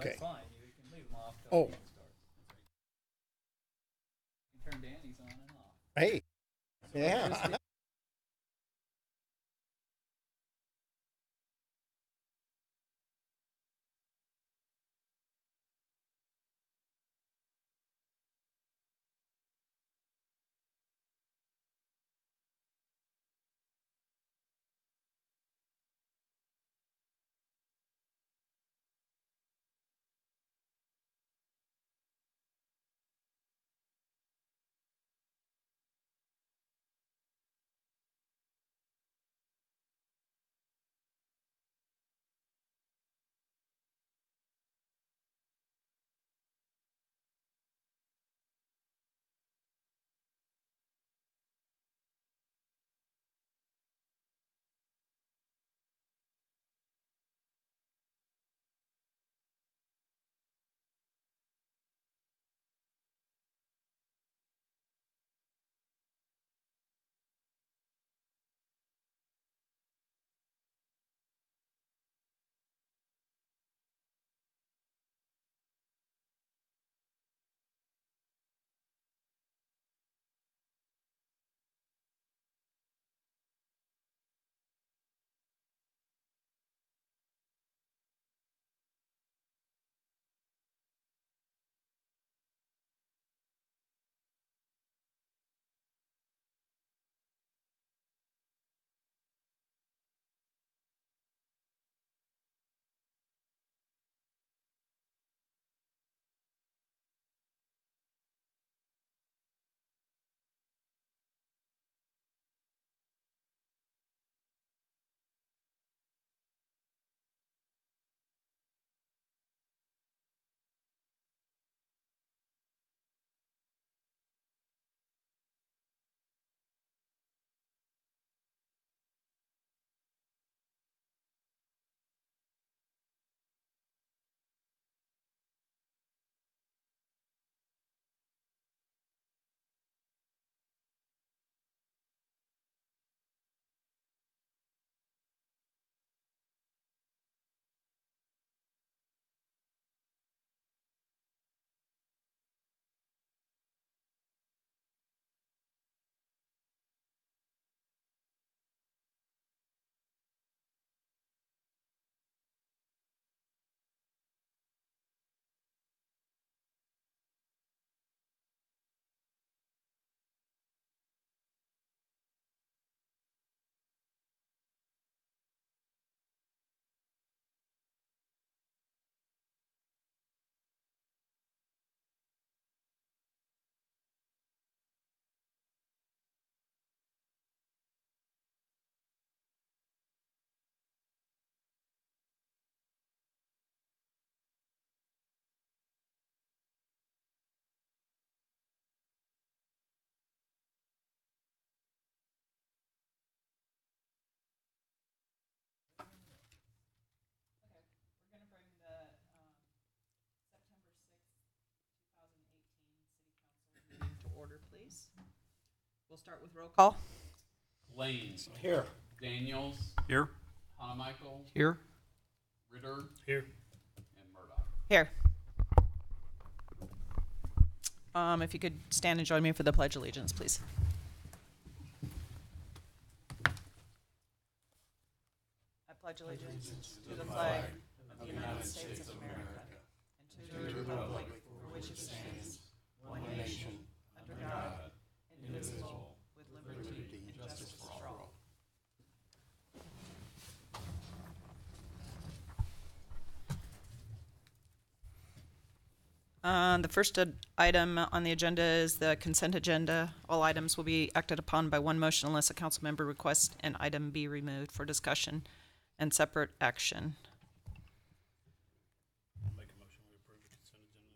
Okay. That's fine. You can leave them off till Oh. the meeting starts. You can turn Danny's on and off. Hey. Yeah. We're going to bring the September 6th, 2018 City Council meeting to order, please. We'll start with roll call. Lane. Here. Daniels. Here. Hanamichael. Here. Ritter. Here. And Murdoch. Here. If you could stand and join me for the Pledge of Allegiance, please. I pledge allegiance to the flag of the United States of America and to the republic for which it stands, one nation, under God, indivisible, with liberty and justice for all. The first item on the agenda is the consent agenda. All items will be acted upon by one motion unless a council member requests an item be removed for discussion and separate action. I'll make a motion we approve the consent agenda.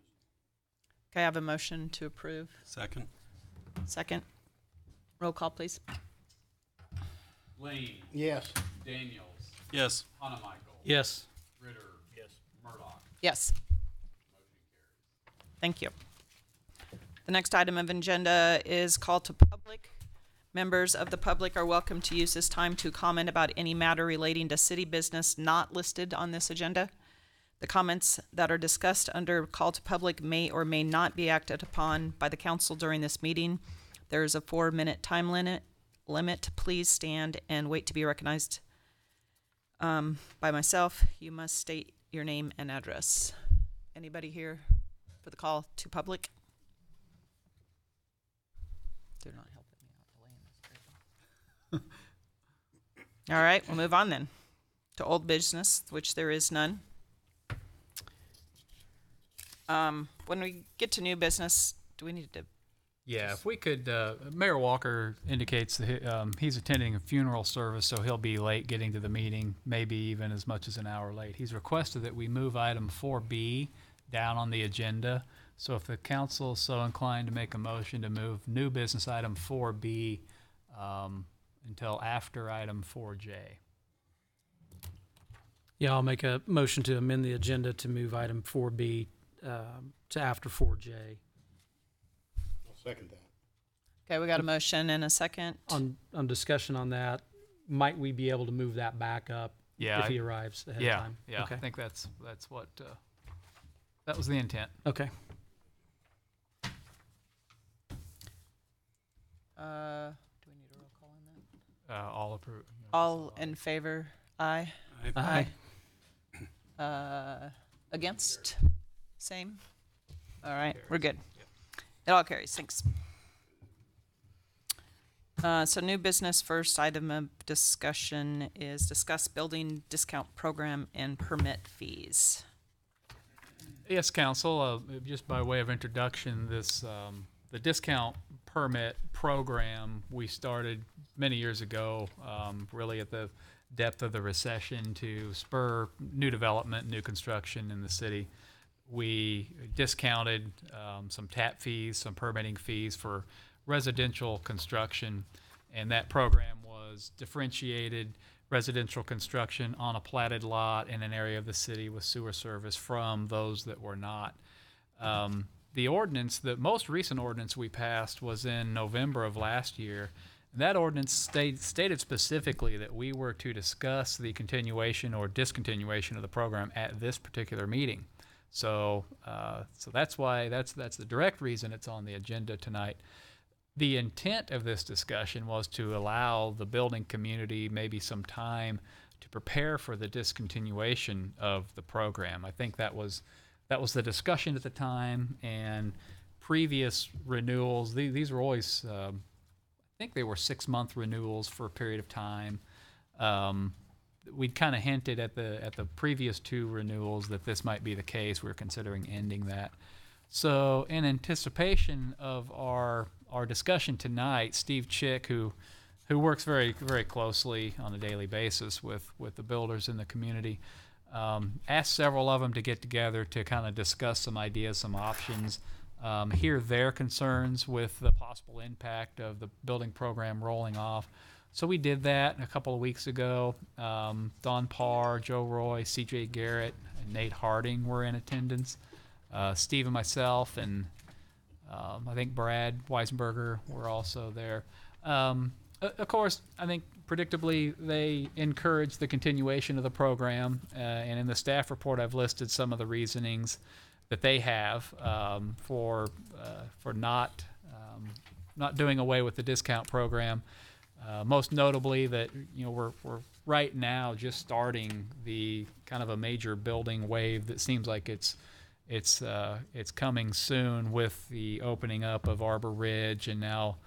Okay, I have a motion to approve. Second. Second. Roll call, please. Lane. Yes. Daniels. Yes. Hanamichael. Yes. Ritter. Yes. Murdoch. Yes. Motion carries. Thank you. The next item of agenda is call to public. Members of the public are welcome to use this time to comment about any matter relating to city business not listed on this agenda. The comments that are discussed under call to public may or may not be acted upon by the council during this meeting. There is a 4-minute time limit. Please stand and wait to be recognized by myself. You must state your name and address. Anybody here for the call to public? They're not helping me out delaying this. All right, we'll move on then to old business, which there is none. When we get to new business, do we need to? Yeah, if we could, Mayor Walker indicates that he's attending a funeral service, so he'll be late getting to the meeting, maybe even as much as an hour late. He's requested that we move item 4B down on the agenda. So if the council is so inclined to make a motion to move new business item 4B until after item 4J. Yeah, I'll make a motion to amend the agenda to move item 4B to after 4J. I'll second that. Okay, we got a motion and a second. On discussion on that, might we be able to move that back up if he arrives ahead of time? Yeah, Okay. I think that's what, that was the intent. Okay. Do we need a roll call on that? All approved. All in favor? Aye. Aye. Against? Same? All right, we're good. It all carries, thanks. So new business, first item of discussion is discuss building discount program and permit fees. Yes, Council, just by way of introduction, this, the discount permit program we started many years ago, really at the depth of the recession to spur new development, new construction in the city. We discounted some tap fees, some permitting fees for residential construction, and that program was differentiated residential construction on a platted lot in an area of the city with sewer service from those that were not. The ordinance, the most recent ordinance we passed was in November of last year. That ordinance stated specifically that we were to discuss the continuation or discontinuation of the program at this particular meeting. So that's why that's the direct reason it's on the agenda tonight. The intent of this discussion was to allow the building community maybe some time to prepare for the discontinuation of the program. I think that was the discussion at the time, and previous renewals, these were always, I think they were 6-month renewals for a period of time. We'd kind of hinted at the previous 2 renewals that this might be the case. We were considering ending that. So in anticipation of our discussion tonight, Steve Chick, who works very, very closely on a daily basis with the builders in the community, asked several of them to get together to kind of discuss some ideas, some options, hear their concerns with the possible impact of the building program rolling off. So we did that a couple of weeks ago. Don Parr, Joe Roy, C.J. Garrett, and Nate Harding were in attendance. Steve and myself, and I think Brad Weisenberger were also there. Of course, I think predictably they encouraged the continuation of the program, and in the staff report I've listed some of the reasonings that they have for not doing away with the discount program. Most notably that we're right now just starting the kind of a major building wave that seems like it's coming soon with the opening up of Arbor Ridge and now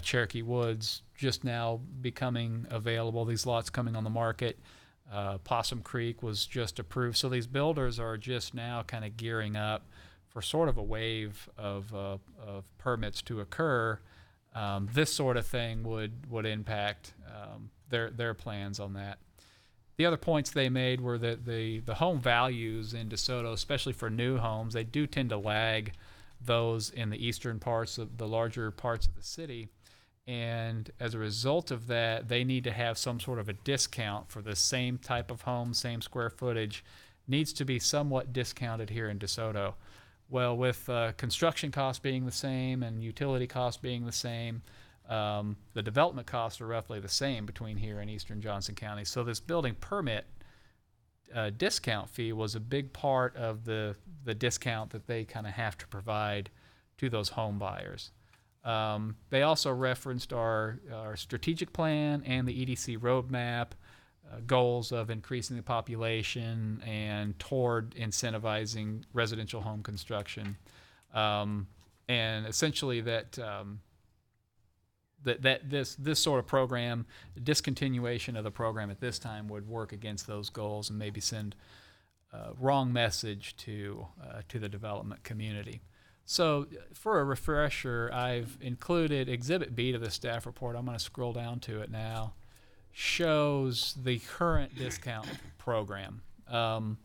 Cherokee Woods just now becoming available. These lots coming on the market. Possum Creek was just approved. So these builders are just now kind of gearing up for sort of a wave of permits to occur. This sort of thing would impact their plans on that. The other points they made were that the home values in DeSoto, especially for new homes, they do tend to lag those in the eastern parts of the larger parts of the city. And as a result of that, they need to have some sort of a discount for the same type of home, same square footage, needs to be somewhat discounted here in DeSoto. Well, with construction costs being the same and utility costs being the same, the development costs are roughly the same between here and eastern Johnson County. So this building permit discount fee was a big part of the discount that they kind of have to provide to those home buyers. They also referenced our strategic plan and the EDC roadmap, goals of increasing the population and toward incentivizing residential home construction, and essentially that this sort of program, discontinuation of the program at this time would work against those goals and maybe send a wrong message to the development community. So for a refresher, I've included Exhibit B to the staff report. I'm going to scroll down to it now. Shows the current discount program. And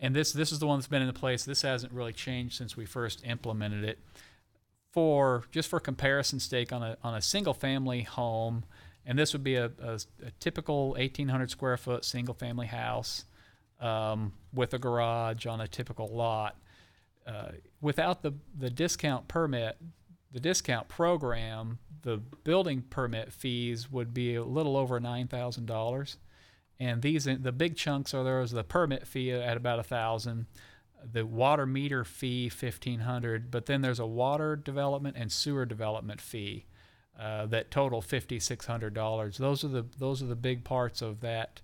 this is the one that's been in place. This hasn't really changed since we first implemented it. Just for comparison's sake, on a single family home, and this would be a typical 1,800 square foot single family house with a garage on a typical lot. Without the discount permit, the discount program, the building permit fees would be a little over $9,000, and the big chunks are there is the permit fee at about $1,000. The water meter fee $1,500, but then there's a water development and sewer development fee that total $5,600. Those are the big parts of that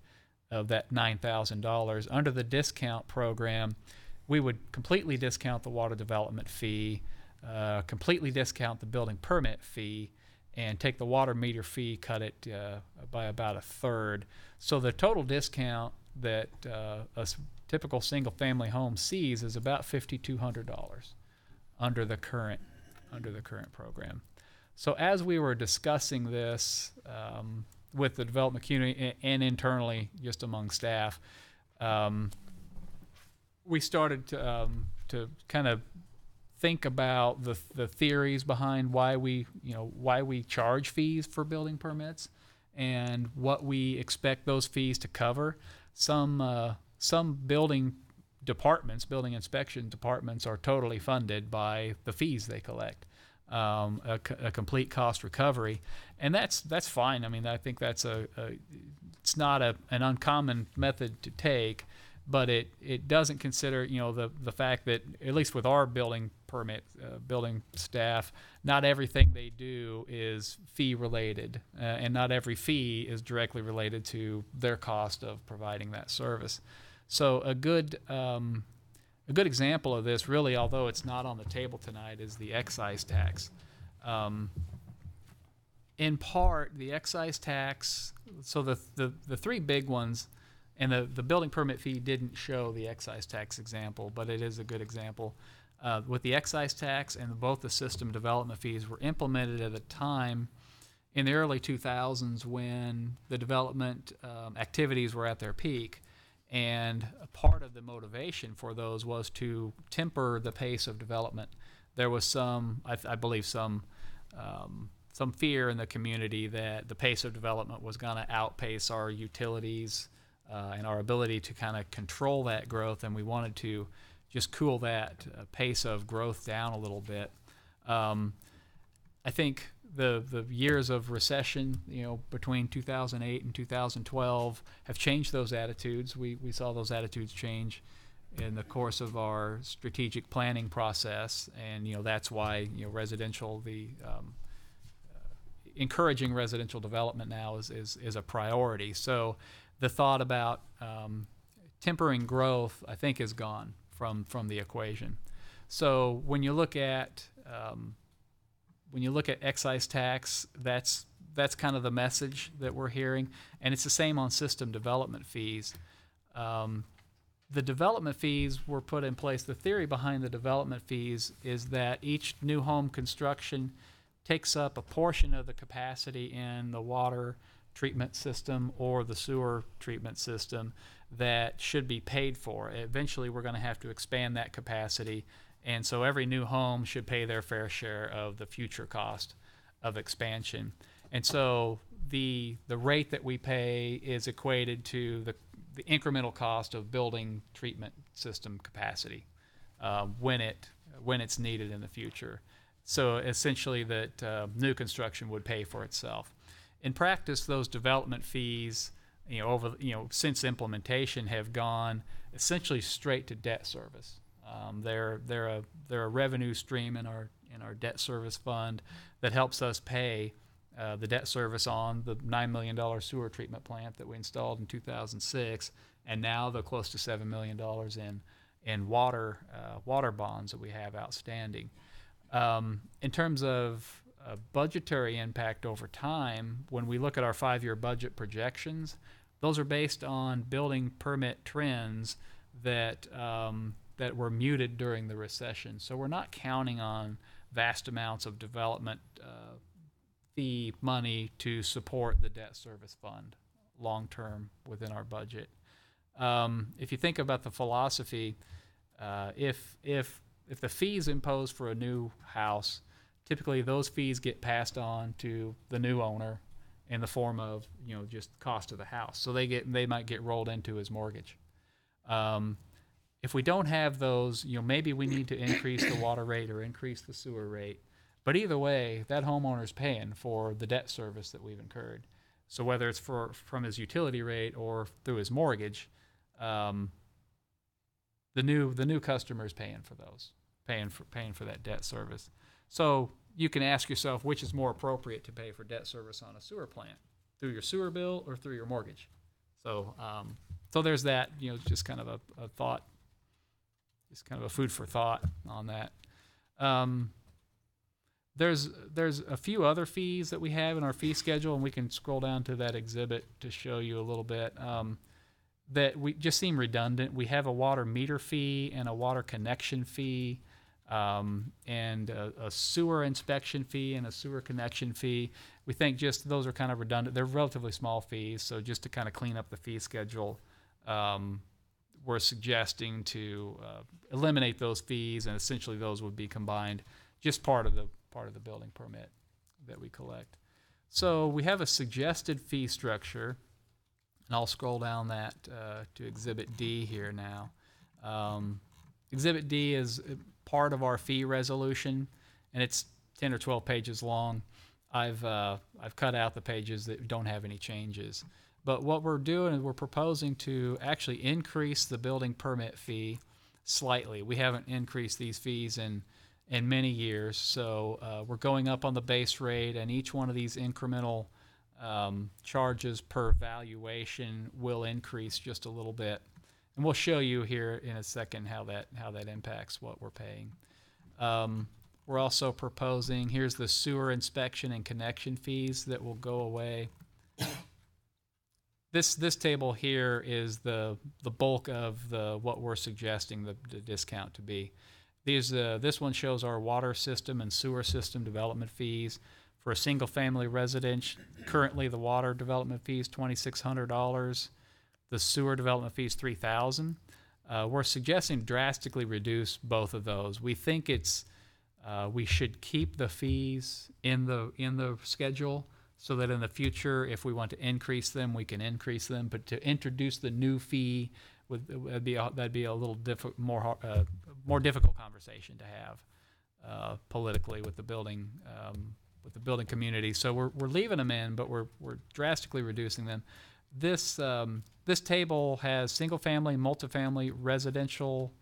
$9,000. Under the discount program, we would completely discount the water development fee, completely discount the building permit fee, and take the water meter fee, cut it by about a third. So the total discount that a typical single-family home sees is about $5,200 under the current program. So as we were discussing this with the development community and internally, just among staff, we started to kind of think about the theories behind why we charge fees for building permits and what we expect those fees to cover. Some building inspection departments are totally funded by the fees they collect, a complete cost recovery, and that's fine. I mean, I think that's it's not an uncommon method to take, but it doesn't consider the fact that, at least with our building staff, not everything they do is fee related, and not every fee is directly related to their cost of providing that service. So a good example of this, really, although it's not on the table tonight, is the excise tax. In part, the excise tax, so the three big ones, and the building permit fee didn't show the excise tax example, but it is a good example. With the excise tax and both the system development fees were implemented at a time in the early 2000s when the development activities were at their peak. And a part of the motivation for those was to temper the pace of development. There was I believe some fear in the community that the pace of development was going to outpace our utilities and our ability to kind of control that growth, and we wanted to just cool that pace of growth down a little bit. I think the years of recession, between 2008 and 2012, have changed those attitudes. We saw those attitudes change in the course of our strategic planning process, and that's why encouraging residential development now is a priority. So the thought about tempering growth, I think, is gone from the equation. So when you look at excise tax, that's kind of the message that we're hearing, and it's the same on system development fees. The development fees were put in place. The theory behind the development fees is that each new home construction takes up a portion of the capacity in the water treatment system or the sewer treatment system that should be paid for. Eventually, we're going to have to expand that capacity, and so every new home should pay their fair share of the future cost of expansion. And so the rate that we pay is equated to the incremental cost of building treatment system capacity when it's needed in the future. So essentially that new construction would pay for itself. In practice, those development fees since implementation have gone essentially straight to debt service. They're a revenue stream in our debt service fund that helps us pay the debt service on the $9 million sewer treatment plant that we installed in 2006, and now the close to $7 million in water bonds that we have outstanding. In terms of budgetary impact over time, when we look at our 5-year budget projections, those are based on building permit trends that were muted during the recession. So we're not counting on vast amounts of development fee money to support the debt service fund long term within our budget. If you think about the philosophy, if the fees imposed for a new house, typically those fees get passed on to the new owner in the form of just cost of the house. So they might get rolled into his mortgage. If we don't have those, maybe we need to increase the water rate or increase the sewer rate. But either way, that homeowner's paying for the debt service that we've incurred. So whether it's from his utility rate or through his mortgage, the new customer is paying for those, paying for that debt service. So you can ask yourself, which is more appropriate to pay for debt service on a sewer plant, through your sewer bill or through your mortgage? So there's that. Just kind of a thought, just kind of a food for thought on that. There's a few other fees that we have in our fee schedule, and we can scroll down to that exhibit to show you a little bit, that we just seem redundant. We have a water meter fee and a water connection fee, and a sewer inspection fee and a sewer connection fee. We think just those are kind of redundant. They're relatively small fees, so just to kind of clean up the fee schedule, we're suggesting to eliminate those fees, and essentially those would be combined, just part of the building permit that we collect. So we have a suggested fee structure, and I'll scroll down that to Exhibit D here now. Exhibit D is part of our fee resolution, and it's 10 or 12 pages long. I've cut out the pages that don't have any changes. But what we're doing is we're proposing to actually increase the building permit fee slightly. We haven't increased these fees in many years, so we're going up on the base rate, and each one of these incremental charges per valuation will increase just a little bit. And we'll show you here in a second how that impacts what we're paying. We're also proposing, here's the sewer inspection and connection fees that will go away. This table here is the bulk of what we're suggesting the discount to be. This one shows our water system and sewer system development fees. For a single family residence, currently the water development fee is $2,600. The sewer development fee is $3,000. We're suggesting to drastically reduce both of those. We think we should keep the fees in the schedule, so that in the future, if we want to increase them, we can increase them. But to introduce the new fee that'd be a little more difficult conversation to have politically with the building community. So we're leaving them in, but we're drastically reducing them. This table has single family, multifamily, residential,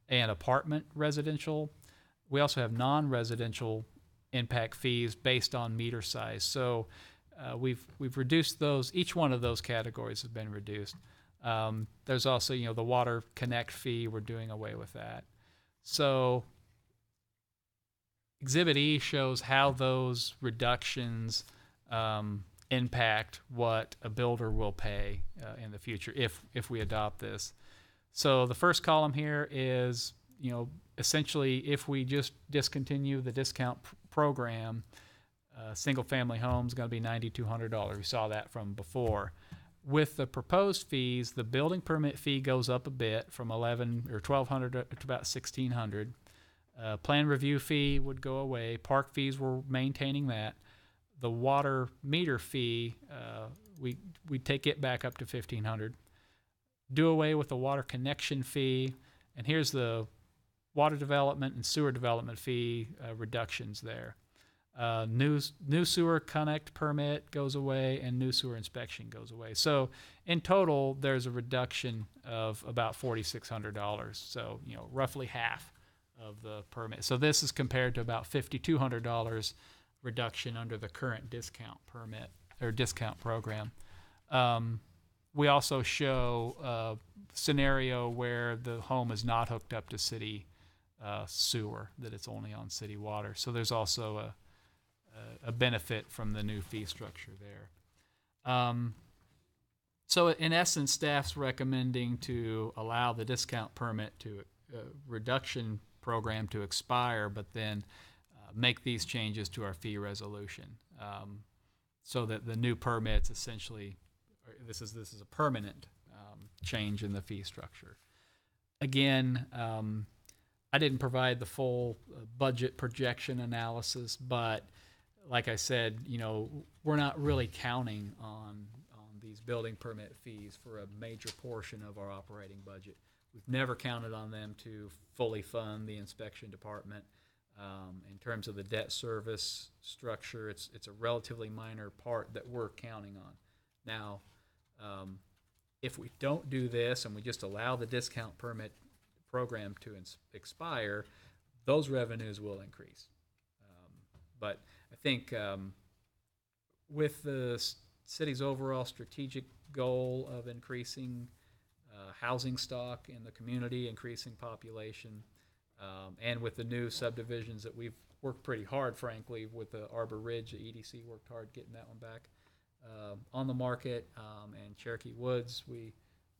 and apartment residential. We also have non-residential impact fees based on meter size. So we've reduced those. Each one of those categories has been reduced. There's also the water connect fee. We're doing away with that. So Exhibit E shows how those reductions impact what a builder will pay in the future if we adopt this. So the first column here is, essentially if we just discontinue the discount program, single family home is going to be $9,200. We saw that from before. With the proposed fees, the building permit fee goes up a bit from $1,100 or $1,200 to about $1,600. Plan review fee would go away. Park fees, we're maintaining that. The water meter fee, we take it back up to $1,500. Do away with the water connection fee, and here's the water development and sewer development fee reductions there. New sewer connect permit goes away, and new sewer inspection goes away. So in total, there's a reduction of about $4,600. So roughly half of the permit. So this is compared to about $5,200 reduction under the current discount permit or discount program. We also show a scenario where the home is not hooked up to city sewer, that it's only on city water. So there's also a benefit from the new fee structure there. So in essence, staff's recommending to allow the discount permit to reduction program to expire, but then make these changes to our fee resolution, so that the new permits essentially, this is a permanent change in the fee structure. Again, I didn't provide the full budget projection analysis, but like I said, we're not really counting on these building permit fees for a major portion of our operating budget. We've never counted on them to fully fund the inspection department. In terms of the debt service structure, it's a relatively minor part that we're counting on. Now, if we don't do this and we just allow the discount permit program to expire, those revenues will increase. But I think with the city's overall strategic goal of increasing housing stock in the community, increasing population, and with the new subdivisions that we've worked pretty hard, frankly, with the Arbor Ridge, the EDC worked hard getting that one back on the market, and Cherokee Woods, we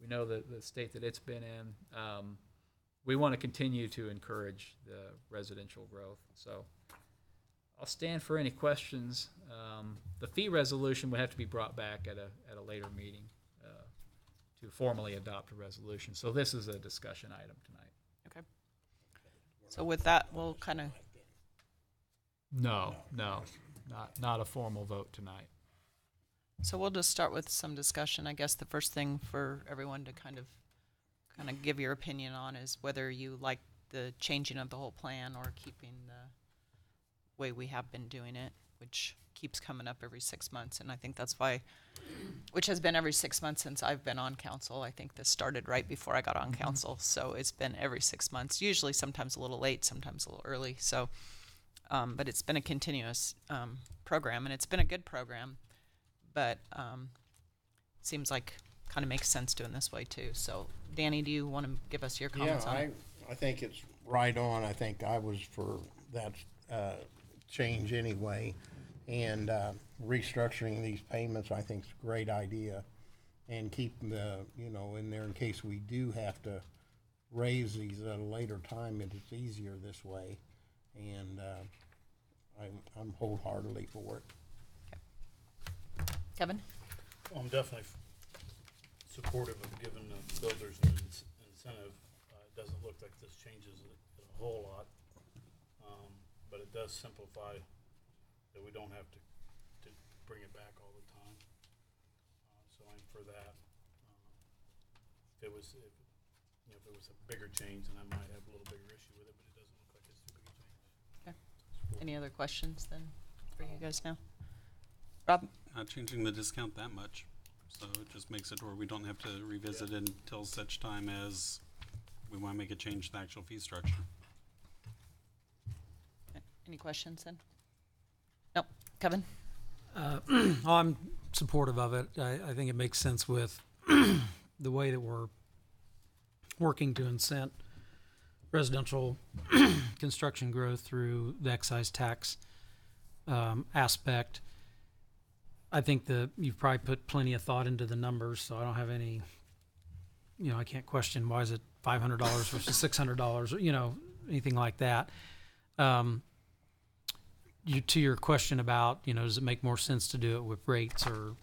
know the state that it's been in. We want to continue to encourage the residential growth. So I'll stand for any questions. The fee resolution would have to be brought back at a later meeting to formally adopt a resolution. So this is a discussion item tonight. Okay. So with that, we'll kind of, No, not a formal vote tonight. so we'll just start with some discussion. I guess the first thing for everyone to kind of give your opinion on is whether you like the changing of the whole plan or keeping the way we have been doing it, which keeps coming up every 6 months. And I think that's why, which has been every 6 months since I've been on council. I think this started right before I got on council. So it's been every 6 months, usually sometimes a little late, sometimes a little early. So, but it's been a continuous program, and it's been a good program. But seems like kind of makes sense doing this way too. So Danny, do you want to give us your comments on it? I think it's right on. I think I was for that change anyway. And restructuring these payments, I think, is a great idea. And keeping the, in there in case we do have to raise these at a later time, it's easier this way. And I'm wholeheartedly for it. Kevin? Well, I'm definitely supportive of giving the builders an incentive. It doesn't look like this changes it a whole lot, but it does simplify that we don't have to bring it back all the time. So I'm for that. If it was a bigger change, then I might have a little bigger issue with it, but it doesn't look like it's too big a change. Okay. Any other questions then for you guys now? Rob? Not changing the discount that much, so it just makes it where we don't have to revisit it until such time as we want to make a change to the actual fee structure. Any questions then? No. Kevin? I'm supportive of it. I think it makes sense with the way that we're working to incent residential construction growth through the excise tax aspect. I think that you've probably put plenty of thought into the numbers, so I don't have any, I can't question why is it $500 versus $600, anything like that. To your question about, does it make more sense to do it with rates or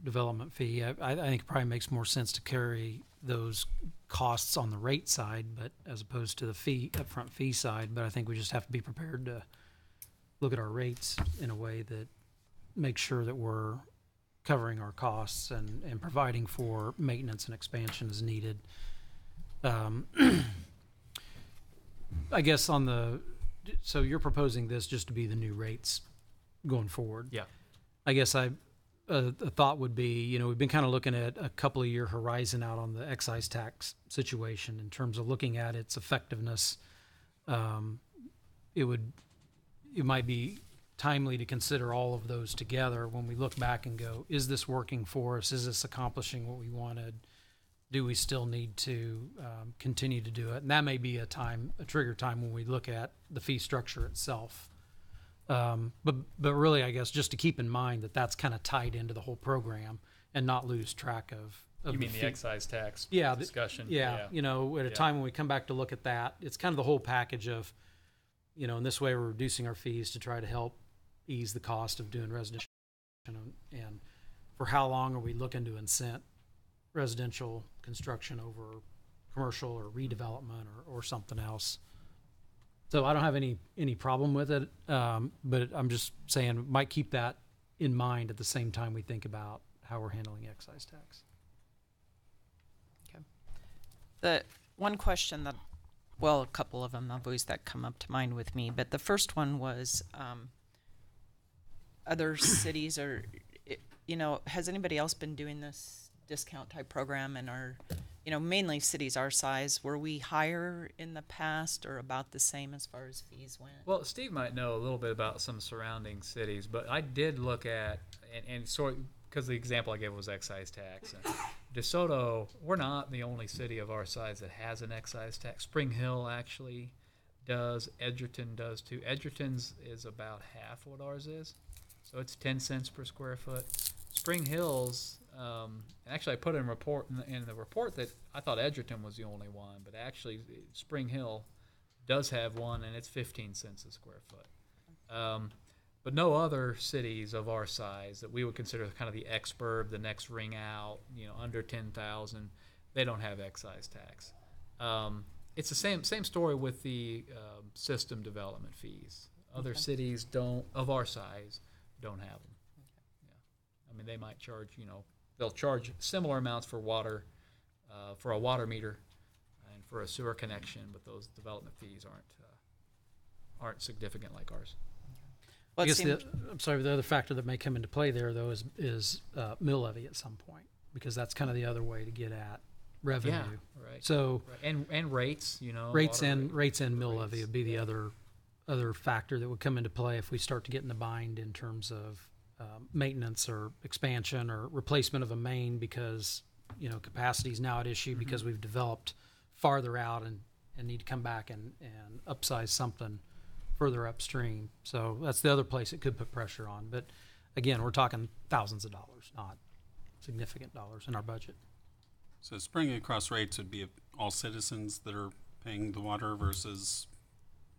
development fee? I think it probably makes more sense to carry those costs on the rate side, but as opposed to the upfront fee side. But I think we just have to be prepared to look at our rates in a way that makes sure that we're covering our costs and providing for maintenance and expansion as needed. I guess so you're proposing this just to be the new rates going forward. Yeah. I guess a thought would be, you know, we've been kind of looking at a couple of year horizon out on the excise tax situation in terms of looking at its effectiveness. It might be timely to consider all of those together when we look back and go, is this working for us? Is this accomplishing what we wanted? Do we still need to continue to do it? And that may be a trigger time when we look at the fee structure itself. But really, I guess just to keep in mind that that's kind of tied into the whole program and not lose track of You mean the fee. excise tax Yeah, discussion? Yeah, you know, at a Yeah. time when we come back to look at that, it's kind of the whole package of, you know, in this way we're reducing our fees to try to help ease the cost of doing residential. And for how long are we looking to incent residential construction over commercial or redevelopment or something else? So I don't have any problem with it, but I'm just saying might keep that in mind at the same time we think about how we're handling excise tax. The one question that, well, a couple of them have always that come up to mind with me, but the first one was, other cities or, you know, has anybody else been doing this discount type program and are, you know, mainly cities our size, were we higher in the past or about the same as far as fees went? Well, Steve might know a little bit about some surrounding cities, but I did look at, and sort because the example I gave was excise tax. And DeSoto, we're not the only city of our size that has an excise tax. Spring Hill actually does. Edgerton does too. Edgerton's is about half what ours is, so it's 10 cents per square foot. Spring Hill's, actually I put in the report that I thought Edgerton was the only one, but actually Spring Hill does have one, and it's 15 cents a square foot. But no other cities of our size that we would consider kind of the exurb, the next ring out, you know, under 10,000, they don't have excise tax. It's the same story with the system development fees. Other cities don't, of our size, don't have them. Yeah. I mean, they might charge, you know, they'll charge similar amounts for water, for a water meter, and for a sewer connection, but those development fees aren't significant like ours. Well, I it guess seemed- the other factor that may come into play there, though, is mill levy at some point, because that's kind of the other way to get at revenue. Yeah, right. So Right. And rates, you know. rates water and mill rates, levy would be the yeah. other factor that would come into play if we start to get in the bind in terms of maintenance or expansion or replacement of a main, because, you know, capacity is now at issue because we've developed farther out and need to come back and upsize something further upstream. So that's the other place it could put pressure on. But again, we're talking thousands of dollars, not significant dollars in our budget. So spreading across rates would be all citizens that are paying the water versus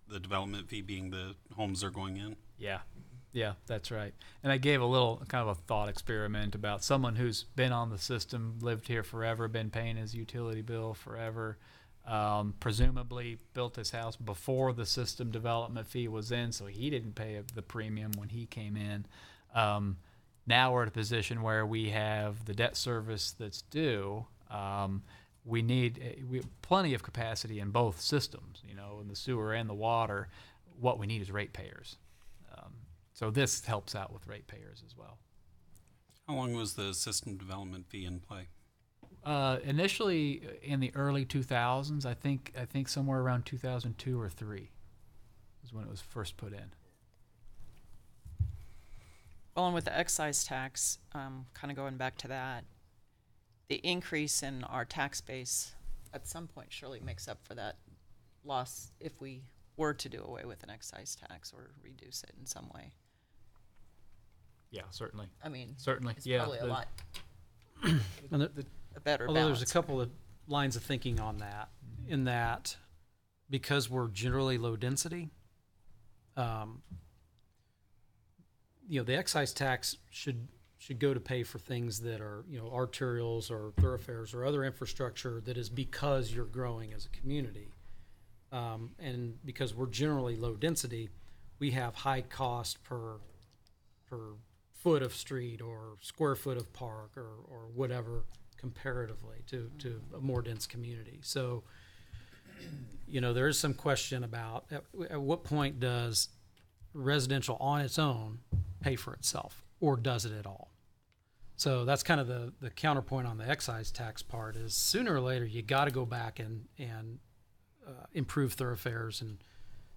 the development fee being the homes they're going in? Yeah, that's right. And I gave a little kind of a thought experiment about someone who's been on the system, lived here forever, been paying his utility bill forever, presumably built his house before the system development fee was in, so he didn't pay the premium when he came in. Now we're at a position where we have the debt service that's due. We have plenty of capacity in both systems, you know, in the sewer and the water. What we need is ratepayers. So this helps out with ratepayers as well. How long was the system development fee in play? Initially in the early 2000s, I think somewhere around 2002 or 3 is when it was first put in. Well, and with the excise tax, kind of going back to that, the increase in our tax base at some point surely makes up for that loss if we were to do away with an excise tax or reduce it in some way. Yeah, certainly. I mean, Certainly, it's yeah. probably a lot And the, a better although balance. there's a couple of lines of thinking on that, in that because we're generally low density, you know, the excise tax should go to pay for things that are, you know, arterials or thoroughfares or other infrastructure that is because you're growing as a community. And because we're generally low density, we have high cost per foot of street or square foot of park or whatever comparatively to a more dense community. So, you know, there is some question about at what point does residential on its own pay for itself, or does it at all? So that's kind of the counterpoint on the excise tax part is sooner or later you got to go back and improve thoroughfares and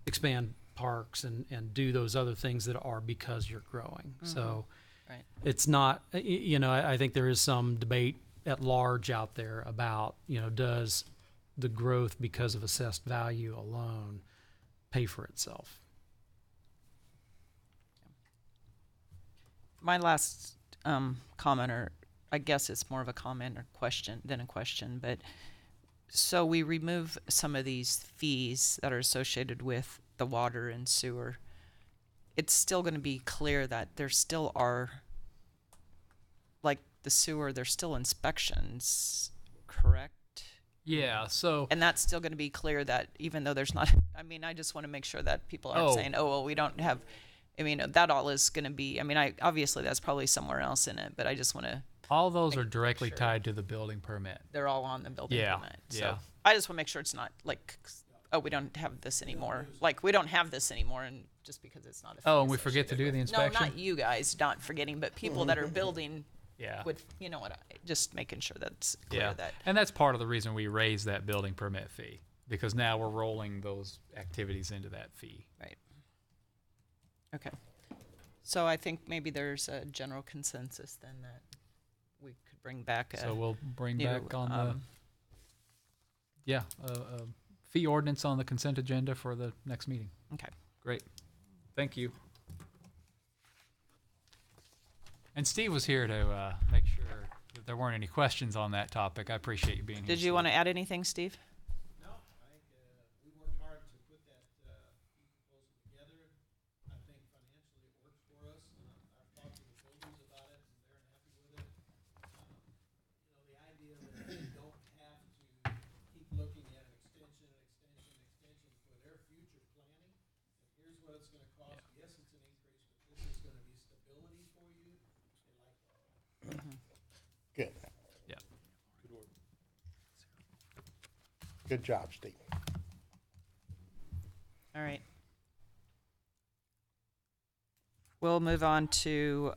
expand parks and do those other things that are because you're growing. So Right. it's not, I think there is some debate at large out there about, does the growth because of assessed value alone pay for itself? My last comment, or I guess it's more of a comment or question than a question, but so we remove some of these fees that are associated with the water and sewer. It's still going to be clear that there still are, like the sewer, there's still inspections, correct? Yeah, so And that's still going to be clear that even though there's not, I mean, I just want to make sure that people aren't Oh. saying, oh, well, we don't have, I mean, that all is going to be, I mean, obviously that's probably somewhere else in it, but I just want to, all those are make directly sure. tied to the building permit. they're all on the building Yeah, permit. So yeah. I just want to make sure it's not like, oh, we don't have this anymore. Like, we don't have this anymore, and just because it's not a fee Oh, and we forget to associated do the with- No, inspection? not you guys, not forgetting, but people that are building Yeah. would, you know what, just making sure that's clear Yeah, that. and that's part of the reason we raised that building permit fee, because now we're rolling those activities into that fee. Right. Okay. So I think maybe there's a general consensus then that we could bring back a So we'll bring new, back on a fee ordinance on the consent agenda for the next meeting. okay. Great. Thank you. And Steve was here to make sure that there weren't any questions on that topic. I appreciate you being here. Did you Steve. want to add anything, Steve? No, I think we worked hard to put that proposal together. I think financially it works for us. I've talked to the builders about it, and they're happy with it. The idea that they don't have to keep looking at an extension for their future planning. And here's what it's going to cost. Yes, it's an increase, but this is going to be stability for you. They like that. Good. Yeah. Good job, Steve. All right. We'll move on to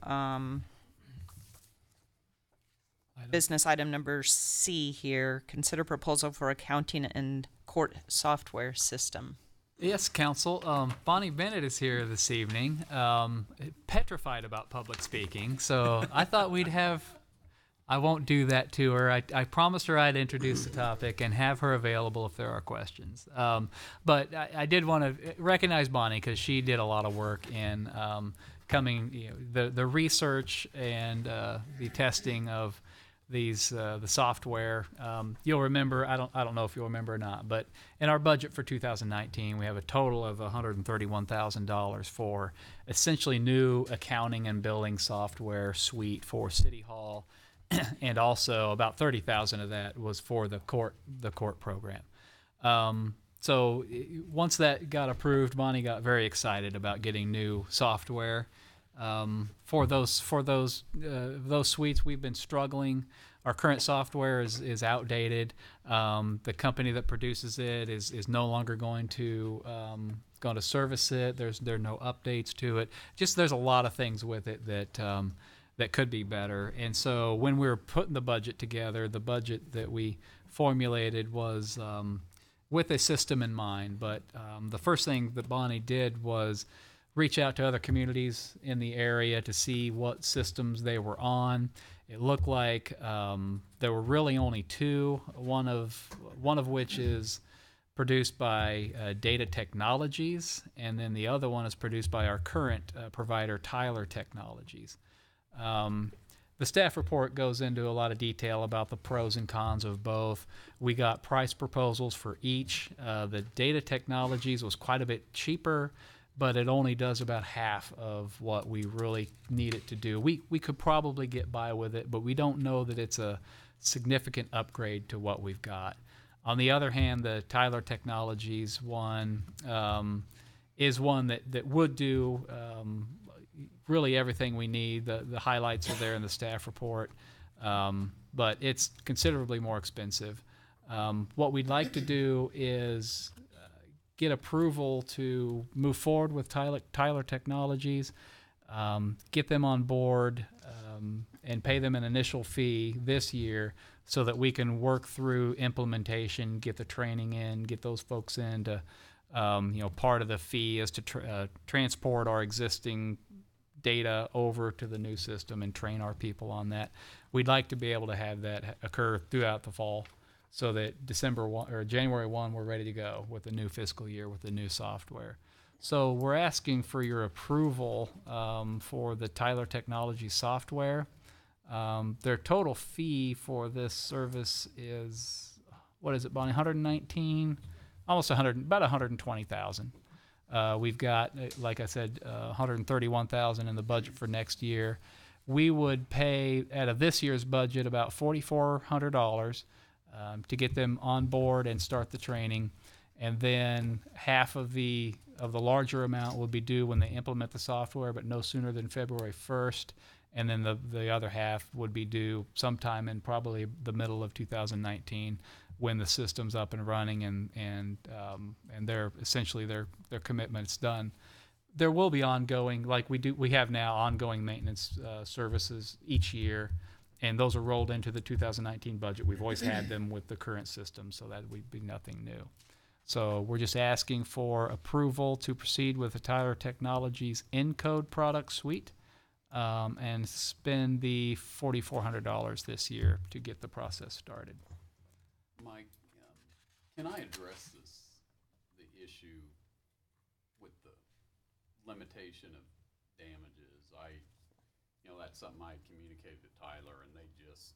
business item number C here. Consider proposal for accounting and court software system. Yes, Council. Bonnie Bennett is here this evening, petrified about public speaking. So I thought we'd have. I won't do that to her. I promised her I'd introduce the topic and have her available if there are questions. But I did want to recognize Bonnie because she did a lot of work in the research and the testing of these the software. You'll remember, I don't know if you'll remember or not, but in our budget for 2019 we have a total of $131,000 for essentially new accounting and billing software suite for City Hall, and also about 30,000 of that was for the court program. So once that got approved, Bonnie got very excited about getting new software. For those suites, we've been struggling. Our current software is outdated. The company that produces it is no longer going to service it. There are no updates to it. Just there's a lot of things with it that could be better. And so when we were putting the budget together, the budget that we formulated was with a system in mind. But the first thing that Bonnie did was reach out to other communities in the area to see what systems they were on. It looked like there were really only two, one of which is produced by Data Technologies, and then the other one is produced by our current provider, Tyler Technologies. The staff report goes into a lot of detail about the pros and cons of both. We got price proposals for each. The Data Technologies was quite a bit cheaper, but it only does about half of what we really need it to do. We could probably get by with it, but we don't know that it's a significant upgrade to what we've got. On the other hand, the Tyler Technologies one is one that would do really everything we need. The highlights are there in the staff report, but it's considerably more expensive. What we'd like to do is get approval to move forward with Tyler Technologies. get them on board, and pay them an initial fee this year so that we can work through implementation, get the training in, get those folks in to, part of the fee is to transport our existing data over to the new system and train our people on that. We'd like to be able to have that occur throughout the fall so that December 1 or January 1, we're ready to go with the new fiscal year with the new software. So we're asking for your approval for the Tyler Technology software. Their total fee for this service is, what is it, Bonnie? 119, almost 100, about 120,000. We've got, like I said, 131,000 in the budget for next year. We would pay out of this year's budget about $4,400 to get them on board and start the training, and then half of the larger amount will be due when they implement the software, but no sooner than February 1st, and then the other half would be due sometime in probably the middle of 2019 when the system's up and running and their essentially their commitment's done. There will be ongoing, like we have now, ongoing maintenance services each year, and those are rolled into the 2019 budget. We've always had them with the current system, so that would be nothing new. So we're just asking for approval to proceed with the Tyler Technologies Encode product suite and spend the $4,400 this year to get the process started. Mike, can I address the issue with the limitation of damages? That's something I communicated to Tyler, and they just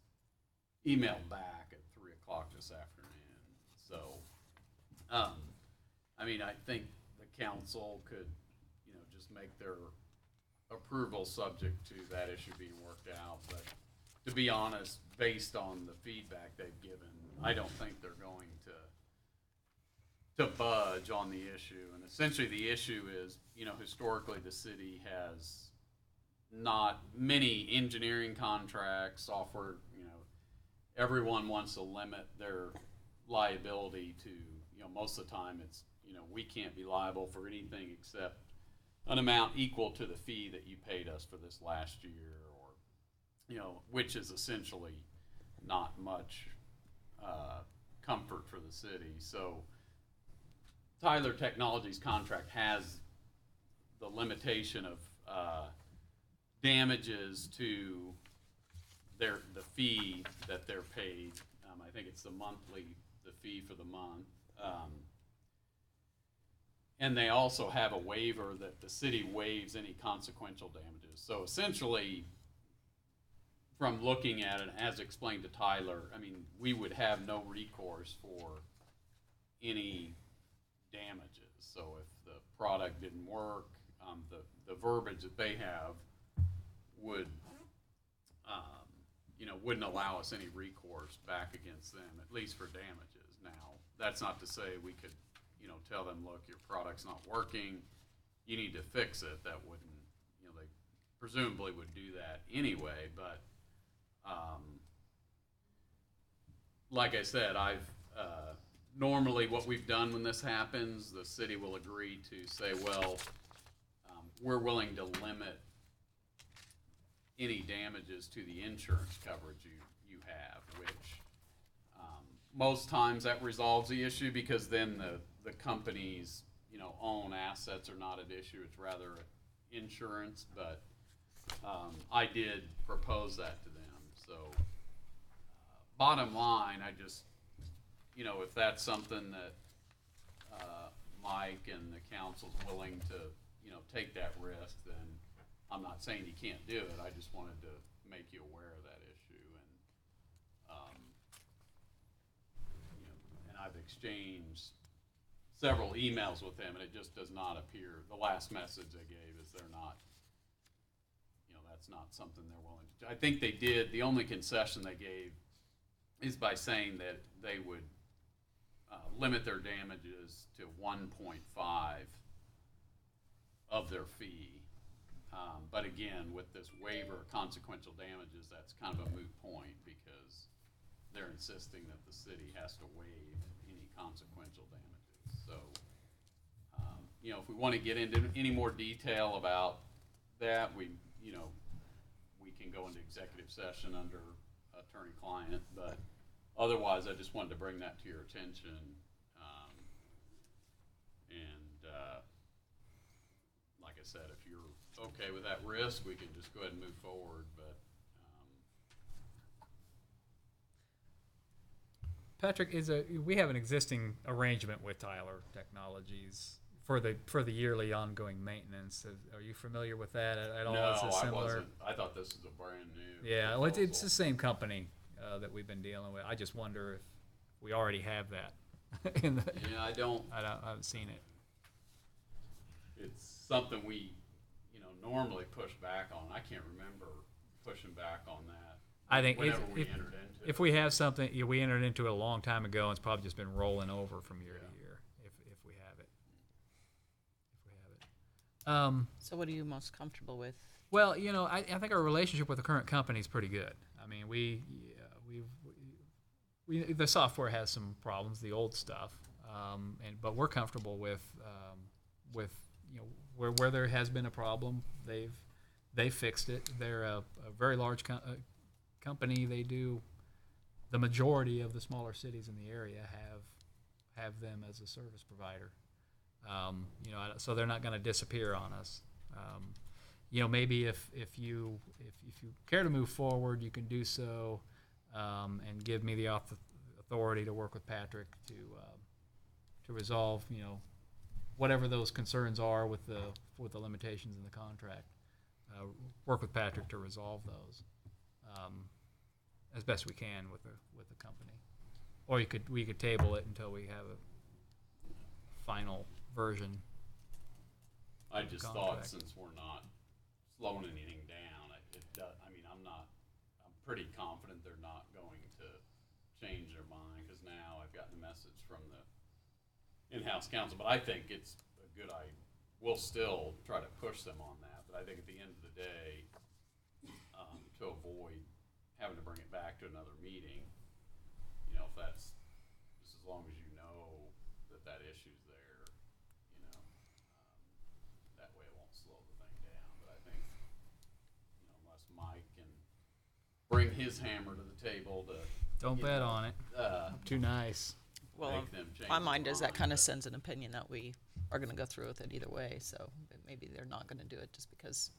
emailed back at 3 o'clock this afternoon. So, I think the council could, just make their approval subject to that issue being worked out. But to be honest, based on the feedback they've given, I don't think they're going to budge on the issue. And essentially the issue is, historically the city has not many engineering contracts, software, everyone wants to limit their liability to, most of the time it's, we can't be liable for anything except an amount equal to the fee that you paid us for this last year, or, which is essentially not much comfort for the city. So Tyler Technologies contract has the limitation of damages to the fee that they're paid. I think it's the fee for the month. And they also have a waiver that the city waives any consequential damages. So essentially, from looking at it, as explained to Tyler, we would have no recourse for any damages. So if the product didn't work, the verbiage that they have would, wouldn't allow us any recourse back against them, at least for damages. Now, that's not to say we could, tell them, look, your product's not working, you need to fix it. That wouldn't, they presumably would do that anyway. But like I said, normally what we've done when this happens, the city will agree to say, well, we're willing to limit any damages to the insurance coverage you have, which most times that resolves the issue, because then the company's own assets are not at issue. It's rather insurance. But I did propose that to them. So bottom line, I just, if that's something that Mike and the council's willing to, take that risk, then I'm not saying you can't do it. I just wanted to make you aware of that issue. And I've exchanged several emails with them, and it just does not appear, the last message they gave is they're not, that's not something they're willing to do. I think they did, the only concession they gave is by saying that they would limit their damages to 1.5 of their fee. But again, with this waiver of consequential damages, that's kind of a moot point, because they're insisting that the city has to waive any consequential damages. So, if we want to get into any more detail about that, we can go into executive session under attorney-client, but otherwise, I just wanted to bring that to your attention. Like I said, if you're okay with that risk, we can just go ahead and move forward, but, Patrick, we have an existing arrangement with Tyler Technologies for the yearly ongoing maintenance. Are you familiar with that at all? no, Is it I similar? wasn't. I thought this was a brand new. Yeah, well, it's the proposal. same company that we've been dealing with. I just wonder if we already have that. Yeah, I haven't seen it. It's something we, normally push back on. I can't remember pushing back on that. I think whenever we entered into if it. we have something, we entered into it a long time ago, and it's probably just been rolling over from year to year. If we have it, So what are you most comfortable with? well, I think our relationship with the current company is pretty good. I mean, the software has some problems, the old stuff, but we're comfortable with where there has been a problem, they've fixed it. They're a very large company. They do the majority of the smaller cities in the area have them as a service provider. So they're not going to disappear on us. Maybe if you care to move forward, you can do so, and give me the authority to work with Patrick to resolve, whatever those concerns are with the limitations in the contract. Work with Patrick to resolve those as best we can with the company, or we could table it until we have a final version. I just thought contract. since we're not slowing anything down, I'm pretty confident they're not going to change their mind, because now I've gotten a message from the in-house counsel, but I think it's a good idea. We'll still try to push them on that, but I think at the end of the day, to avoid having to bring it back to another meeting, if that's, just as long as you know that issue's there, that way it won't slow the thing down. But I think, unless Mike can bring his hammer to the table to Don't bet on it. I'm too nice. Well, make them change my their mind is that mind, kind of but- sends an opinion that we are going to go through with it either way. So maybe they're not going to do it just because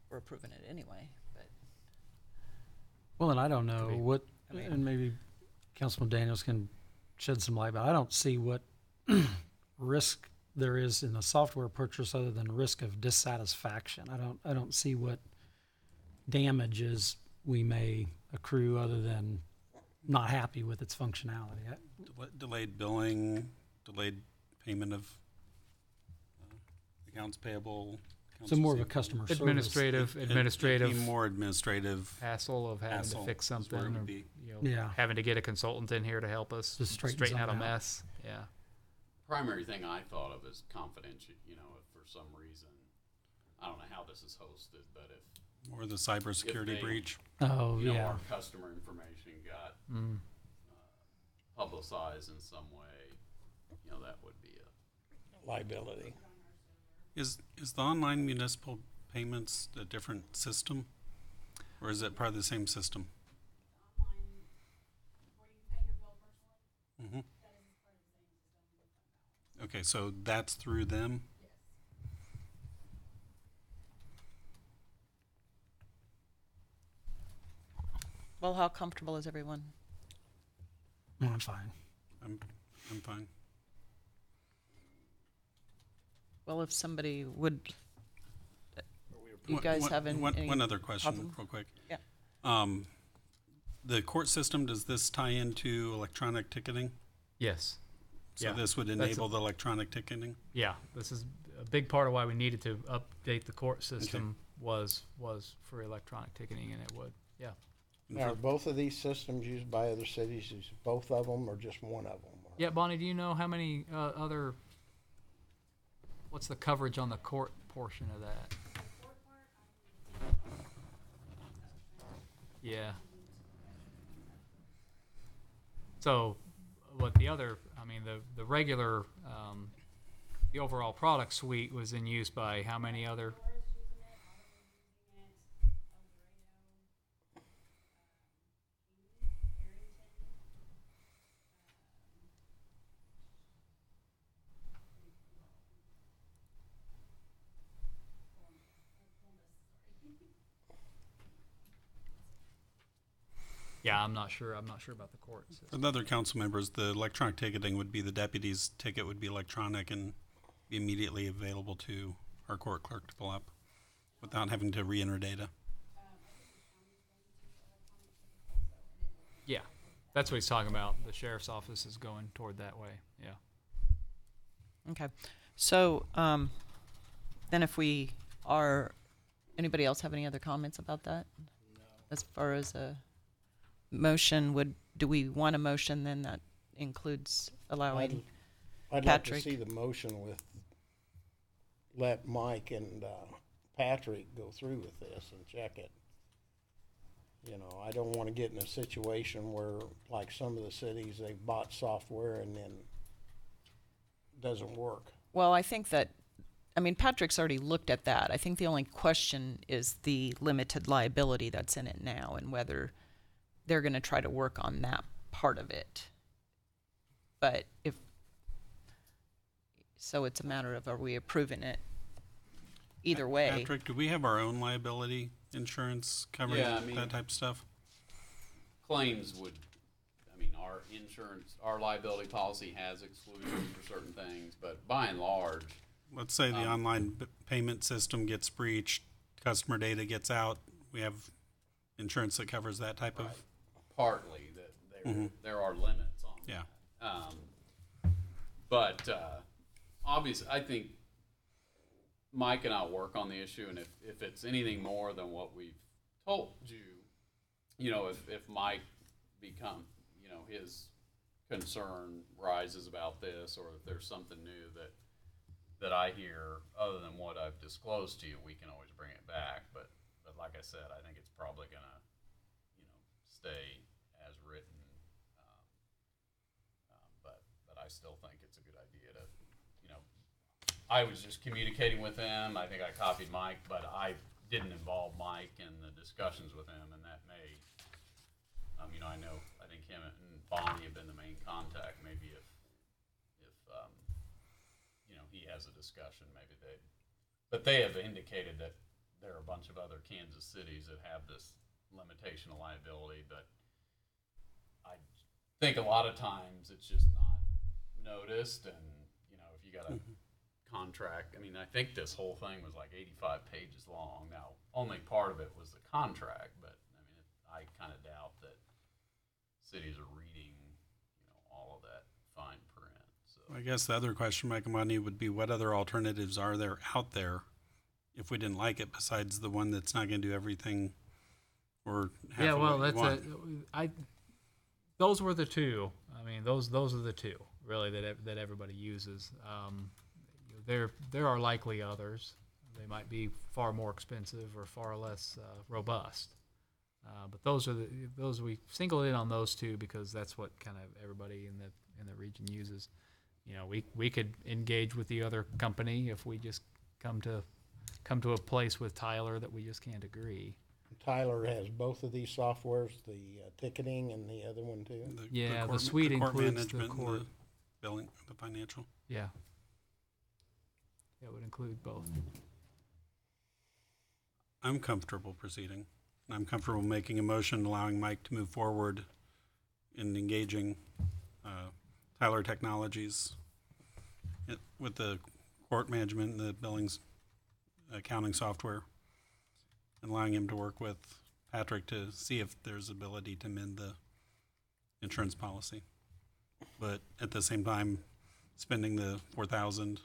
we're approving it anyway. But Well, and I don't know what, I mean- and maybe Councilman Daniels can shed some light, but I don't see what risk there is in a software purchase other than risk of dissatisfaction. I don't see what damages we may accrue other than not happy with its functionality. Delayed billing, delayed payment of accounts payable. accounts So more of a receivable. customer service. Administrative It'd be more administrative. hassle of having Hassle to fix is where it something, would or be. Yeah. having to get a consultant in here to help us Just straighten straighten out a something out. mess. Yeah. Primary thing I thought of is confidential, if for some reason, I don't know how this is hosted, but if, Or the cybersecurity they- breach. Oh, yeah. our customer information got publicized in some way, that would be a, Liability. Is the online municipal payments a different system? Or is it part of the same system? Online, where you pay your bill personally, hmm that is part of the same system we talked about. Okay, so that's through them? Yes. well, how comfortable is everyone? No, I'm fine. I'm fine. Well, if somebody would, you guys One- have any? one other question, problem? real quick. Yeah. The court system, does this tie into electronic ticketing? Yes. So Yeah, this would that's a- enable the electronic ticketing? Yeah. This is a big part of why we needed to update the court system was for electronic ticketing, and it would. Yeah. Now, are both of these systems used by other cities? Is both of them or just one of them? Yeah, Bonnie, do you know how many other? What's the coverage on the court portion of that? Yeah. So, what the other? I mean, the regular, the overall product suite was in use by how many other? Laura's using Yeah, I'm not sure about the courts. For the other council members, the electronic ticketing would be the deputy's ticket would be electronic and be immediately available to our court clerk to pull up without having to re-enter data. Yeah, that's what he's talking about. The sheriff's office is going toward that way. Yeah. Okay. So, then if we are, anybody else have any other comments about that? No. As far as a motion, do we want a motion then that includes allowing? I'd like Patrick. to see the motion with, let Mike and Patrick go through with this and check it. You know, I don't want to get in a situation where, like some of the cities, they've bought software and then doesn't work. Well, I think that, I mean, Patrick's already looked at that. I think the only question is the limited liability that's in it now and whether they're going to try to work on that part of it. But so it's a matter of, are we approving it either way? Patrick, do we have our own liability insurance covering Yeah, I mean- that type of stuff? Claims would, I mean, our insurance, our liability policy has exclusions for certain things, but by and large, Let's say the online payment system gets breached, customer data gets out, we have insurance that covers that type of, partly that there are limits on yeah. that. But obviously, I think Mike and I will work on the issue, and if it's anything more than what we've told you, you know, if Mike his concern rises about this, or if there's something new that I hear other than what I've disclosed to you, we can always bring it back. But like I said, I think it's probably gonna, stay as written. But I still think it's a good idea to, I was just communicating with him. I think I copied Mike, but I didn't involve Mike in the discussions with him, and that may, I think him and Bonnie have been the main contact. Maybe if he has a discussion, but they have indicated that there are a bunch of other Kansas cities that have this limitation of liability, but I think a lot of times it's just not noticed, and if you got a contract, I think this whole thing was like 85 pages long. Now, only part of it was the contract, but I kind of doubt that cities are reading, all of that fine print. So I guess the other question, Mike and Bonnie, would be what other alternatives are there out there if we didn't like it besides the one that's not going to do everything or half Yeah, of well, what you that's want? those were the two. Those are the two really that everybody uses. There are likely others. They might be far more expensive or far less robust. But those we singled in on those two because that's what kind of everybody in the region uses. We could engage with the other company if we just come to a place with Tyler that we just can't agree. Tyler has both of these softwares, the ticketing and the other one too. The suite court includes the management and court. the billing, the financial. Yeah. It would include both. I'm comfortable proceeding. I'm comfortable making a motion allowing Mike to move forward in engaging Tyler Technologies with the court management and the billings accounting software, and allowing him to work with Patrick to see if there's ability to amend the insurance policy. But at the same time, spending the $4,000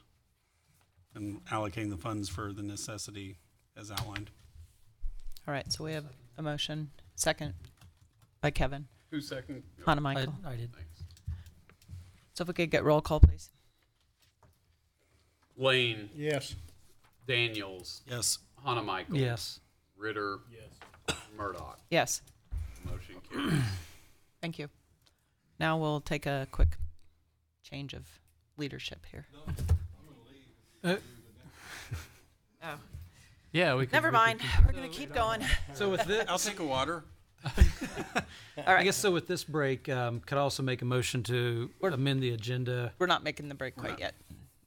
and allocating the funds for the necessity as outlined. All right, so we have a motion, second by Kevin. who's second? Hannah Michael. I did. Thanks. So if we could get roll call, please. Lane, Yes. Daniels, Yes. Hannah Michael, Yes. Ritter, Yes. Murdoch. Yes, Motion carries. thank you. Now we'll take a quick change of leadership here. Oh, Yeah, we could. never we mind. could- We're gonna keep going. So with this, I'll take a water. All I right, guess so with this break, could I also make a motion to amend the agenda? we're not making the break quite yet.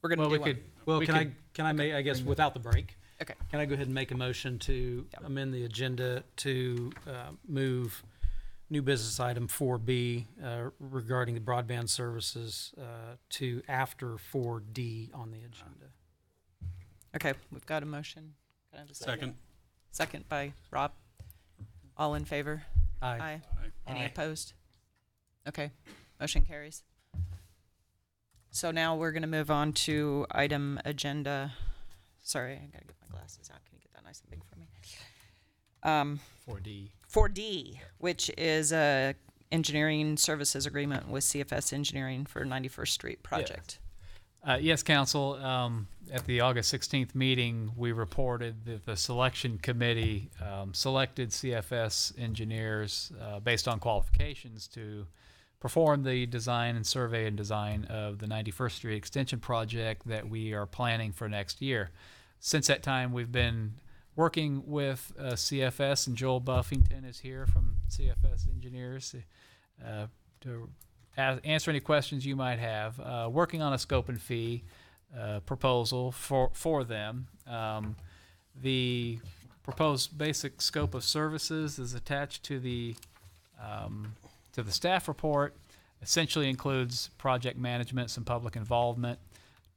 We're gonna Well, do we one. could. Well, we can could- I make, I guess, without the break? Okay. Can I go ahead and make a motion to Yeah. amend the agenda to move new business item 4B regarding the broadband services to after 4D on the agenda. Okay, we've got a motion. Can I have a Second. Second by Rob. All in favor? Aye. Aye. Any Aye. opposed? Okay, motion carries. So now we're gonna move on to item agenda. Sorry, I gotta get my glasses out. Can you get that nice and big for me? 4D. 4D, which is a engineering services agreement with CFS Engineering for 91st Street project. Yes, Council. At the August 16th meeting, we reported that the selection committee selected CFS engineers based on qualifications to perform the design and survey and design of the 91st Street Extension project that we are planning for next year. Since that time, we've been working with CFS, and Joel Buffington is here from CFS Engineers to answer any questions you might have. Working on a scope and fee proposal for them. The proposed basic scope of services is attached to the staff report. Essentially includes project management, some public involvement,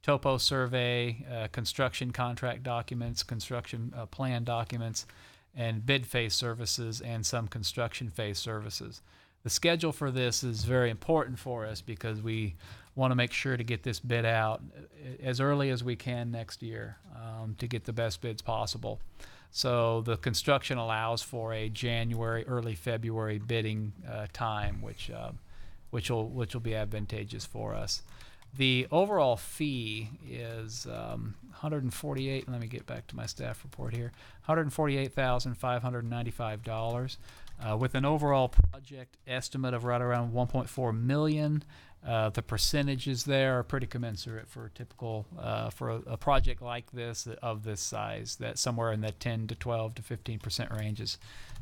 topo survey, construction contract documents, construction plan documents, and bid phase services, and some construction phase services. The schedule for this is very important for us because we want to make sure to get this bid out as early as we can next year to get the best bids possible. So the construction allows for a January, early February bidding time, which will be advantageous for us. The overall fee is 148. Let me get back to my staff report here. $148,595 with an overall project estimate of right around 1.4 million. The percentages there are pretty commensurate for a typical for a project like this of this size. That somewhere in the 10 to 12 to 15% range is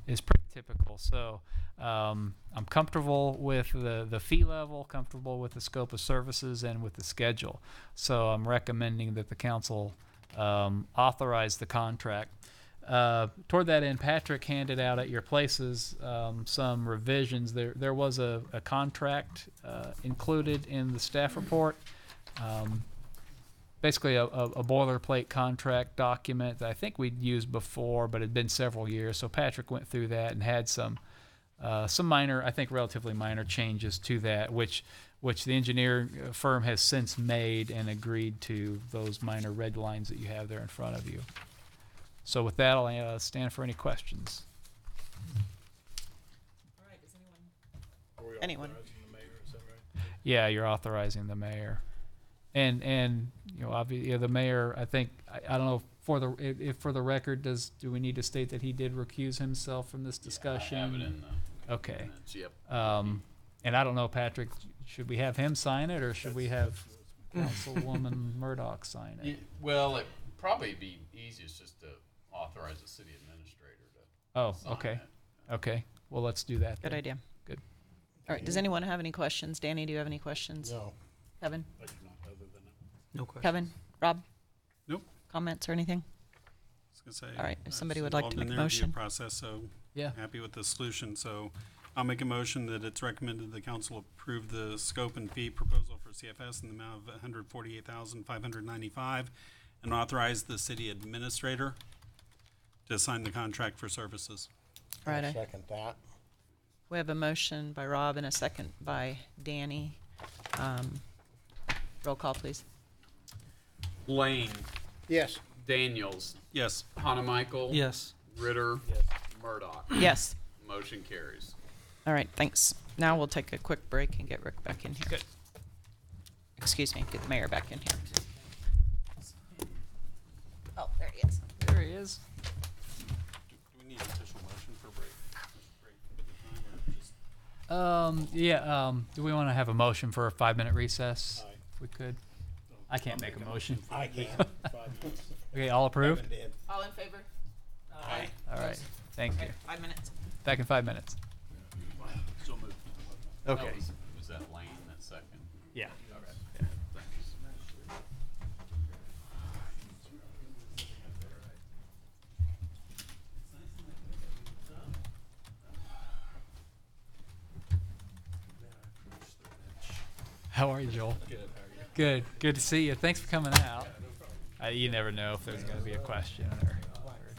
pretty typical. So I'm comfortable with the fee level, comfortable with the scope of services, and with the schedule. So I'm recommending that the council authorize the contract. Toward that end, Patrick handed out at your places some revisions. There was a contract included in the staff report. Basically a boilerplate contract document that I think we'd used before, but it had been several years. So Patrick went through that and had some minor, I think relatively minor changes to that, which the engineer firm has since made and agreed to those minor red lines that you have there in front of you. So with that, I'll stand for any questions. All right, does Are we Anyone? authorizing the mayor, is that right? Yeah, you're authorizing the mayor, and you know, obviously the mayor. I think I don't know if for the record, do we need to state that he did recuse himself from this discussion? I have it in the Okay. minutes, yep. And I don't know, Patrick, should we have him sign it or should we have Councilwoman Murdoch sign it? Well, it'd probably be easiest just to authorize the city administrator to Oh, sign okay. it. Okay. Well, let's do that. Good then. idea. Good. All right, does anyone have any questions? Danny, do you have any questions? No. Kevin? I do not, other than that. No question. Kevin? Rob? Nope. Comments or anything? I was gonna say, All right, if I somebody was would like to involved in make a the review motion. process, so Yeah. happy with the solution. So I'll make a motion that it's recommended the council approve the scope and fee proposal for CFS in the amount of $148,595 and authorize the city administrator to sign the contract for services. All right, I'll second that. we have a motion by Rob and a second by Danny. Roll call, please. Lane, Yes. Daniels, Yes. Hanamichael. Yes. Ritter. Murdoch. Yes. Motion carries. All right, thanks. Now we'll take a quick break and get Rick back in here. Good. Excuse me, get the mayor back in here. Oh, there he is. There he is. Do we need an official motion for break with the time or just? Yeah. Do we want to have a motion for a 5-minute recess? Aye. If we could. I can't make a motion. I can. 5 minutes. Okay, all approved? Kevin did. All in favor? Aye. All right. Thank you. 5 minutes. Back in 5 minutes. So moved. Okay. Was that Lane that second? Yeah. Okay. Thanks. How are you, Joel? Good. How are you? Good. Good to see you. Thanks for coming out. You never know if there's going to be a question or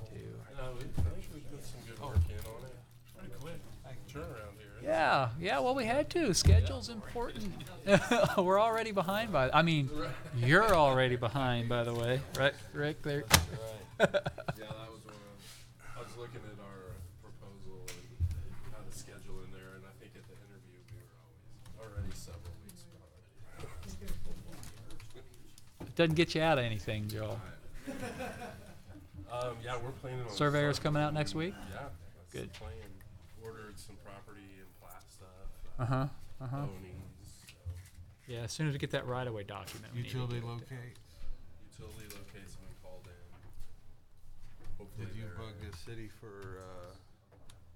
two. No, I think we put some good work in on it. Pretty quick turnaround here. Isn't Yeah. Yeah. Well, we had to. Schedule's important. We're already behind I mean, you're already behind, by the way, right, Rick? There. it? Right. Yeah, that was one of. I was looking at our proposal and had the schedule in there, and I think at the interview we were already several weeks behind. It doesn't get you out of anything, Joel. Yeah, we're planning on. Surveyor's coming out next week. Yeah, that's Good. the plan. Ordered some property and plat stuff. Bonings. So. Yeah. As soon as we get that right-of-way document. we need to Utility get it. locate. Utility locates have been called in. Hopefully Did you they're- bug the city for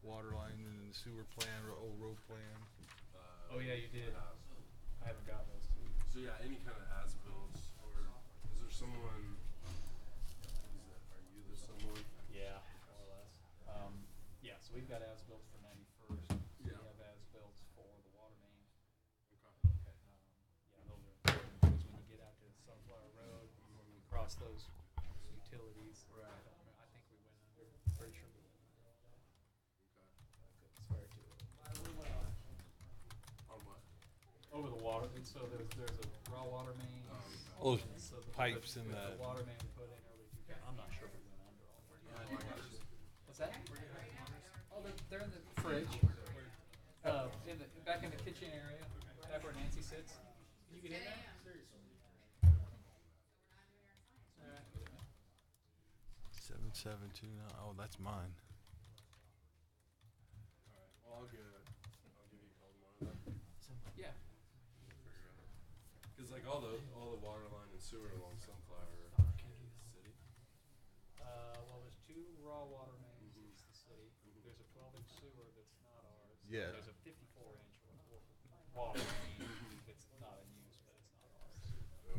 water line and sewer plan or old road plan? Oh yeah, you did. I haven't gotten those two. So yeah, any kind of as-bills, or is there someone? Are you the someone? Yeah, more or less. Yeah, so we've got as-built for 91st. Yeah. We have as-built for the water main. Okay. Yeah, those are important because when you get out to Sunflower Road, when we cross those utilities, Right. I think we went under. Pretty sure we went under all that. I couldn't swear to it. On what? Over the water, and so there's a raw water main. All those So pipes in the that. water main we put in early 2000. I'm not sure if we went under all that. What's that? Oh, they're in the fridge. Back in the kitchen area, back where Nancy sits. Can you get in there? 7729. Oh, that's mine. Well, I'll give you a call tomorrow then. Yeah. Figure it out. Cause like all the water line and sewer along Sunflower is city. Well, there's two raw water mains. It's the city. There's a 12-inch sewer that's not ours. Yeah. There's a 54-inch water main that's not in use, but it's not ours.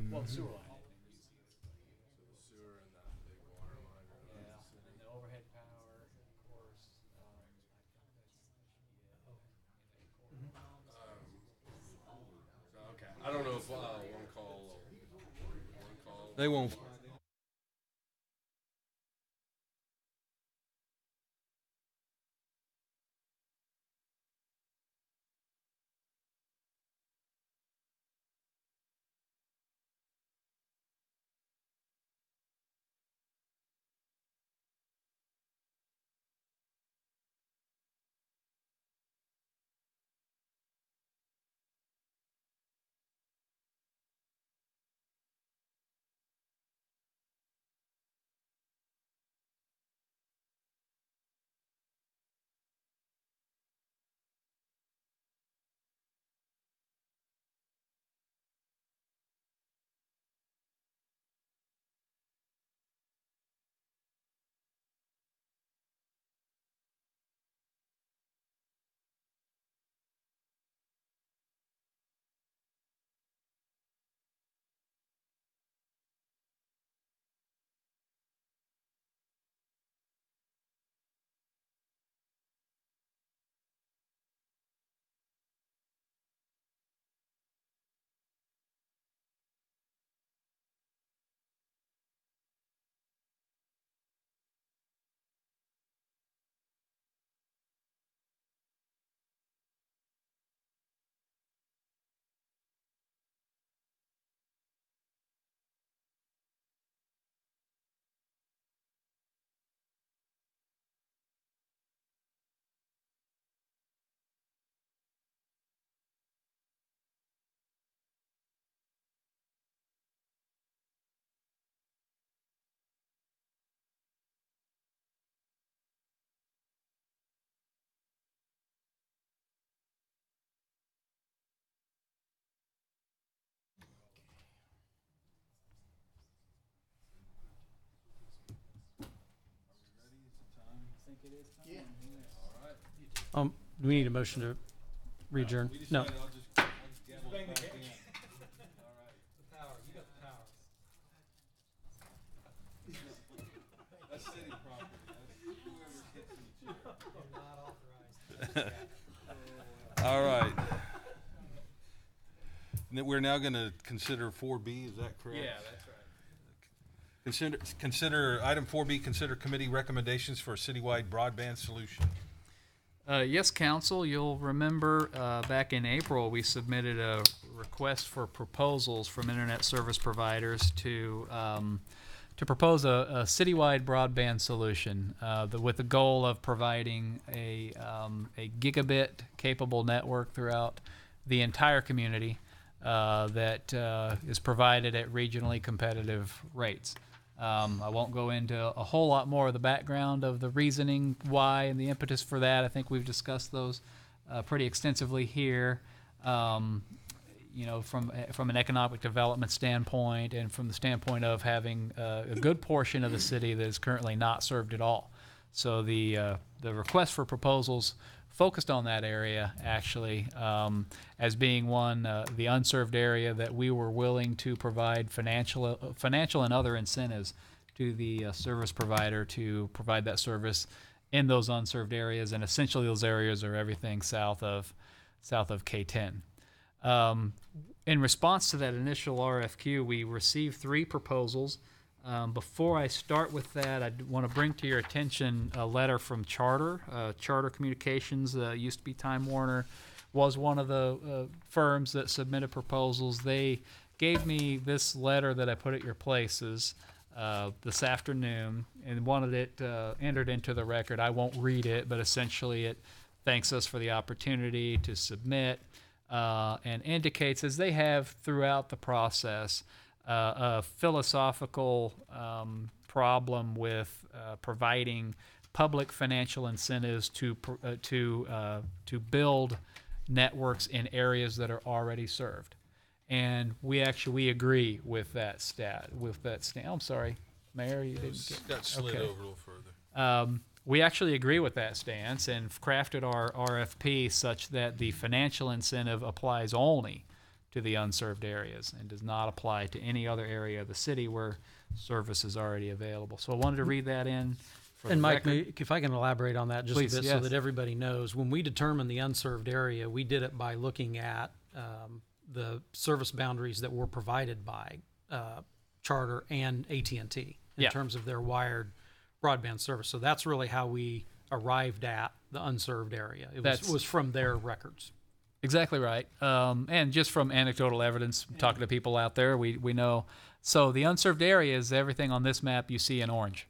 Well, the sewer line isn't in use either. So the sewer and that big water line are in Yeah, the city. and the overhead power, of course. So, okay. I don't know if one call. They won't. Do we need a motion to adjourn? No. That's city property. That's whoever gets in the chair. All right. we're now gonna consider 4B, is that correct? that's right. Consider, item 4B, consider committee recommendations for a citywide broadband solution. Yes, Council, you'll remember back in April, we submitted a request for proposals from internet service providers to propose a citywide broadband solution with the goal of providing a gigabit-capable network throughout the entire community that is provided at regionally competitive rates. I won't go into a whole lot more of the background of the reasoning why and the impetus for that. I think we've discussed those pretty extensively here. You know, from an economic development standpoint and from the standpoint of having a good portion of the city that is currently not served at all. So the request for proposals focused on that area actually as being one, the unserved area that we were willing to provide financial and other incentives to the service provider to provide that service in those unserved areas, and essentially those areas are everything south of K10. In response to that initial RFQ, we received 3 proposals. Before I start with that, I want to bring to your attention a letter from Charter. Charter Communications, used to be Time Warner, was one of the firms that submitted proposals. They gave me this letter that I put at your places this afternoon and wanted it entered into the record. I won't read it, but essentially it thanks us for the opportunity to submit and indicates, as they have throughout the process, a philosophical problem with providing public financial incentives to build networks in areas that are already served, and we agree with that I'm sorry, Mayor, you didn't get Got slid okay. over a little further. We actually agree with that stance and crafted our RFP such that the financial incentive applies only to the unserved areas and does not apply to any other area of the city where service is already available. So I wanted to read that in. And Mike, if I can elaborate on that just Please, a bit yes. so that everybody knows, when we determined the unserved area, we did it by looking at the service boundaries that were provided by Charter and AT&T in terms of their wired broadband service. So that's really how we arrived at the unserved area. It was from their records. Exactly right. And just from anecdotal evidence, talking to people out there, we know. So the unserved area is everything on this map you see in orange.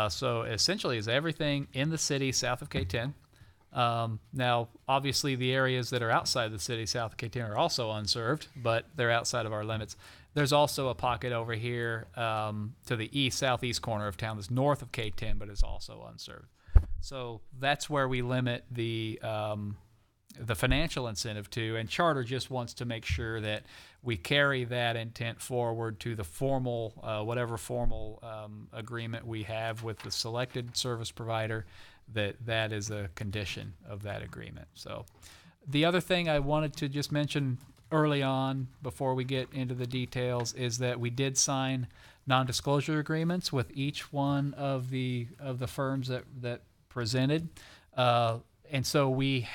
So essentially is everything in the city south of K10. Now, obviously, the areas that are outside the city south of K10 are also unserved, but they're outside of our limits. There's also a pocket over here to the southeast corner of town that's north of K10, but is also unserved. So that's where we limit the financial incentive to, and Charter just wants to make sure that we carry that intent forward to the formal, whatever formal agreement we have with the selected service provider, that is a condition of that agreement. So the other thing I wanted to just mention early on before we get into the details is that we did sign non-disclosure agreements with each one of the firms that presented. And so we've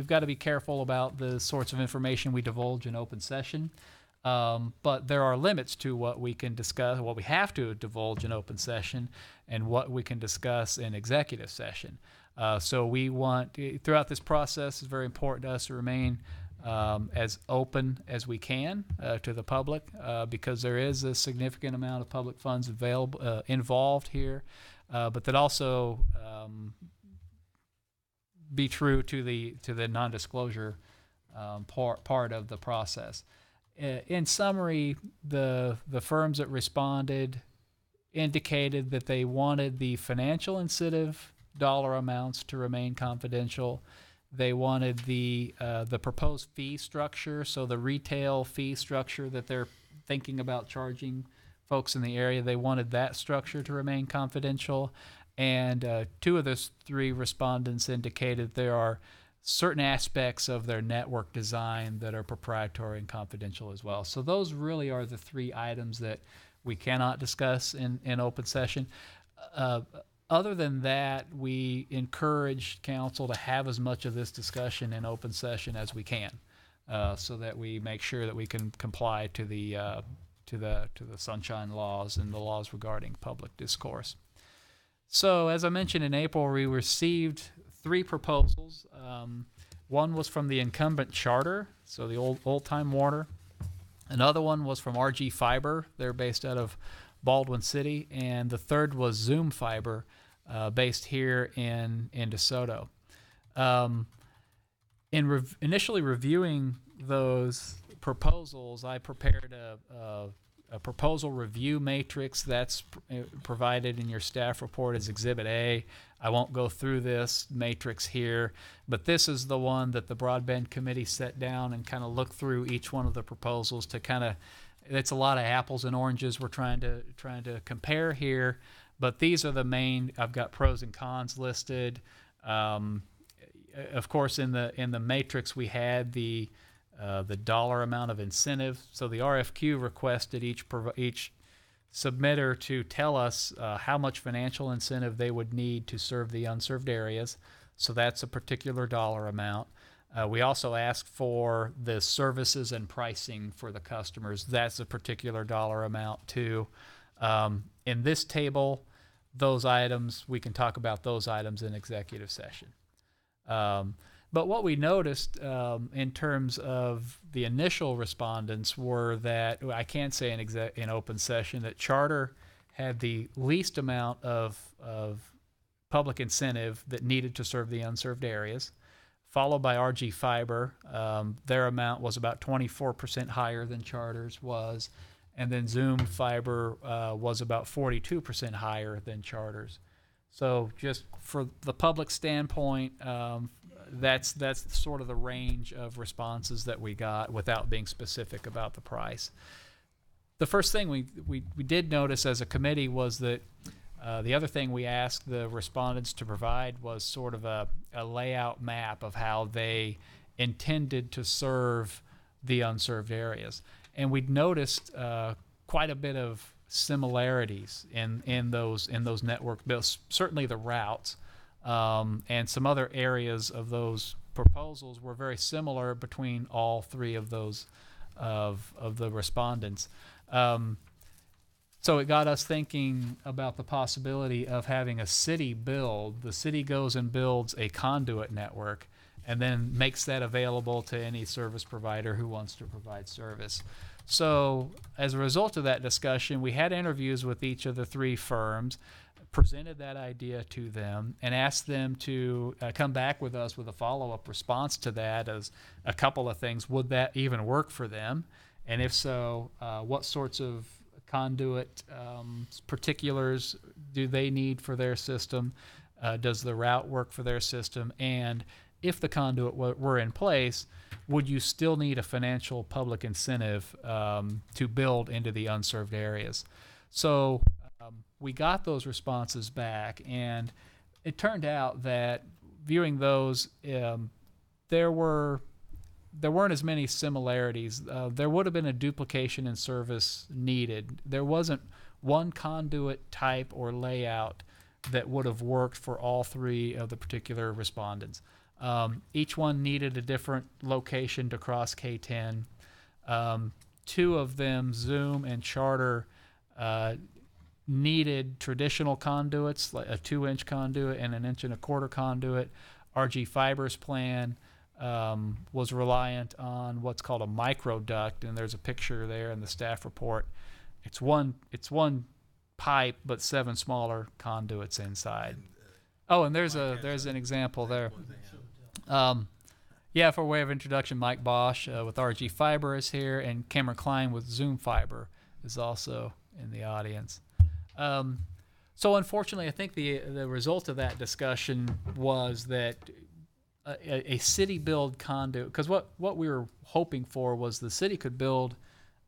got to be careful about the sorts of information we divulge in open session. But there are limits to what we can discuss, what we have to divulge in open session, and what we can discuss in executive session. So we want, throughout this process, it's very important to us to remain as open as we can to the public because there is a significant amount of public funds available involved here, but that also be true to the non-disclosure part of the process. In summary, the firms that responded indicated that they wanted the financial incentive dollar amounts to remain confidential. They wanted the proposed fee structure, so the retail fee structure that they're thinking about charging folks in the area, they wanted that structure to remain confidential. And 2 of the 3 respondents indicated there are certain aspects of their network design that are proprietary and confidential as well. So those really are the 3 items that we cannot discuss in open session. Other than that, we encourage council to have as much of this discussion in open session as we can. so that we make sure that we can comply to the sunshine laws and the laws regarding public discourse. So, as I mentioned, in April, we received 3 proposals. One was from the incumbent Charter, so the old Time Warner. Another one was from RG Fiber. They're based out of Baldwin City. And the third was Zoom Fiber, based here in DeSoto. Initially reviewing those proposals, I prepared a proposal review matrix that's provided in your staff report as Exhibit A. I won't go through this matrix here, but this is the one that the Broadband Committee set down and kind of looked through each one of the proposals to kind of, it's a lot of apples and oranges we're trying to compare here, but these are the main. I've got pros and cons listed. Of course, in the matrix we had the dollar amount of incentive. So the RFQ requested each submitter to tell us how much financial incentive they would need to serve the unserved areas. So that's a particular dollar amount. We also asked for the services and pricing for the customers. That's a particular dollar amount too. In this table, those items, we can talk about those items in executive session. But what we noticed in terms of the initial respondents were that, I can't say in open session, that Charter had the least amount of public incentive that needed to serve the unserved areas, followed by RG Fiber. Their amount was about 24% higher than Charter's was, and then Zoom Fiber was about 42% higher than Charter's. So just for the public standpoint, that's sort of the range of responses that we got without being specific about the price. The first thing we did notice as a committee was that the other thing we asked the respondents to provide was sort of a layout map of how they intended to serve the unserved areas. And we'd noticed quite a bit of similarities in those network bills, certainly the routes. And some other areas of those proposals were very similar between all 3 of those of the respondents. So it got us thinking about the possibility of having a city build. The city goes and builds a conduit network and then makes that available to any service provider who wants to provide service. So as a result of that discussion, we had interviews with each of the 3 firms, presented that idea to them, and asked them to come back with us with a follow-up response to that as a couple of things. Would that even work for them? And if so, what sorts of conduit particulars do they need for their system? Does the route work for their system? And if the conduit were in place, would you still need a financial public incentive to build into the unserved areas? So we got those responses back, and it turned out that viewing those, there weren't as many similarities. There would have been a duplication in service needed. There wasn't one conduit type or layout that would have worked for all 3 of the particular respondents. Each one needed a different location to cross K10. 2 of them, Zoom and Charter, needed traditional conduits, like a 2-inch conduit and an 1 1/4 conduit. RG Fiber's plan was reliant on what's called a microduct, and there's a picture there in the staff report. It's one pipe, but 7 smaller conduits inside. Oh, and there's an example there. For way of introduction, Mike Bosch with RG Fiber is here, and Cameron Klein with Zoom Fiber is also in the audience. So unfortunately, I think the result of that discussion was that a city build conduit, because what we were hoping for was the city could build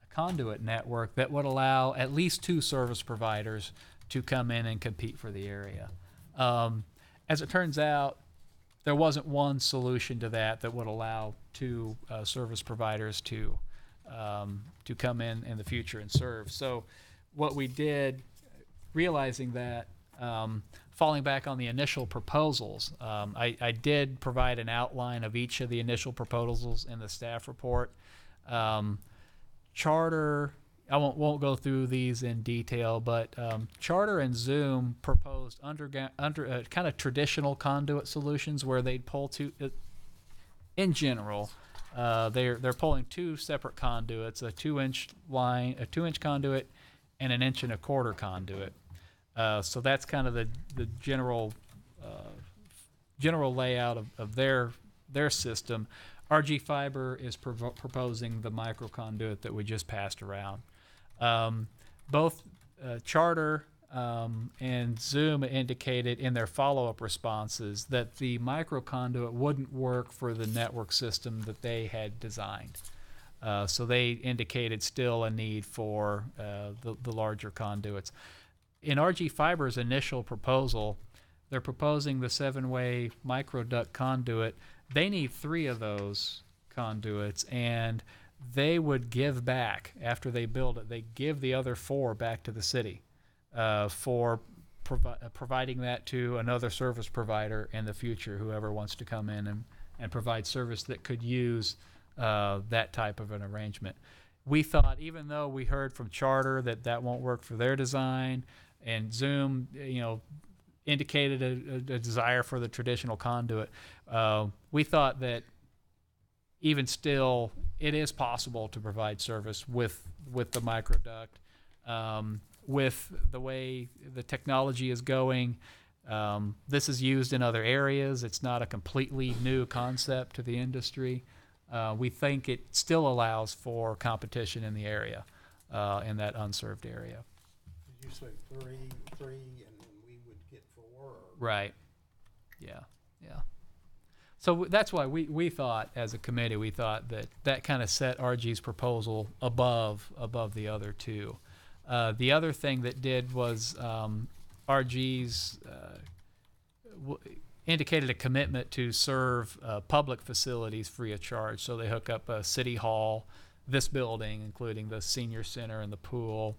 a conduit network that would allow at least 2 service providers to come in and compete for the area. As it turns out, there wasn't one solution to that would allow 2 service providers to come in the future and serve. So what we did, realizing that, falling back on the initial proposals, I did provide an outline of each of the initial proposals in the staff report. Charter, I won't go through these in detail, but Charter and Zoom proposed under kind of traditional conduit solutions where they'd pull in general, they're pulling two separate conduits, a 2-inch line, a 2-inch conduit, and an 1.25 inch conduit. So that's kind of the general layout of their system. RG Fiber is proposing the microconduit that we just passed around. Both Charter and Zoom indicated in their follow-up responses that the microconduit wouldn't work for the network system that they had designed. So they indicated still a need for the larger conduits. In RG Fiber's initial proposal, they're proposing the 7-way microduct conduit. They need 3 of those conduits, and they would give back after they build it. They give the other 4 back to the city for providing that to another service provider in the future, whoever wants to come in and provide service that could use that type of an arrangement. We thought, even though we heard from Charter that won't work for their design, and Zoom, indicated a desire for the traditional conduit, we thought that even still, it is possible to provide service with the microduct. With the way the technology is going, this is used in other areas. It's not a completely new concept to the industry. We think it still allows for competition in the area, in that unserved area. Did you say three, and then we would get 4? Or? Right. Yeah. So that's why we thought, as a committee, we thought that kind of set RG's proposal above the other 2. The other thing that did was RG's indicated a commitment to serve public facilities free of charge. So they hook up City Hall, this building, including the senior center and the pool,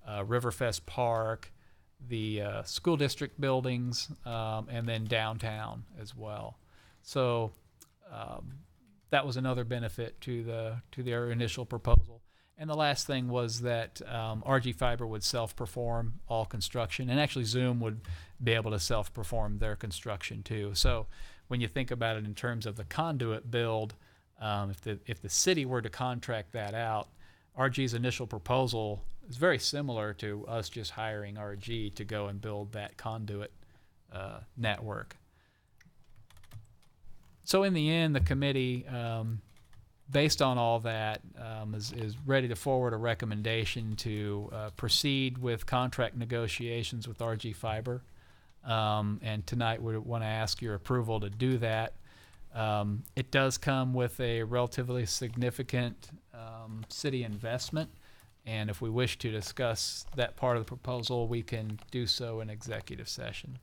Riverfest Park, the school district buildings, and then downtown as well. So that was another benefit to their initial proposal. And the last thing was that RG Fiber would self-perform all construction, and actually Zoom would be able to self-perform their construction too. So when you think about it in terms of the conduit build, if the city were to contract that out, RG's initial proposal is very similar to us just hiring RG to go and build that conduit network. So in the end, the committee, based on all that, is ready to forward a recommendation to proceed with contract negotiations with RG Fiber. And tonight we want to ask your approval to do that. It does come with a relatively significant city investment, and if we wish to discuss that part of the proposal, we can do so in executive session.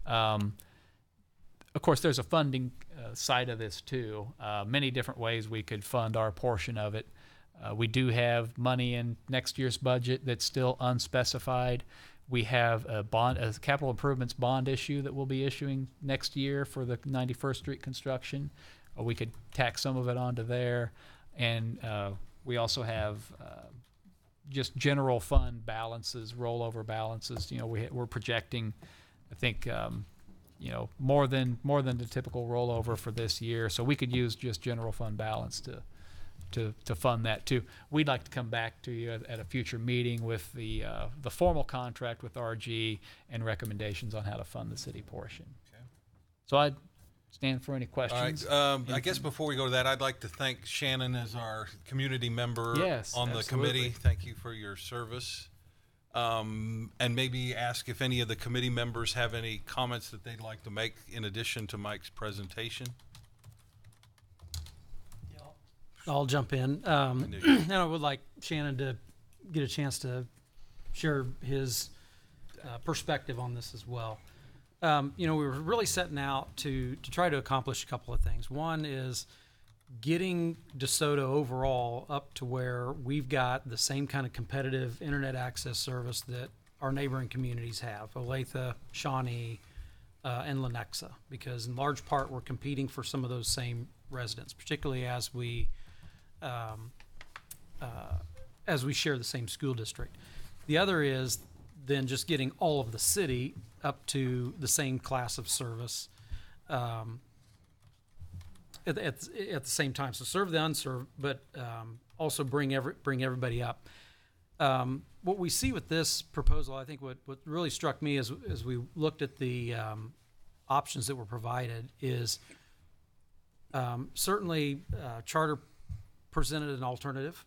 Of course, there's a funding side of this too. Many different ways we could fund our portion of it. We do have money in next year's budget that's still unspecified. We have a capital improvements bond issue that we'll be issuing next year for the 91st Street construction. We could tack some of it onto there. And we also have just general fund balances, rollover balances. We're projecting, I think, more than the typical rollover for this year. So we could use just general fund balance to fund that too. We'd like to come back to you at a future meeting with the formal contract with RG and recommendations on how to fund the city portion. Okay. So I'd stand for any questions. All right. I guess before we go to that, I'd like to thank Shannon as our community member Yes, on the absolutely. committee. Thank you for your service. And maybe ask if any of the committee members have any comments that they'd like to make in addition to Mike's presentation. I'll jump in. And I would like Shannon to get a chance to share his perspective on this as well. We were really setting out to try to accomplish a couple of things. One is getting DeSoto overall up to where we've got the same kind of competitive internet access service that our neighboring communities have, Olathe, Shawnee, and Lenexa, because in large part we're competing for some of those same residents, particularly as we share the same school district. The other is then just getting all of the city up to the same class of service at the same time. So serve the unserved, but also bring everybody up. What we see with this proposal, I think what really struck me as we looked at the options that were provided is certainly Charter presented an alternative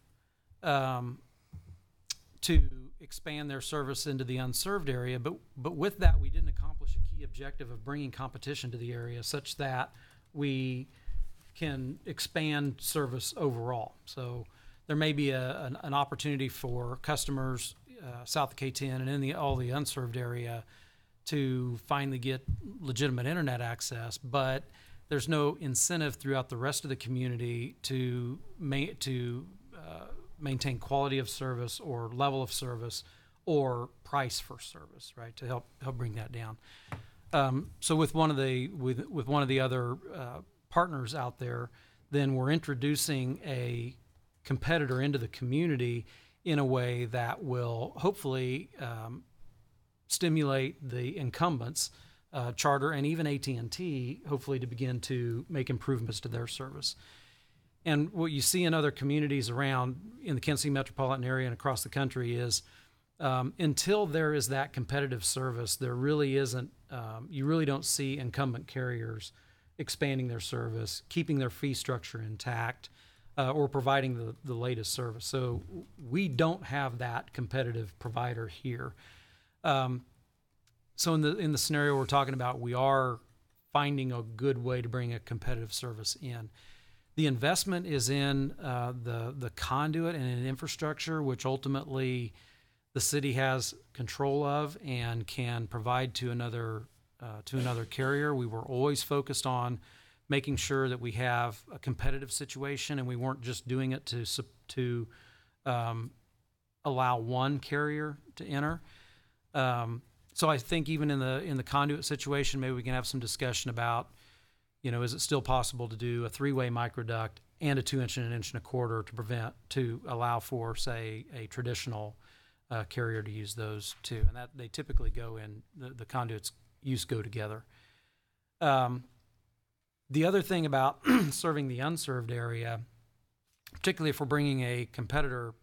to expand their service into the unserved area, but with that we didn't accomplish a key objective of bringing competition to the area such that we can expand service overall. So there may be an opportunity for customers south of K10 and in all the unserved area to finally get legitimate internet access, but there's no incentive throughout the rest of the community to maintain quality of service or level of service or price for service, right? To help bring that down. So with one of the other partners out there, then we're introducing a competitor into the community in a way that will hopefully stimulate the incumbents, Charter and even AT&T, hopefully to begin to make improvements to their service. And what you see in other communities around in the Kansas City metropolitan area and across the country is until there is that competitive service, there really isn't, you really don't see incumbent carriers expanding their service, keeping their fee structure intact, or providing the latest service. So we don't have that competitive provider here. So in the scenario we're talking about, we are finding a good way to bring a competitive service in. The investment is in the conduit and in infrastructure, which ultimately the city has control of and can provide to another carrier. We were always focused on making sure that we have a competitive situation, and we weren't just doing it to allow one carrier to enter. So I think even in the conduit situation, maybe we can have some discussion about, is it still possible to do a 3-way microduct and a 2-inch and an 1.25 to allow for, say, a traditional carrier to use those too, and that they typically go in the conduits go together. The other thing about serving the unserved area, particularly if we're bringing a competitor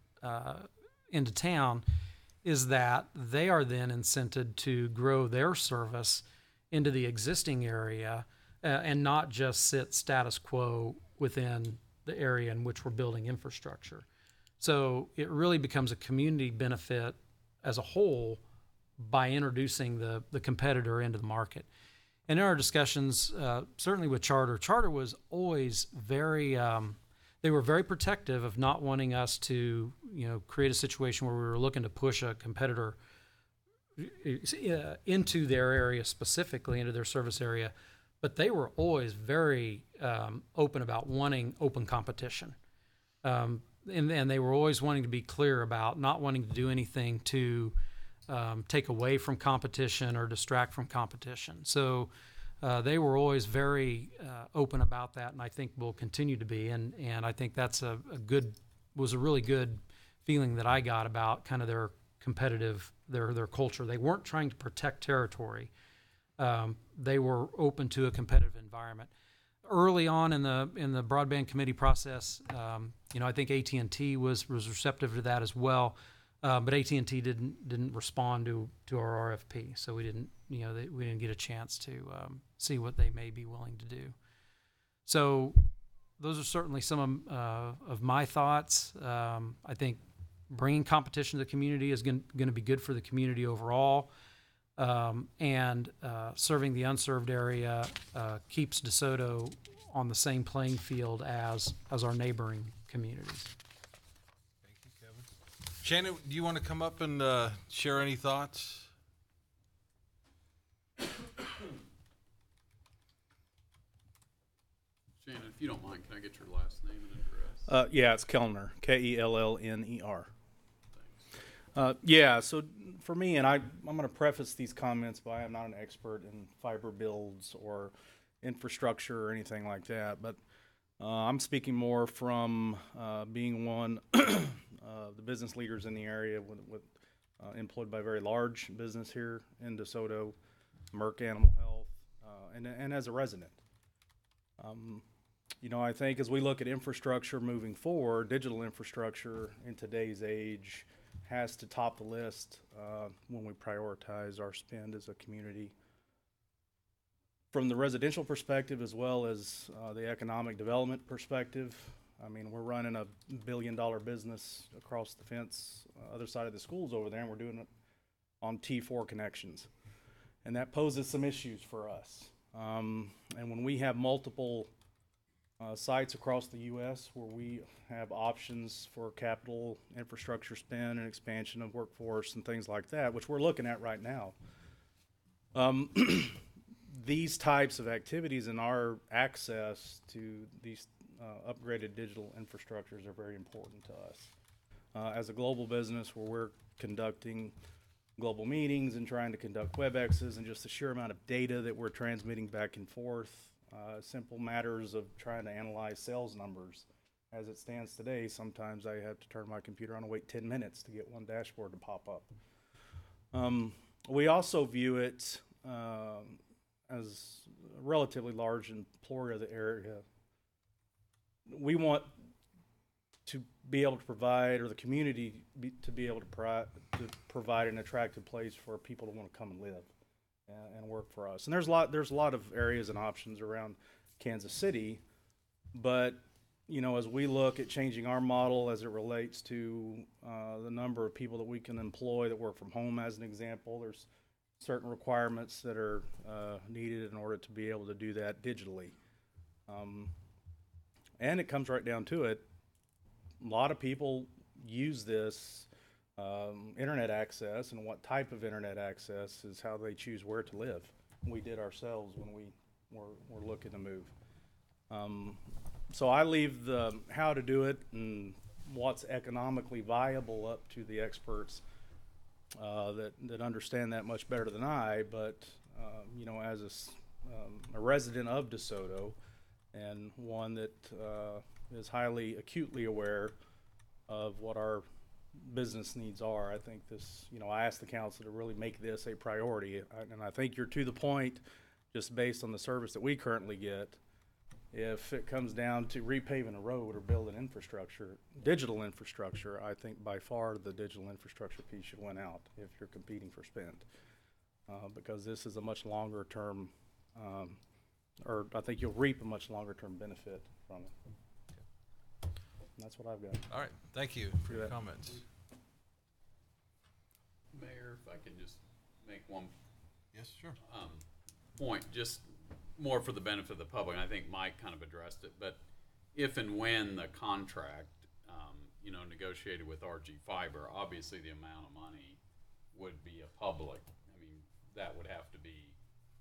into town, is that they are then incented to grow their service into the existing area and not just sit status quo within the area in which we're building infrastructure. So it really becomes a community benefit as a whole by introducing the competitor into the market. And in our discussions, certainly with Charter was always very, they were very protective of not wanting us to, create a situation where we were looking to push a competitor into their area specifically, into their service area. But they were always very open about wanting open competition. And they were always wanting to be clear about not wanting to do anything to take away from competition or distract from competition. So they were always very open about that, and I think will continue to be. And I think that's was a really good feeling that I got about kind of their competitive, their culture. They weren't trying to protect territory. They were open to a competitive environment. Early on in the broadband committee process, I think AT&T was receptive to that as well. But AT&T didn't respond to our RFP, so we didn't get a chance to see what they may be willing to do. So those are certainly some of my thoughts. I think bringing competition to the community is going to be good for the community overall, and serving the unserved area keeps DeSoto on the same playing field as our neighboring communities. Shannon, do you want to come up and share any thoughts? Shannon, if you don't mind, can I get your last name and address? Yeah, it's Kellner, Kellner. Yeah, so for me, and I'm going to preface these comments by I'm not an expert in fiber builds or infrastructure or anything like that, but I'm speaking more from being one of the business leaders in the area employed by a very large business here in DeSoto, Merck Animal Health, and as a resident. I think as we look at infrastructure moving forward, digital infrastructure in today's age has to top the list when we prioritize our spend as a community. From the residential perspective as well as the economic development perspective, I mean, we're running a $1 billion business across the fence, other side of the schools over there, and we're doing it on T4 connections. And that poses some issues for us. And when we have multiple sites across the U.S. where we have options for capital infrastructure spend and expansion of workforce and things like that, which we're looking at right now. These types of activities and our access to these upgraded digital infrastructures are very important to us. As a global business where we're conducting global meetings and trying to conduct WebExes and just the sheer amount of data that we're transmitting back and forth, simple matters of trying to analyze sales numbers. As it stands today, sometimes I have to turn my computer on and wait 10 minutes to get one dashboard to pop up. We also view it as a relatively large employer of the area. We want to be able to provide, or the community to be able to provide an attractive place for people to want to come and live and work for us. And there's a lot of areas and options around Kansas City, but as we look at changing our model as it relates to the number of people that we can employ that work from home, as an example, there's certain requirements that are needed in order to be able to do that digitally. And it comes right down to it. A lot of people use this internet access, and what type of internet access is how they choose where to live. We did ourselves when we were looking to move. So I leave the how to do it and what's economically viable up to the experts that understand that much better than I. But as a resident of DeSoto and one that is highly acutely aware of what our business needs are, I think this, I asked the council to really make this a priority. And I think you're to the point, just based on the service that we currently get, if it comes down to repaving a road or building infrastructure, digital infrastructure, I think by far the digital infrastructure piece should win out if you're competing for spend. Because this is a much longer term, or I think you'll reap a much longer term benefit from it. And that's what I've got. All right, thank you for your comments. Mayor, if I could just make one Yes, sure. point, just more for the benefit of the public. And I think Mike kind of addressed it, but if and when the contract, negotiated with RG Fiber, obviously the amount of money would be a public. I mean, that would have to be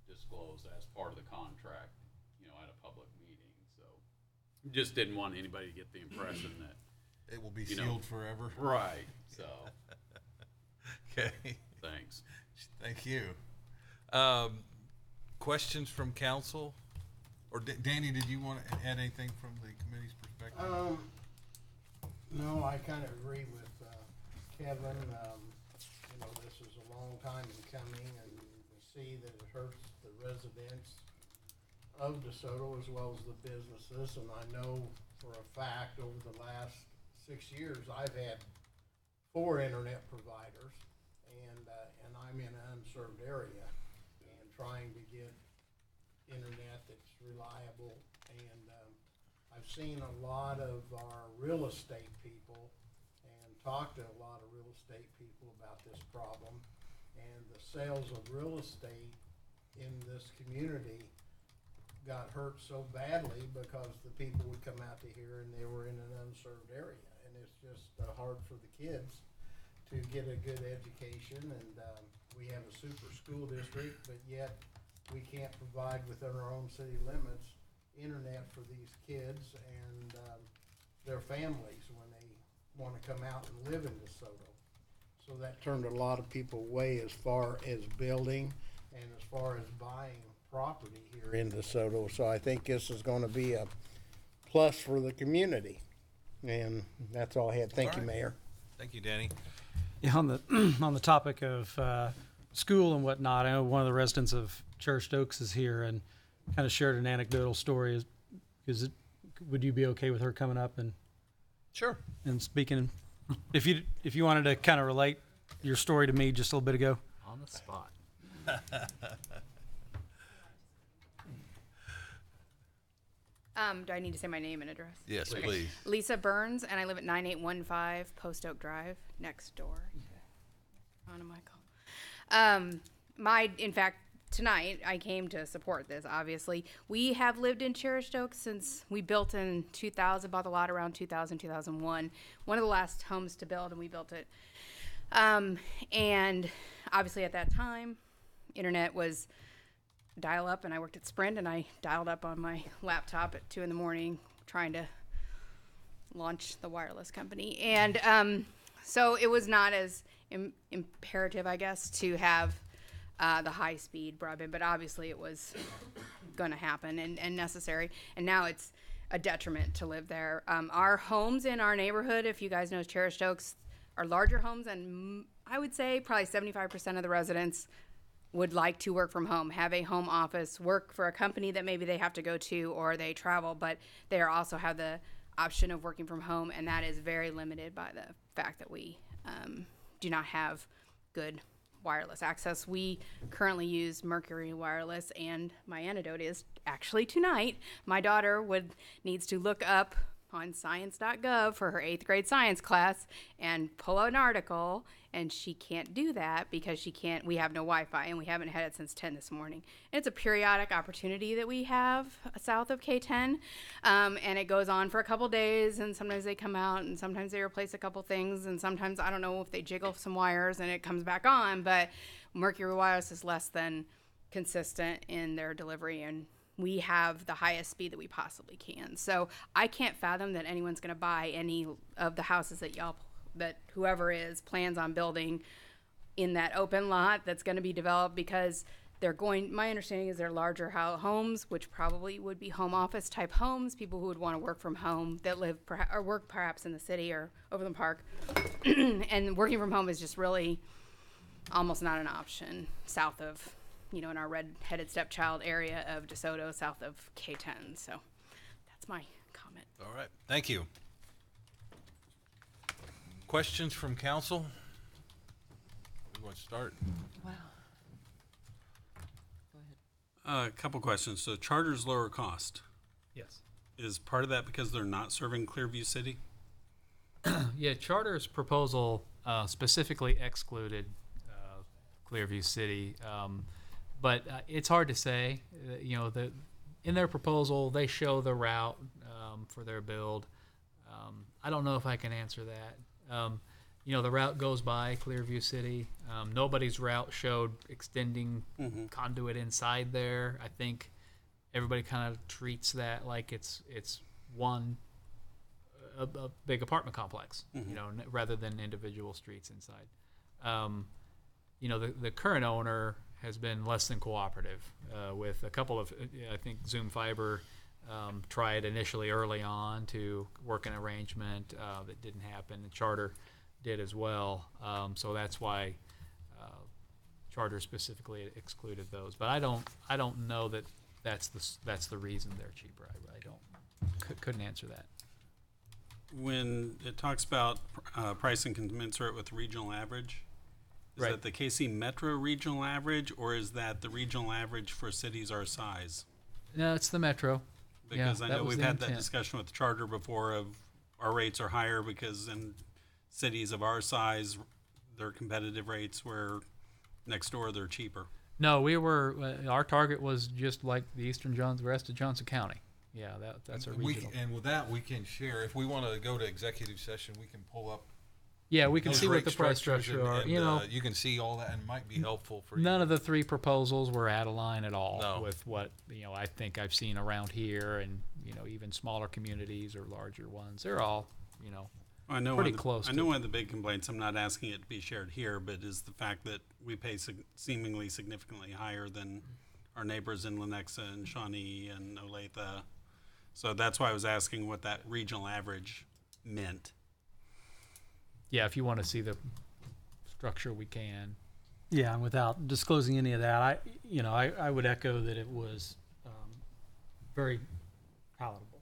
disclosed as part of the contract, at a public meeting. So, just didn't want anybody to get the impression that It will be sealed forever. right. So, Okay. thanks. Thank you. Questions from council? Or Danny, did you want to add anything from the committee's perspective? No, I kind of agree with Kevin. This is a long time in coming, and we see that it hurts the residents of DeSoto as well as the businesses. And I know for a fact over the last 6 years, I've had 4 internet providers, and I'm in an unserved area and trying to get internet that's reliable. And I've seen a lot of our real estate people and talked to a lot of real estate people about this problem. And the sales of real estate in this community got hurt so badly because the people would come out to here and they were in an unserved area. And it's just hard for the kids to get a good education. And we have a super school district, but yet we can't provide within our own city limits internet for these kids and their families when they want to come out and live in DeSoto. So that turned a lot of people away as far as building and as far as buying property here in DeSoto. So I think this is gonna be a plus for the community. And that's all I had. Thank you, All right. Mayor. Thank you, Danny. Yeah, on the on the topic of school and whatnot, I know one of the residents of Cherry Oaks is here and kind of shared an anecdotal story. Would you be okay with her coming up and Sure. speaking? If you wanted to kind of relate your story to me just a little bit ago. On the spot. Do I need to say my name and address? Yes, please. Lisa Burns, and I live at 9815 Post Oak Drive, next door. On a Michael. In fact, tonight I came to support this, obviously. We have lived in Cherished Oaks since we built in 2000, bought the lot around 2000, 2001. One of the last homes to build, and we built it. And obviously at that time, internet was dial up, and I worked at Sprint, and I dialed up on my laptop at 2 a.m. trying to launch the wireless company. And so it was not as imperative, I guess, to have the high-speed broadband, but obviously it was going to happen and necessary. And now it's a detriment to live there. Our homes in our neighborhood, if you guys know Cherished Oaks, are larger homes, and I would say probably 75% of the residents would like to work from home, have a home office, work for a company that maybe they have to go to, or they travel, but they also have the option of working from home, and that is very limited by the fact that we do not have good wireless access. We currently use Mercury Wireless, and my anecdote is actually tonight my daughter needs to look up on science.gov for her 8th grade science class and pull out an article, and she can't do that because we have no Wi-Fi, and we haven't had it since 10 this morning. And it's a periodic opportunity that we have south of K10, and it goes on for a couple days, and sometimes they come out, and sometimes they replace a couple things, and sometimes I don't know if they jiggle some wires and it comes back on, but Mercury Wireless is less than consistent in their delivery, and we have the highest speed that we possibly can. So I can't fathom that anyone's going to buy any of the houses that whoever is plans on building in that open lot that's going to be developed, because my understanding is they're larger homes, which probably would be home office type homes, people who would want to work from home that live or work perhaps in the city or Overland Park. And working from home is just really almost not an option south of, in our red-headed stepchild area of DeSoto, south of K10. So that's my comment. All right. Thank you. Questions from council? Who wants to start? Wow. Go ahead. A couple questions. So charter's lower cost. Yes. Is part of that because they're not serving Clearview City? Yeah, Charter's proposal specifically excluded Clearview City. But it's hard to say. In their proposal, they show the route for their build. I don't know if I can answer that. The route goes by Clearview City. Nobody's route showed extending conduit inside there. I think everybody kind of treats that like it's one a big apartment complex, rather than individual streets inside. The current owner has been less than cooperative with a couple of, I think Zoom Fiber tried initially early on to work an arrangement that didn't happen, and Charter did as well. So that's why Charter specifically excluded those. But I don't know that that's the reason they're cheaper. I couldn't answer that. When it talks about pricing commensurate with regional average, is Right. that the KC Metro regional average, or is that the regional average for cities our size? No, it's the Metro. Because Yeah, I that know was we've the had that intent. discussion with Charter before of our rates are higher because in cities of our size, their competitive rates, where next door they're cheaper. No, our target was just like the rest of Johnson County. Yeah, that's a regional. And with that, we can share. If we want to go to executive session, we can pull up. Yeah, we can those see what rate the price structures structure are. and, you can see all that, and might be helpful for you. None of the three proposals were out of line at all No. with what I think I've seen around here, and even smaller communities or larger ones. They're all I know pretty close I to know it. one of the big complaints, I'm not asking it to be shared here, but is the fact that we pay seemingly significantly higher than our neighbors in Lenexa and Shawnee and Olathe. So that's why I was asking what that regional average meant. Yeah, if you want to see the structure, we can. Yeah, and without disclosing any of that, I would echo that it was very palatable.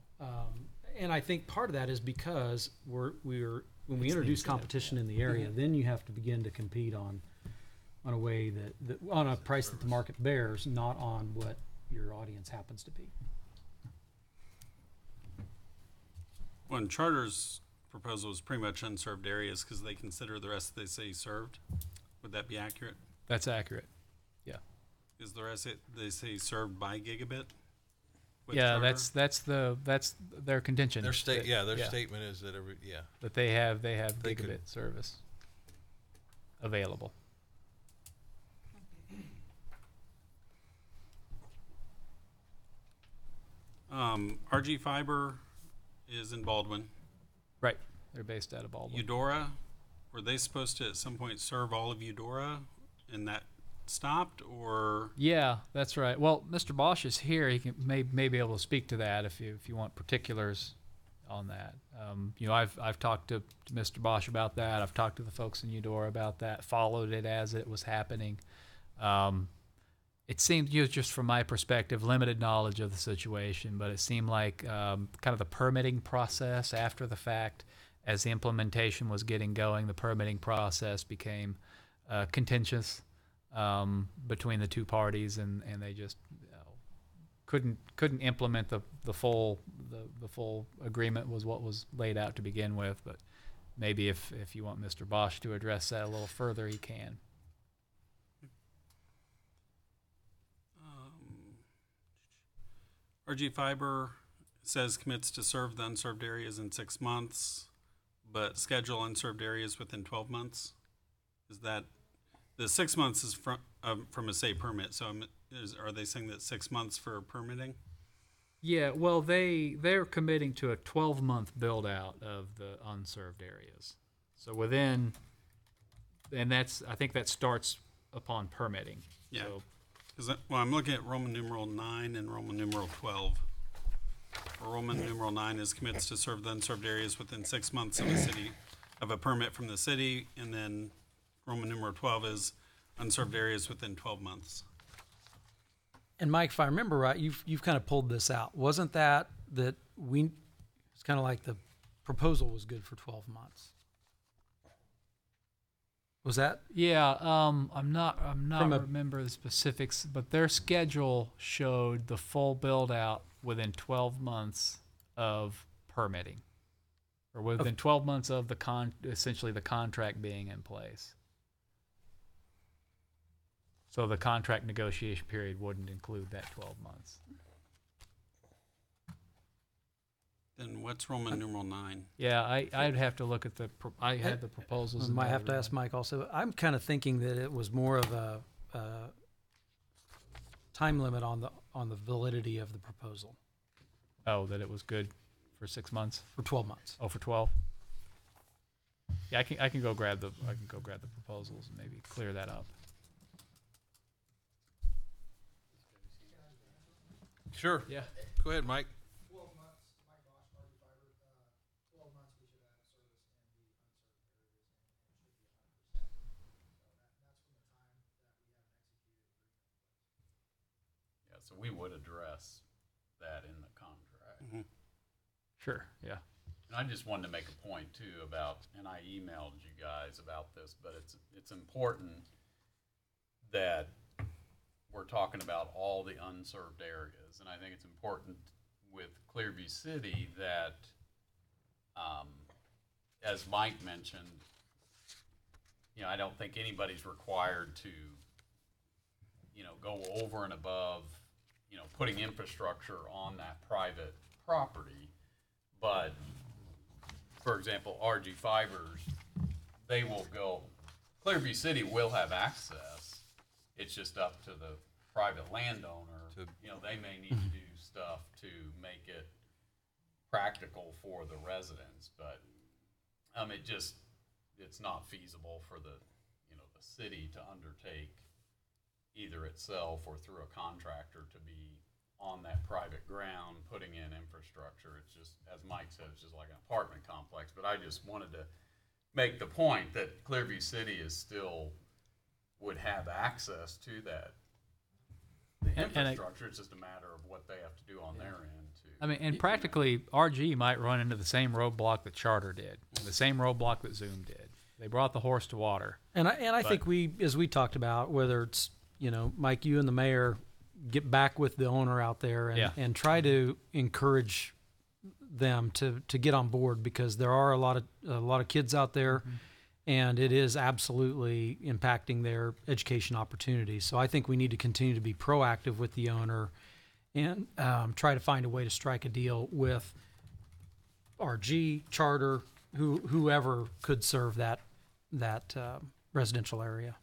And I think part of that is because when we introduce competition in the area, then you have to begin to compete on a way that on a price that the market bears, not on what your audience happens to be. Well, and Charter's proposal is pretty much unserved areas because they consider the rest they say served. Would that be accurate? That's accurate. Yeah. Is the rest they say served by gigabit? with Yeah, Charter? that's their contention. Their that- statement is that that they have They gigabit could- service available. RG Fiber is in Baldwin. Right. They're based out of Baldwin. Eudora, were they supposed to at some point serve all of Eudora and that stopped, or? Yeah, that's right. Well, Mr. Bosch is here. He may be able to speak to that if you want particulars on that. I've talked to Mr. Bosch about that. I've talked to the folks in Eudora about that. Followed it as it was happening. It seemed, just from my perspective, limited knowledge of the situation, but it seemed like kind of the permitting process after the fact, as the implementation was getting going, the permitting process became contentious between the two parties, and they just couldn't implement the full agreement was what was laid out to begin with. But maybe if you want Mr. Bosch to address that a little further, he can. RG Fiber says commits to serve the unserved areas in 6 months, but schedule unserved areas within 12 months. Is that the 6 months is from a say permit? So are they saying that 6 months for permitting? Yeah, well, they're committing to a 12-month build out of the unserved areas. So I think that starts upon permitting. Yeah. So, I'm looking at Roman numeral 9 and Roman numeral 12. Roman numeral 9 is commits to serve the unserved areas within 6 months of a permit from the city, and then Roman numeral 12 is unserved areas within 12 months. And Mike, if I remember right, you've kind of pulled this out. Wasn't that it's kind of like the proposal was good for 12 months? Was that? yeah, I'm not From a- remember the specifics, but their schedule showed the full build out within 12 months of permitting, or within 12 months of essentially the contract being in place. So the contract negotiation period wouldn't include that 12 months. Then what's Roman numeral 9? Yeah, I'd have to look at I had the proposals. I in might there have to ask Mike also. I'm kind of thinking that it was more of a time limit on the validity of the proposal Oh, that it was good for 6 months. for 12 months. Oh, for 12. Yeah, I can go grab the proposals and maybe clear that up. Sure. Yeah. Go ahead, Mike. 12 months, Mike Bosch, Marty Fiber, 12 months we should have service in the unserved areas, and it should be 100%. So that's from the time that we have an executed agreement. Yeah, so we would address that in the contract. Sure. Yeah. And I just wanted to make a point too about, and I emailed you guys about this, but it's important that we're talking about all the unserved areas. And I think it's important with Clearview City that, as Mike mentioned, I don't think anybody's required to, go over and above, putting infrastructure on that private property. But, for example, RG Fibers, they will go, Clearview City will have access. It's just up to the private landowner. They may need to do stuff to make it practical for the residents. But It's not feasible for the city to undertake either itself or through a contractor to be on that private ground, putting in infrastructure. It's just, as Mike said, it's just like an apartment complex. But I just wanted to make the point that Clearview City would have access to that. The infrastructure, it's just a matter of what they have to do on their end too. I mean, and practically, RG might run into the same roadblock that Charter did, the same roadblock that Zoom did. They brought the horse to water. And I think as we talked about, whether it's, Mike, you and the mayor get back with the owner out there and try to encourage them to get on board, because there are a lot of kids out there, and it is absolutely impacting their education opportunities. So I think we need to continue to be proactive with the owner and try to find a way to strike a deal with RG, Charter, whoever could serve that residential area.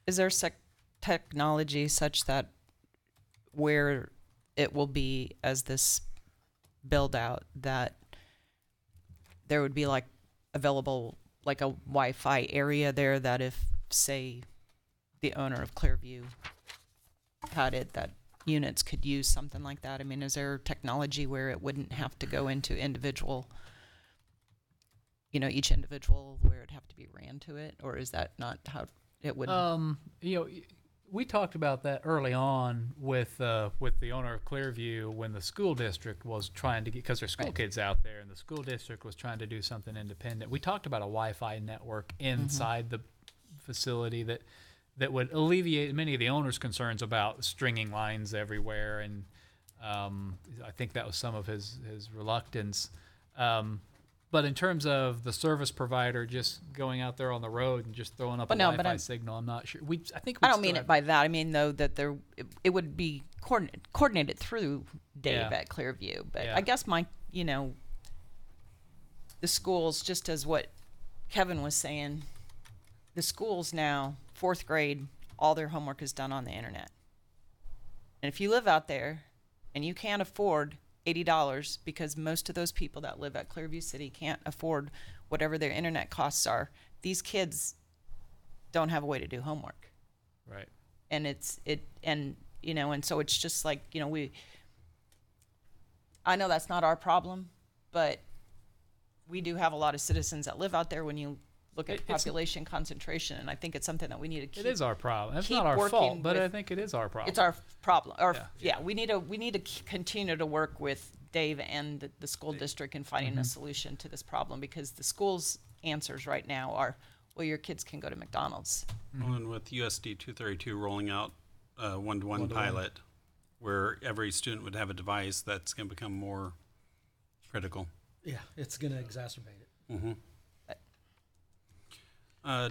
Is there technology such that where it will be as this build out that there would be like available like a Wi-Fi area there, that if, say, the owner of Clearview had it, that units could use something like that? I mean, is there technology where it wouldn't have to go into individual, each individual, where it'd have to be ran to it? Or is that not how it would? We talked about that early on with the owner of Clearview when the school district was trying to get, because there's school kids out there, and the school district was trying to do something independent. We talked about a Wi-Fi network inside the facility that would alleviate many of the owner's concerns about stringing lines everywhere, and I think that was some of his reluctance. But in terms of the service provider just going out there on the road and just throwing up a Wi-Fi signal, I'm not sure. I don't mean it by that. I mean, though, that it would be coordinated through Dave at Clearview. But I guess the schools, just as what Kevin was saying, the schools now, 4th grade, all their homework is done on the internet. And if you live out there and you can't afford $80, because most of those people that live at Clearview City can't afford whatever their internet costs are, these kids don't have a way to do homework. Right. And and so it's just like, I know that's not our problem, but we do have a lot of citizens that live out there when you look at population concentration, and I think it's something that we need to keep. It is our problem. It's not our fault, but I think it is our problem. It's our problem. We need to continue to work with Dave and the school district in finding a solution to this problem, because the school's answers right now are, well, your kids can go to McDonald's. Well, and with USD 232 rolling out a one-to-one pilot, where every student would have a device, that's going to become more critical. Yeah, it's going to exacerbate it. Mm-hmm.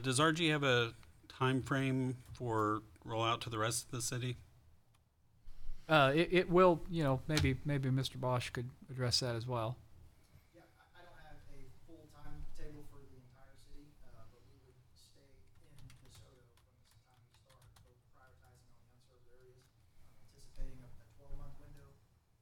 Does RG have a time frame for rollout to the rest of the city? It will, maybe Mr. Bosch could address that as well. Yeah, I don't have a full timetable for the entire city, but we would stay in Soto from the time we start, both prioritizing on the unserved areas, anticipating a 12-month window.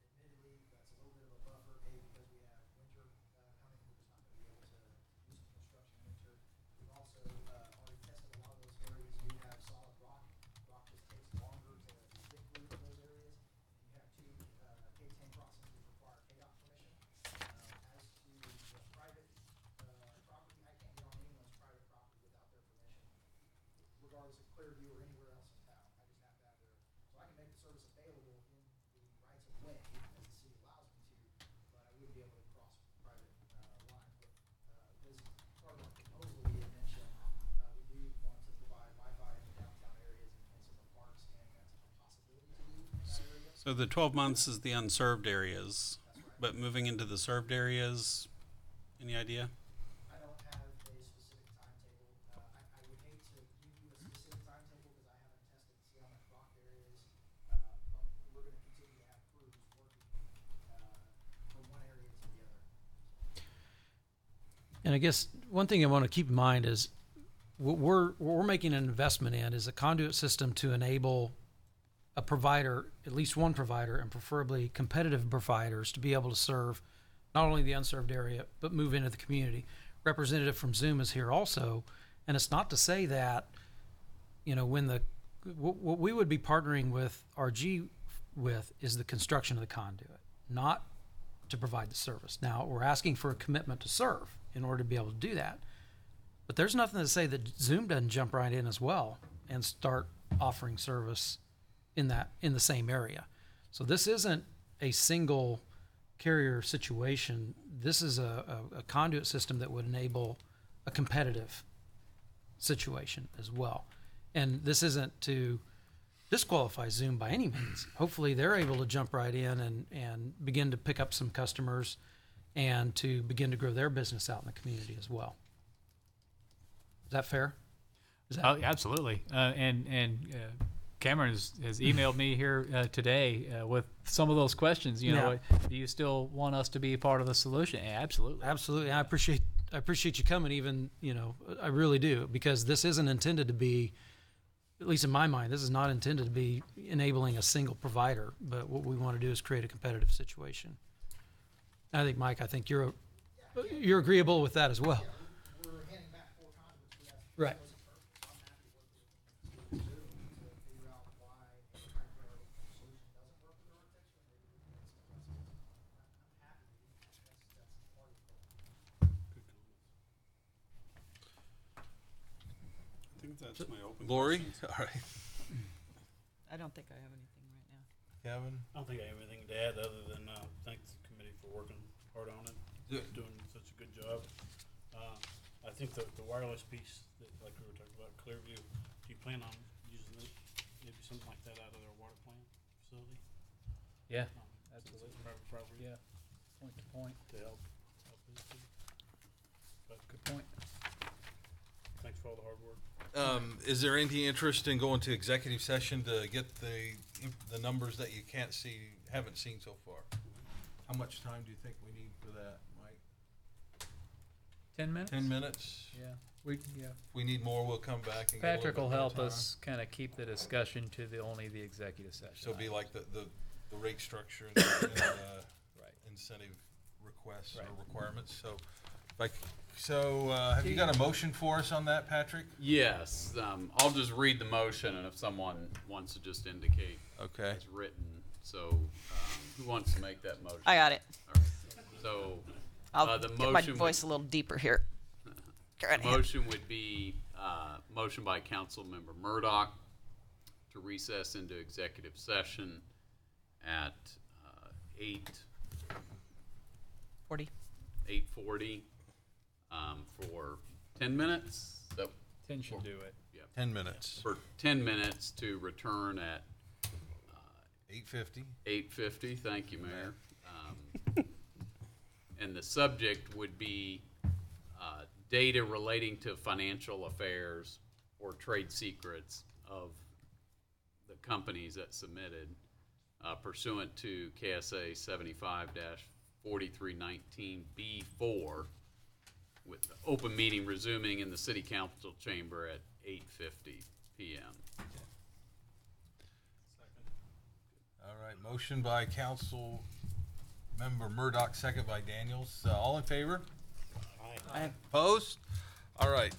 Admittedly, that's a little bit of a buffer, because we have winter coming. We're just not going to be able to do some construction in winter. We've also already tested a lot of those areas. We have solid rock. Rock just takes longer to get through those areas. And you have two K-10 crossings which require KDOT permission. As to the private property, I can't get on anyone's private property without their permission, regardless of Clearview or anywhere else in town. I just have to have their, so I can make the service available in the rights of way as the city allows me to, but I wouldn't be able to cross private lines. But as part of our proposal, we had mentioned we do want to provide Wi-Fi in the downtown areas and some of the parks, and that's a possibility to do in that area. So the 12 months is the unserved areas, but moving into the served areas, any idea? I don't have a specific timetable. I would hate to give you a specific timetable because I haven't tested to see how much rock there is. But we're going to continue to have crews working from one area to the other. And I guess one thing I want to keep in mind is what we're making an investment in is a conduit system to enable a provider, at least one provider, and preferably competitive providers, to be able to serve not only the unserved area, but move into the community. Representative from Zoom is here also, and it's not to say that, when what we would be partnering with RG with is the construction of the conduit, not to provide the service. Now, we're asking for a commitment to serve in order to be able to do that. But there's nothing to say that Zoom doesn't jump right in as well and start offering service in the same area. So this isn't a single carrier situation. This is a conduit system that would enable a competitive situation as well. And this isn't to disqualify Zoom by any means. Hopefully they're able to jump right in and begin to pick up some customers and to begin to grow their business out in the community as well. Is that fair? Oh, absolutely. Cameron has emailed me here today with some of those questions. Do you still want us to be a part of the solution? Yeah, absolutely. Absolutely. I appreciate you coming. Even I really do, because this isn't intended to be, at least in my mind, this is not intended to be enabling a single provider. But what we want to do is create a competitive situation. I think, Mike, you're agreeable with that as well. We're handing back 4 conduits. Right. I'm happy working with Zoom to figure out why a micro solution doesn't work with architecture, and maybe we can make some adjustments. I'm happy to do that. That's part of the goal. I think that's my open Lori? questions. All right. I don't think I have anything right now. Kevin? I don't think I have anything to add other than thank the committee for working hard on it, doing such a good job. I think the wireless piece, that, like we were talking about, Clearview, do you plan on using maybe something like that out of their water plant facility? Yeah, Since absolutely. it's private property Yeah, point to point. to help this too. But Good point. thanks for all the hard work. Is there any interest in going to executive session to get the numbers that you haven't seen so far? How much time do you think we need for that, Mike? 10 minutes? 10 minutes? Yeah. If we need more, we'll come back and Patrick get a will little bit help more us kind of keep the discussion to only the executive session. So it'll be like the rate structure and the Right. incentive requests Right. or requirements. So have you got a motion for us on that, Patrick? Yes, I'll just read the motion, and if someone wants to just indicate Okay. it's written. So, who wants to make that motion? I got it. All right. So, I'll the get my motion voice a little deeper here. Go right the ahead. motion would be motion by Councilmember Murdoch to recess into executive session at 40. 8:40 for 10 minutes. So, 10 should do it. 10 minutes. for 10 minutes to return at 8:50. 8:50. Thank you, Mayor. And the subject would be data relating to financial affairs or trade secrets of the companies that submitted pursuant to KSA 75-4319B4, with the open meeting resuming in the City Council chamber at 8:50 p.m. All right, motion by Council Member Murdoch, second by Daniels. All in favor? Aye. Opposed? All right.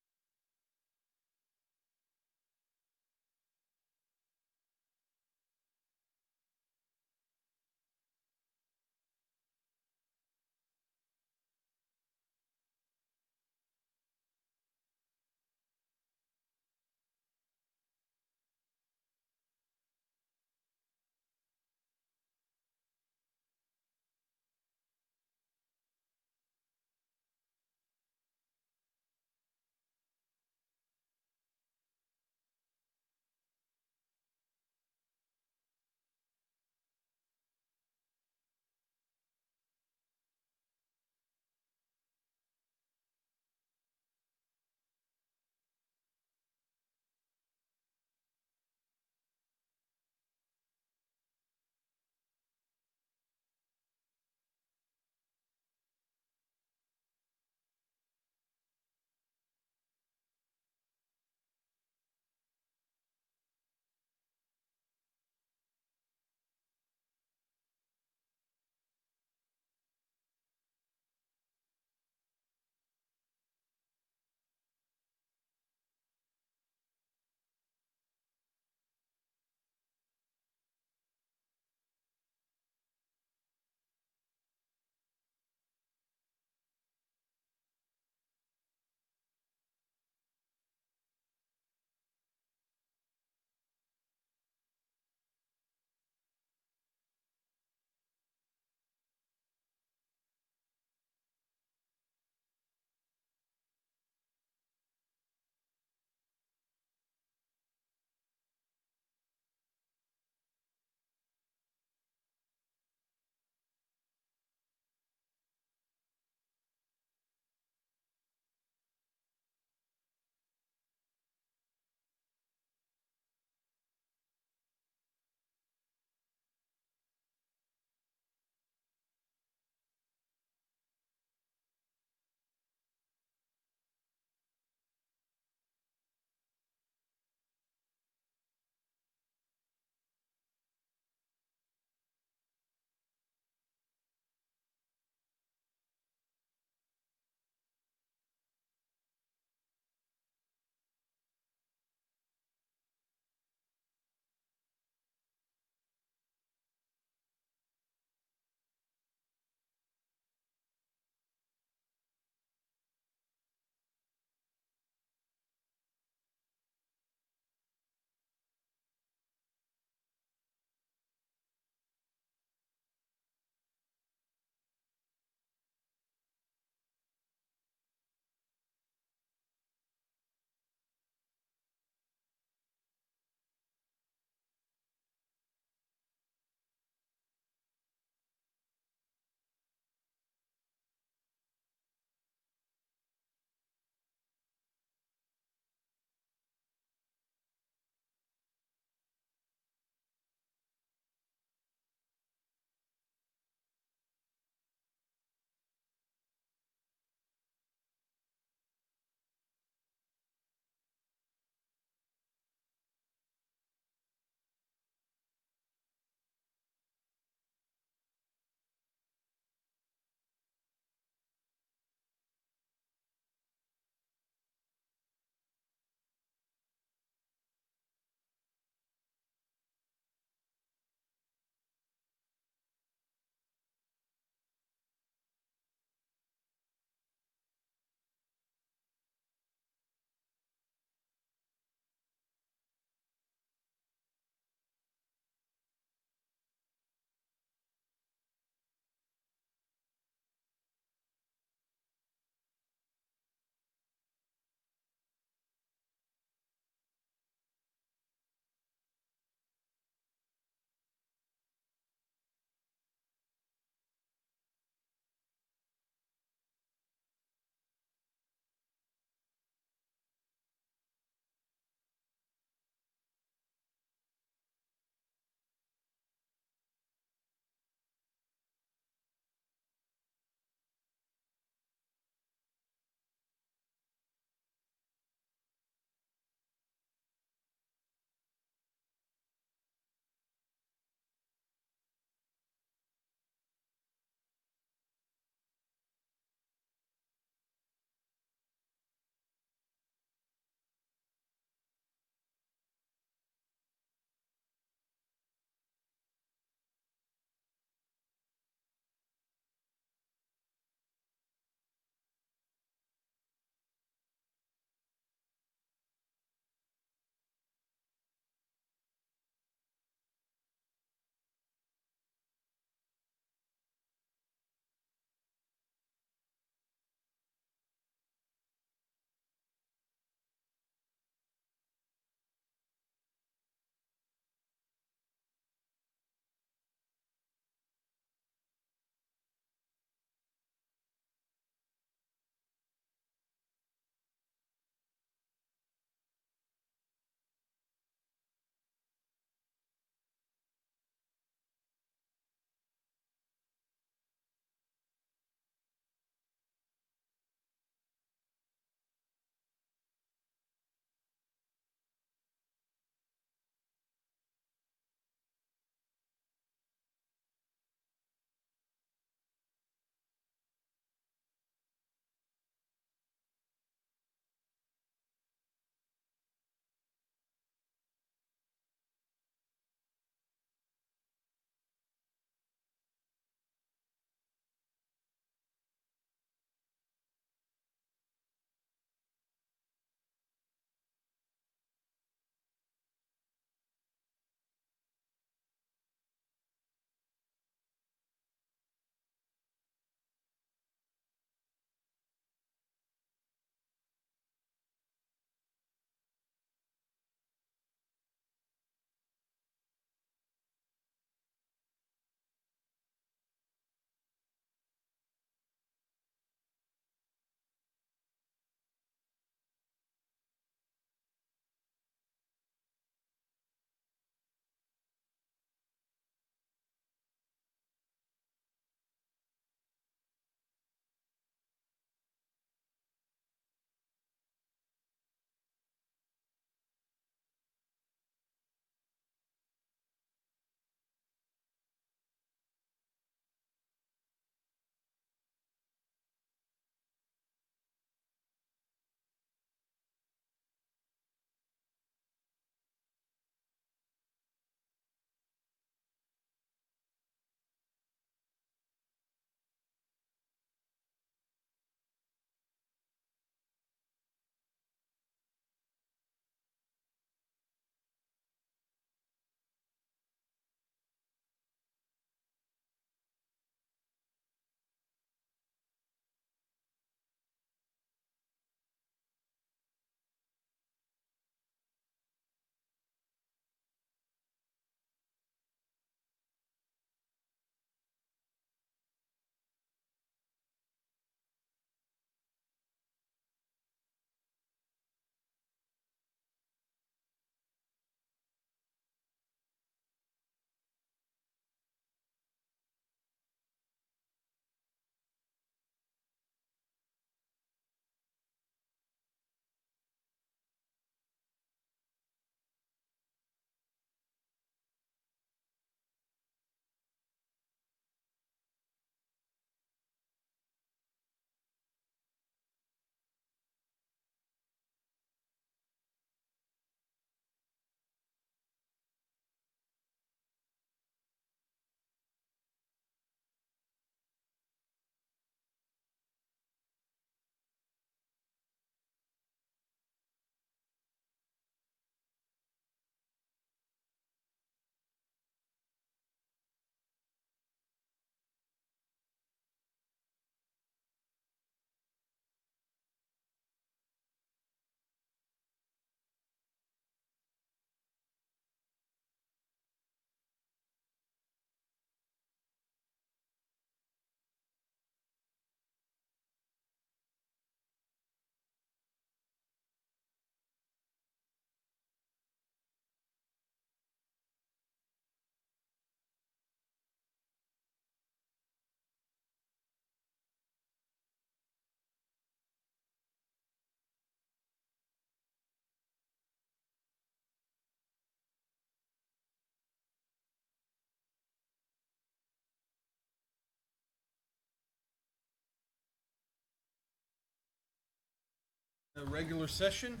the regular session.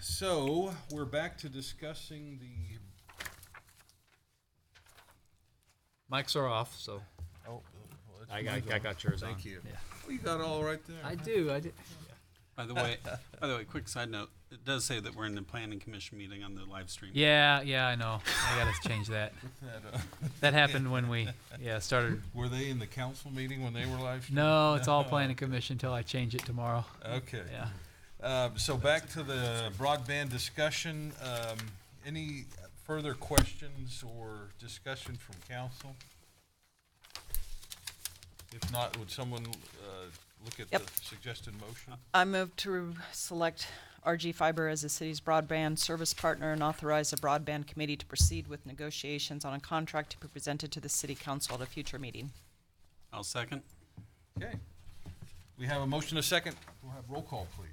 So we're back to discussing the. Mics are off, so Oh, let's I move on. got yours on. Thank you. Yeah. Well, you got it all right there. I do. By the way, quick side note, it does say that we're in the planning commission meeting on the live stream. Yeah, I know. I gotta change that. That happened when we started. Were they in the council meeting when they were live streaming? No, it's all planning commission until I change it tomorrow. Okay. Yeah. So back to the broadband discussion. Any further questions or discussion from council? If not, would someone look at Yep. the suggested motion? I move to select RG Fiber as the city's broadband service partner and authorize the broadband committee to proceed with negotiations on a contract to be presented to the city council at a future meeting. I'll second. Okay. We have a motion, a second. We'll have roll call, please.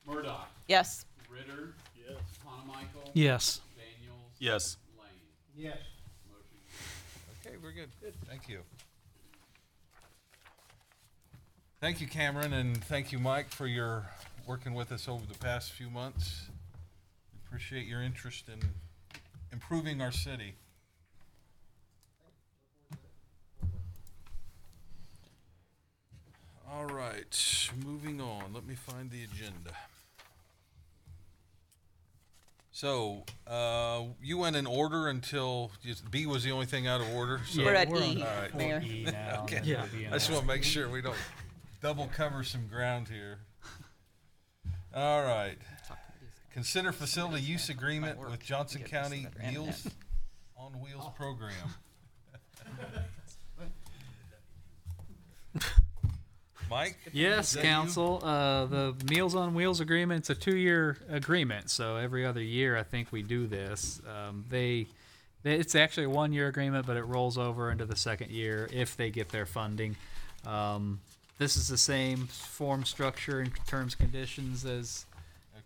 Murdoch, Yes. Ritter. Yes. Hanamichael. Yes. Daniels. Yes. Lane. Yes. Motion. Okay, we're good. Thank you. Thank you, Cameron, and thank you, Mike, for your working with us over the past few months. Appreciate your interest in improving our city. All right, moving on. Let me find the agenda. So, you went in order until B was the only thing out of order. So We're at we're E, on all right. Mayor. E now. Okay. and Yeah. we'll be in I just that. want to make sure we don't double cover some ground here. All right. Consider facility use agreement with Johnson County Meals on Wheels program. Mike? Yes, Is that you? council. The Meals on Wheels agreement's a 2-year agreement, so every other year I think we do this. It's actually a 1-year agreement, but it rolls over into the second year if they get their funding. This is the same form, structure, and terms, conditions as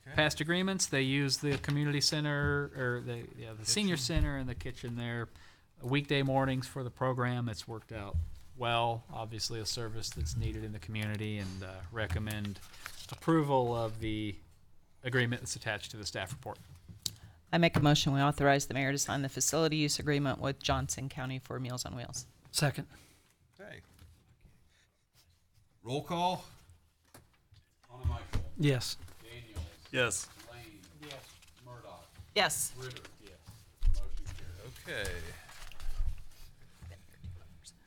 Okay. past agreements. They use the community center or the senior center and the kitchen there weekday mornings for the program. It's worked out well. Obviously, a service that's needed in the community, and recommend approval of the agreement that's attached to the staff report. I make a motion, we authorize the mayor to sign the facility use agreement with Johnson County for Meals on Wheels. Second. Okay. Roll call? Hanamichael. Yes. Daniels. Yes. Lane. Yes. Murdoch. Yes. Ritter. Yes. Motion carried. Okay.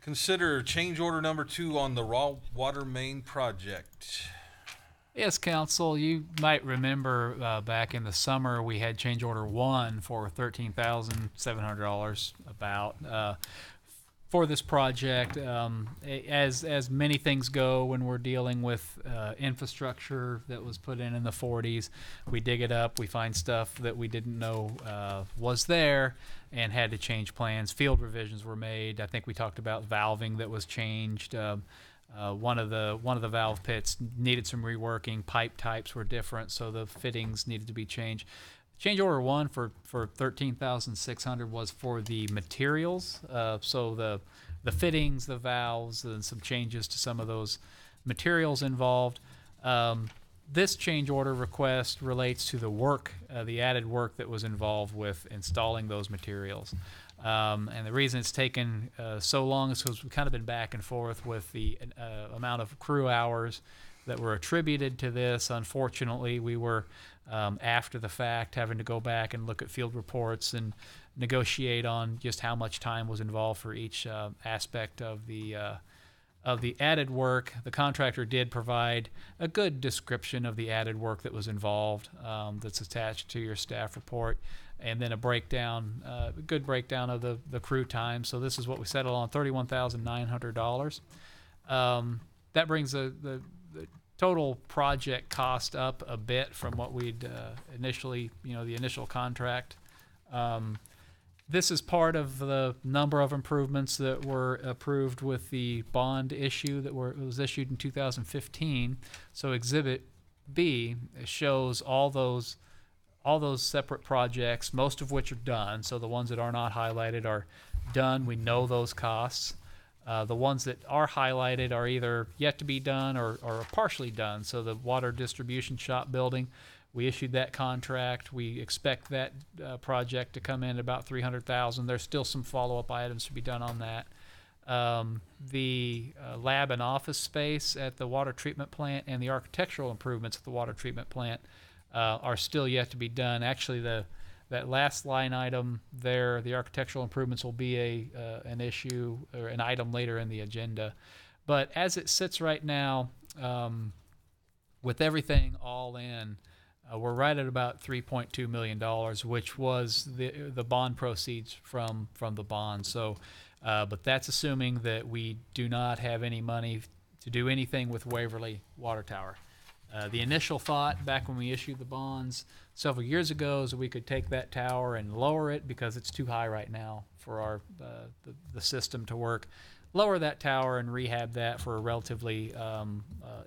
Consider change order number 2 on the raw water main project. Yes, council, you might remember back in the summer we had change order 1 for $13,700 about for this project. As many things go when we're dealing with infrastructure that was put in the 40s, we dig it up, we find stuff that we didn't know was there, and had to change plans. Field revisions were made. I think we talked about valving that was changed. One of the valve pits needed some reworking. Pipe types were different, so the fittings needed to be changed. Change order 1 for $13,600 was for the materials. So the fittings, the valves, and some changes to some of those materials involved. This change order request relates to the work, the added work that was involved with installing those materials. And the reason it's taken so long is because we've kind of been back and forth with the amount of crew hours that were attributed to this. Unfortunately, we were, after the fact, having to go back and look at field reports and negotiate on just how much time was involved for each aspect of the added work. The contractor did provide a good description of the added work that was involved, that's attached to your staff report, and then a breakdown, a good breakdown of the crew time. So this is what we settled on, $31,900. That brings the total project cost up a bit from what we'd initially, the initial contract. This is part of the number of improvements that were approved with the bond issue that was issued in 2015. So Exhibit B shows all those separate projects, most of which are done. So the ones that are not highlighted are done. We know those costs. The ones that are highlighted are either yet to be done or partially done. So the water distribution shop building, we issued that contract. We expect that project to come in at about $300,000. There's still some follow-up items to be done on that. The lab and office space at the water treatment plant and the architectural improvements at the water treatment plant are still yet to be done. Actually, that last line item there, the architectural improvements, will be an issue or an item later in the agenda. But as it sits right now, with everything all in, we're right at about $3.2 million, which was the bond proceeds from the bond. So, but that's assuming that we do not have any money to do anything with Waverly Water Tower. The initial thought back when we issued the bonds several years ago is that we could take that tower and lower it because it's too high right now for our the system to work. Lower that tower and rehab that for a relatively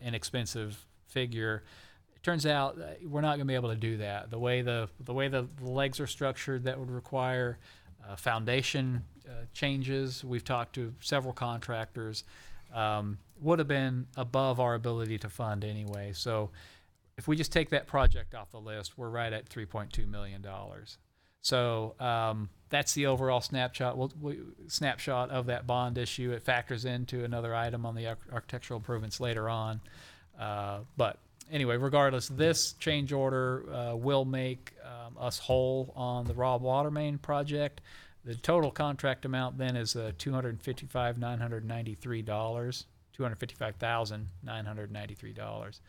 inexpensive figure. It turns out we're not going to be able to do that. The way the legs are structured, that would require foundation changes. We've talked to several contractors. Would have been above our ability to fund anyway. So if we just take that project off the list, we're right at $3.2 million. So that's the overall snapshot of that bond issue. It factors into another item on the architectural improvements later on. But anyway, regardless, this change order will make us whole on the raw water main project. The total contract amount then is $255,993.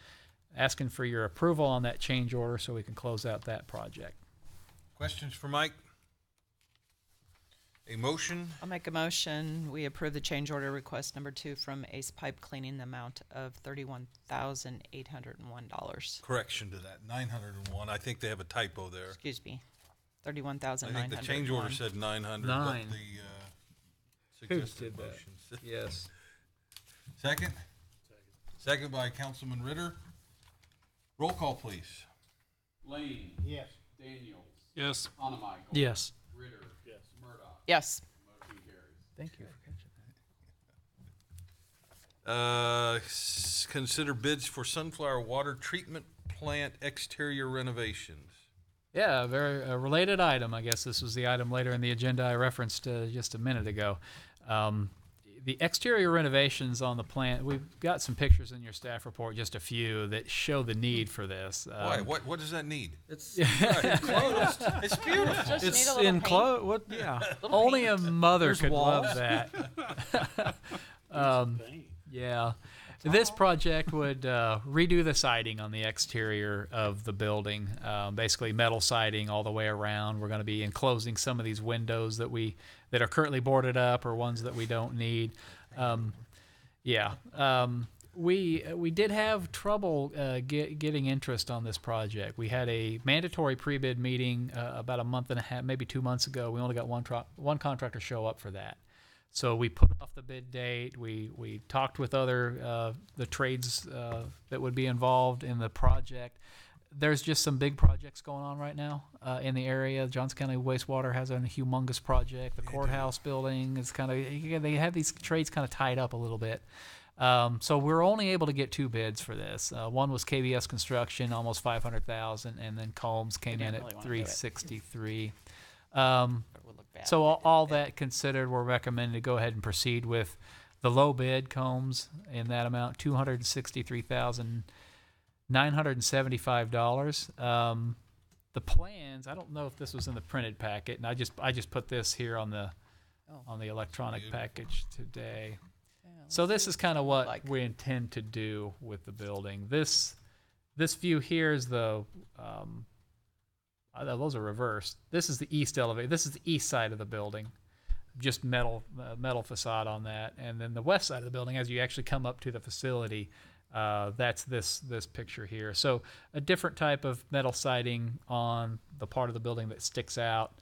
Asking for your approval on that change order so we can close out that project. Questions for Mike? A motion? I'll make a motion. We approve the change order request number 2 from Ace Pipe Cleaning, the amount of $31,801. Correction to that, 901. I think they have a typo there. Excuse me, I 31,901. think the change order said 900, Nine. but the suggested motion. Yes. Second? Second by Councilman Ritter. Roll call, please. Lane. Yes. Daniels. Yes. Hanamichael. Yes. Ritter. Yes. Murdoch. Yes. Motion carries. Thank you for catching that. Consider bids for sunflower water treatment plant exterior renovations. Yeah, very related item. I guess this was the item later in the agenda I referenced just a minute ago. The exterior renovations on the plant, we've got some pictures in your staff report, just a few, that show the need for this. Why? What does that need? It's Enclosed. It's beautiful. Just it's need a little enclosed. What? Yeah. Only a mother There's could walls. love that. Yeah. This project would redo the siding on the exterior of the building, basically metal siding all the way around. We're going to be enclosing some of these windows that are currently boarded up or ones that we don't need. We did have trouble getting interest on this project. We had a mandatory pre-bid meeting about a month and a half, maybe 2 months ago. We only got one contractor show up for that. So we put off the bid date. We talked with other the trades that would be involved in the project. There's just some big projects going on right now in the area. Johnson County Wastewater has a humongous project. The courthouse building is they have these trades kind of tied up a little bit. So we're only able to get 2 bids for this. One was KBS Construction, almost $500,000, and then Combs came in at $363,000. So all that considered, we're recommending to go ahead and proceed with the low bid, Combs, in that amount, $263,975. The plans, I don't know if this was in the printed packet, and I just put this here on the electronic package today. So this is kind of what we intend to do with the building. This view here is the those are reversed. This is the east elevator. This is the east side of the building, just metal facade on that. And then the west side of the building, as you actually come up to the facility, that's this picture here. So a different type of metal siding on the part of the building that sticks out,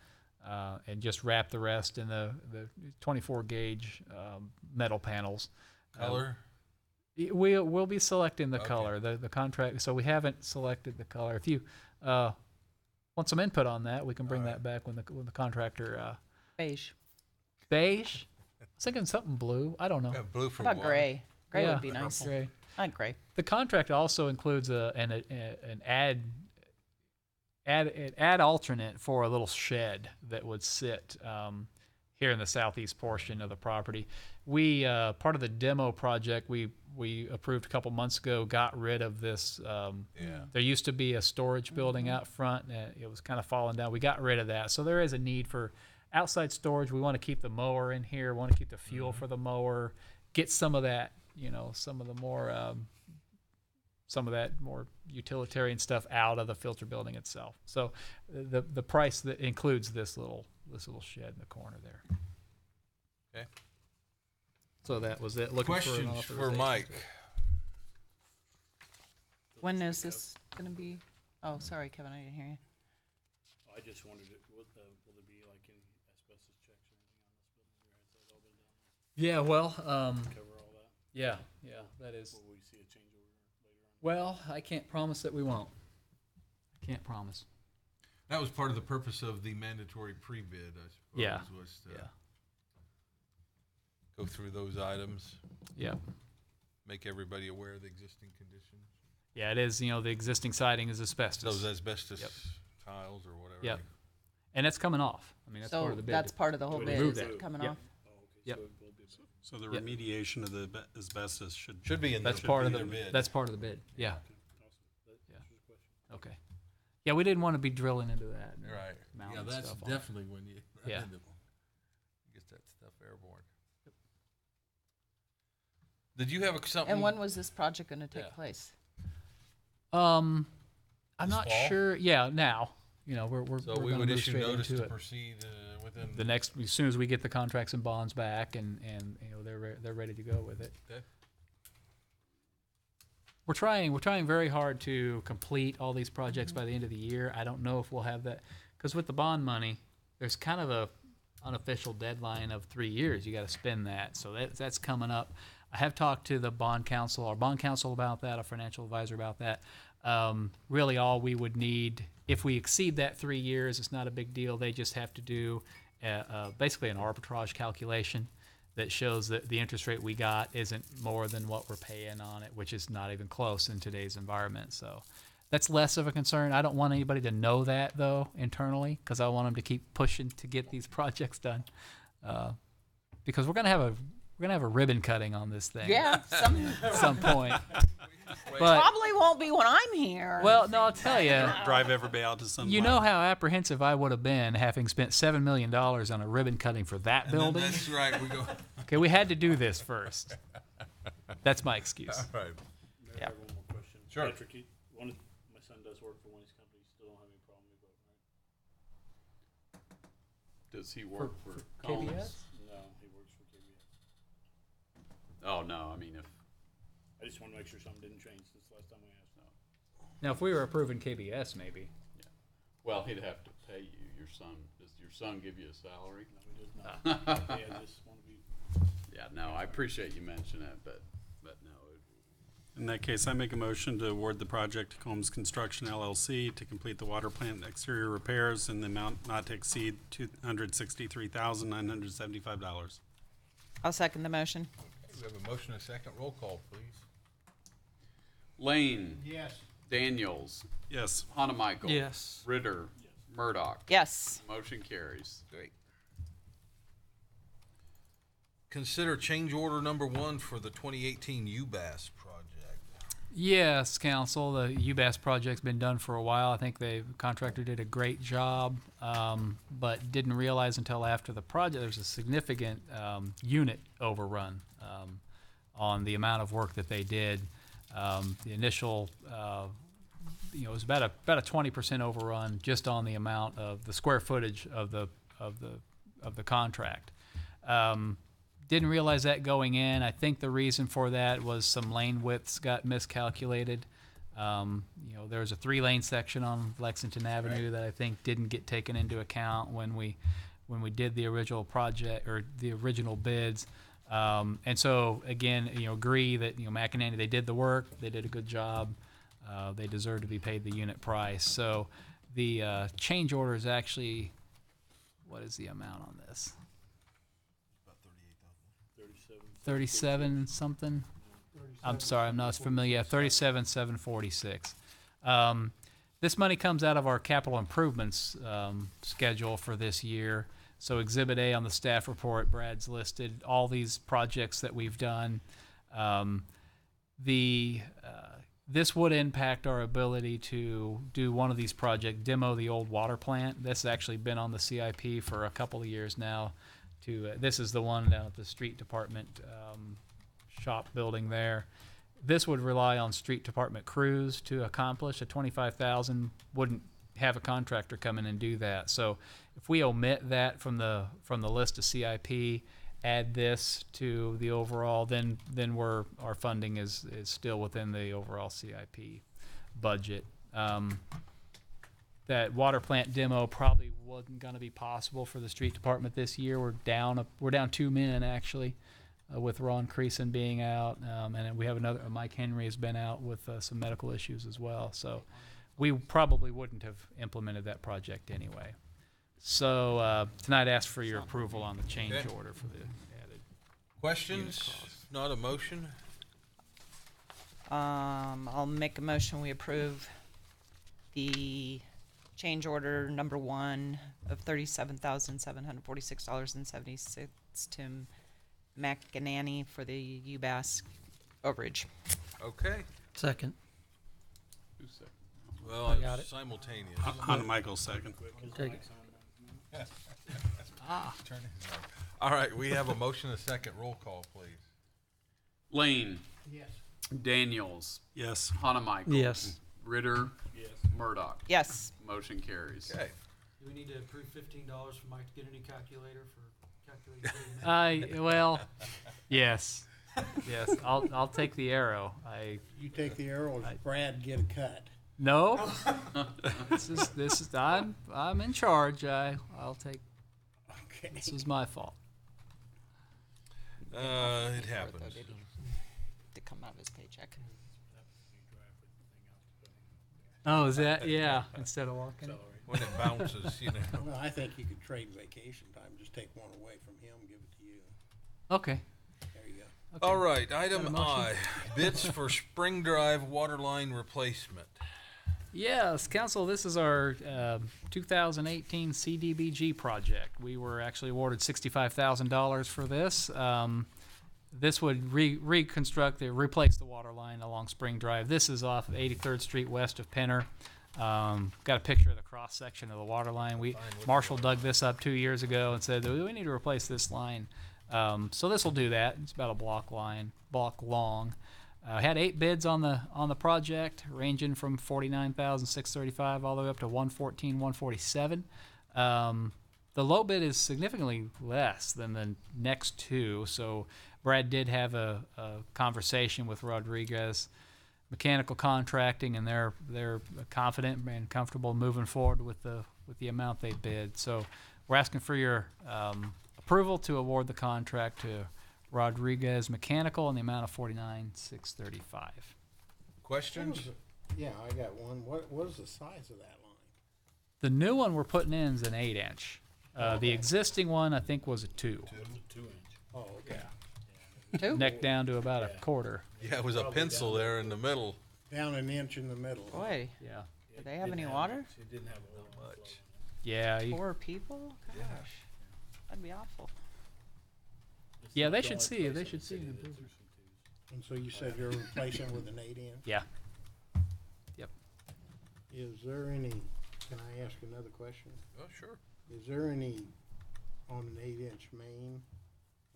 and just wrap the rest in the 24 gauge metal panels. Color? We'll be selecting the color. The contract. So we haven't selected the color. If you want some input on that, we can bring that back when the contractor. Beige. Beige. was thinking something blue. I don't know. Yeah, blue for How about water. gray? Gray Yeah, would be nice. gray. I like gray. The contract also includes an ad alternate for a little shed that would sit here in the southeast portion of the property. We part of the demo project we approved a couple months ago got rid of this. There used to be a storage building out front, and it was kind of falling down. We got rid of that, so there is a need for outside storage. We want to keep the mower in here. We want to keep the fuel for the mower. Get some of that, some of that more utilitarian stuff out of the filter building itself. So the price that includes this little shed in the corner there. Okay. So that was it. Looking Questions for, for Mike? When is this going to be? Oh, sorry, Kevin, I didn't hear you. I just wondered, will there be like any asbestos checks or anything on this building? Or has that all been done? Yeah, well, Cover all that? yeah, that is. Will we see a change order later on? Well, I can't promise that we won't. I can't promise. That was part of the purpose of the mandatory pre-bid, I suppose. Yeah. Was to go through those items, Yeah. make everybody aware of the existing conditions. Yeah, it is. The existing siding is asbestos. Those asbestos Yep. tiles or whatever. Yep. And it's coming off. I mean, that's part So of the bid. that's part of the whole We bid, moved is that. it coming Yep. off? Oh, okay. Yep. So it will be. So the Yep. remediation of the asbestos should Should be in That's the, part of their the bid. That's part of the bid. Yeah. Awesome. That Yeah. answers the question. Okay. Yeah, we didn't want to be drilling into that. and Right. mounting Yeah, that's stuff on it. definitely when you Yeah. get that stuff airborne. Did you have something? And when was this project going to take Yeah. place? I'm This not fall? sure. Yeah, now. We're So we're we gonna would move issue straight notice into to it. proceed within The next, as soon as we get the contracts and bonds back, and they're ready to go with it. Okay. We're trying very hard to complete all these projects by the end of the year. I don't know if we'll have that, because with the bond money, there's kind of a unofficial deadline of 3 years. You got to spend that, so that's coming up. I have talked to the bond counsel, our bond counsel about that, our financial advisor about that. Really, all we would need, if we exceed that 3 years, it's not a big deal. They just have to do basically an arbitrage calculation that shows that the interest rate we got isn't more than what we're paying on it, which is not even close in today's environment. So that's less of a concern. I don't want anybody to know that, though, internally, because I want them to keep pushing to get these projects done. Because we're gonna have a ribbon cutting on this thing. Yeah, At some point. But probably won't be when I'm here. well, no, I'll tell you. drive everybody out to some. You know how apprehensive I would have been having spent $7 million on a ribbon cutting for that And then building. that's right. We go. Okay, we had to do this first. That's my excuse. All right. May I have one more question? Sure. Patrick, my son does work for one of these companies. Still don't have any problem with it, right? Does he work for KBS? Combs? No, he works for KBS. Oh, no, I mean, if, I just want to make sure something didn't change since the last time we asked. Now, if we were approving KBS, maybe. well, he'd have to pay you, your son, does your son give you a salary? No, he does not. Yeah, I just want to be. Yeah, no, I appreciate you mentioning it, but no. In that case, I make a motion to award the project to Combs Construction LLC to complete the water plant exterior repairs in the amount not to exceed $263,975. I'll second the motion. We have a motion and a second. Roll call, please. Lane. Yes. Daniels. Yes. Hanamichael. Yes. Ritter. Murdoch. Yes. Motion carries. Great. Consider change order number 1 for the 2018 UBAS project. Yes, Council. The UBAS project's been done for a while. I think the contractor did a great job, but didn't realize until after the project there's a significant unit overrun on the amount of work that they did. The initial, it was about a 20% overrun just on the amount of the square footage of the contract. Didn't realize that going in. I think the reason for that was some lane widths got miscalculated. There was a 3-lane section on Lexington Avenue that I think didn't get taken into account when we did the original project or the original bids. And so again, agree that McEnany, they did the work, they did a good job, they deserve to be paid the unit price. So the change order is actually, what is the amount on this? 37 something. I'm sorry, I'm not as familiar. Yeah, 37,746. This money comes out of our capital improvements schedule for this year. So Exhibit A on the staff report, Brad's listed all these projects that we've done. This would impact our ability to do one of these projects, demo the old water plant. This has actually been on the CIP for a couple of years now. This is the one down at the street department shop building there. This would rely on street department crews to accomplish. A 25,000 wouldn't have a contractor come in and do that. So if we omit that from the list of CIP, add this to the overall, then our funding is still within the overall CIP budget. That water plant demo probably wasn't going to be possible for the street department this year. We're down 2 men actually, with Ron Creason being out, and then we have another. Mike Henry has been out with some medical issues as well. So we probably wouldn't have implemented that project anyway. So tonight, I ask for your approval on the change order for the added Questions? Not a motion? I'll make a motion, we approve the change order number 1 of $37,746.76 to McInerney for the UBass overage. Okay. Second. Who's second? Well, I got it's it. simultaneous. On Michael's second. Take it. Turn his mic. All right, we have a motion, a second. Roll call, please. Lane, Yes. Daniels, Yes. Hanamichael. Yes. Ritter, Yes. Murdoch. Yes. Motion carries. Okay. Do we need to approve $15 for Mike to get a new calculator for calculating? well, yes, yes. I'll take the arrow. You take the arrow, Brad get a cut. No. this is I'm in charge. I'll take. Okay. This was my fault. It happens. To come out of his paycheck. Oh, is that instead of walking? When it bounces, you know. Well, I think you could trade vacation time. Just take one away from him, give it to you. Okay. There you go. Okay. All right, item Got a motion? I, bids for Spring Drive water line replacement. Yes, Council, this is our 2018 CDBG project. We were actually awarded $65,000 for this. This would replace the water line along Spring Drive. This is off of 83rd Street west of Penner. Got a picture of the cross section of the water line. Marshall dug this up 2 years ago and said, we need to replace this line. So this will do that. It's about a block long. Had 8 bids on the project, ranging from $49,635 all the way up to $114,147. The low bid is significantly less than the next 2. So Brad did have a conversation with Rodriguez Mechanical Contracting, and they're confident and comfortable moving forward with the amount they bid. So we're asking for your approval to award the contract to Rodriguez Mechanical in the amount of $49,635. Questions? Yeah, I got one. What is the size of that line? The new one we're putting in is an 8-inch. Okay. The existing one I think was a 2. 2 inch. Oh, okay. Neck down to about a quarter. Yeah, it was a pencil there in the middle. Down an inch in the middle. Boy, Yeah. do they have any water? It didn't have a whole lot. Yeah. 4 people? Gosh, that'd be awful. Yeah, they should see it. They should see it. And so you said you're replacing with an 8-inch? Yeah. Is there any, can I ask another question? Oh, sure. Is there any, on an 8-inch main,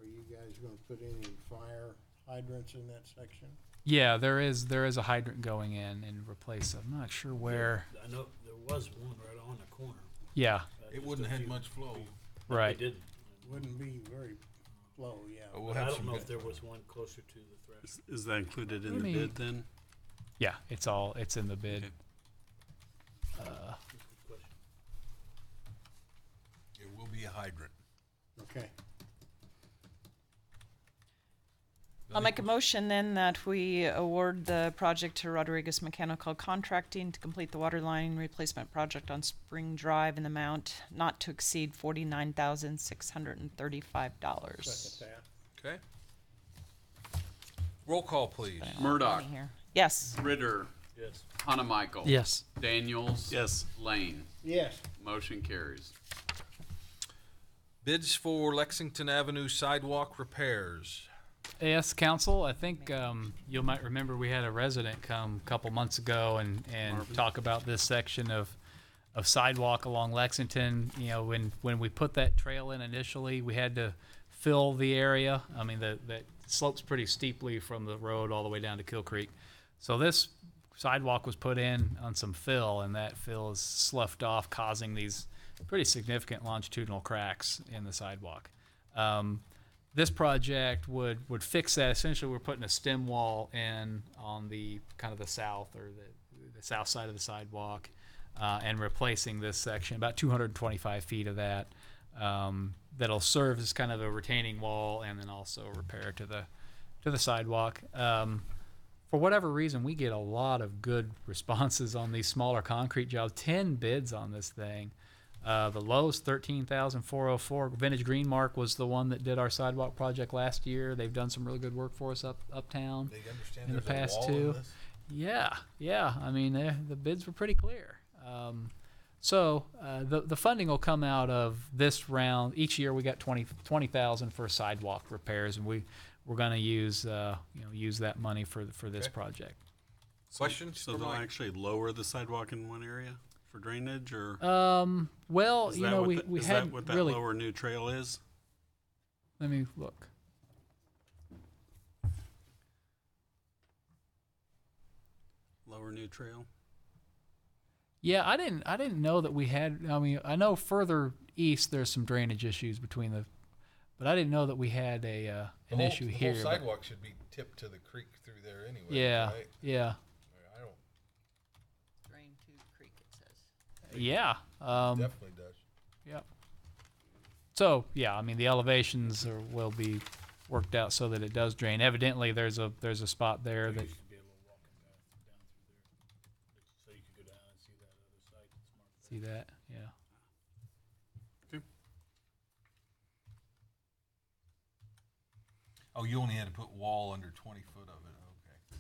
are you guys gonna put any fire hydrants in that section? Yeah, there is a hydrant going in and replace. I'm not sure where. I know there was one right on the corner. Yeah. It wouldn't have had much flow. Right. They didn't. Wouldn't be very low, yeah. But we'll But I have don't some know good- if there was one closer to the threshold. Is that included in Let the me- bid then? Yeah, it's in the bid. Okay. It will be a hydrant. Okay. I'll make a motion then that we award the project to Rodriguez Mechanical Contracting to complete the water line replacement project on Spring Drive in the amount not to exceed $49,635. Second that. Okay. Roll call, please. Murdoch, Here. Yes. Ritter, Yes. Hanamichael. Yes. Daniels. Yes. Lane. Yes. Motion carries. Bids for Lexington Avenue sidewalk repairs. Yes, council, I think you might remember we had a resident come a couple months ago and talk about this section of sidewalk along Lexington. You know, when we put that trail in initially, we had to fill the area. I mean, that slopes pretty steeply from the road all the way down to Kill Creek. So this sidewalk was put in on some fill, and that fill is sloughed off, causing these pretty significant longitudinal cracks in the sidewalk. This project would fix that. Essentially, we're putting a stem wall in on the kind of the south or the south side of the sidewalk, and replacing this section, about 225 feet of that. That'll serve as kind of a retaining wall and then also repair to the sidewalk. For whatever reason, we get a lot of good responses on these smaller concrete jobs. 10 bids on this thing. The lowest, 13,404. Vintage Green Mark was the one that did our sidewalk project last year. They've done some really good work for us uptown They understand in the there's a past wall in too. this? Yeah. I mean, the bids were pretty clear. So the funding will come out of this round. Each year we got 20,000 for sidewalk repairs, and we're going to use that money for this Okay. project. Questions So for they'll Mike? actually lower the sidewalk in one area for drainage, or Well, is you that know, what we is had that what that really. lower new trail is? Let me look. Lower new trail. Yeah, I didn't know that we had. I mean, I know further east there's some drainage issues between but I didn't know that we had an issue here. The but- whole sidewalk should be tipped to the creek through there anyway. Yeah, Right? yeah, I don't. Drain to creek, it says. yeah. Definitely does. Yep. So yeah, I mean the elevations will be worked out so that it does drain. Evidently, there's a spot there There that used to be a little walking path down through there, so you could go down and see that other site that's marked there. see that. Yeah. Oh, you only had to put wall under 20 foot of it.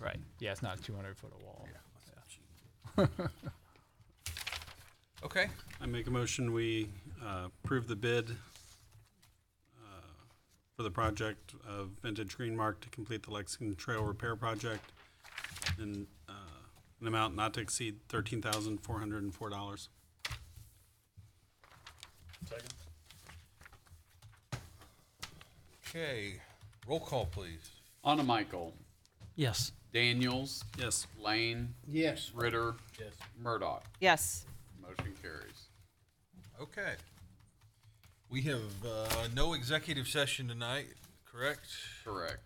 Okay. Right. Yeah, it's not a 200-foot wall. Okay. I make a motion we approve the bid for the project of Vintage Green Mark to complete the Lexington Trail Repair Project in an amount not to exceed $13,404. Second? Okay. Roll call, please. Hanamichael, Yes. Daniels, Yes. Lane, Yes. Ritter, Yes. Murdoch. Yes. Motion carries. Okay. We have no executive session tonight, correct? Correct.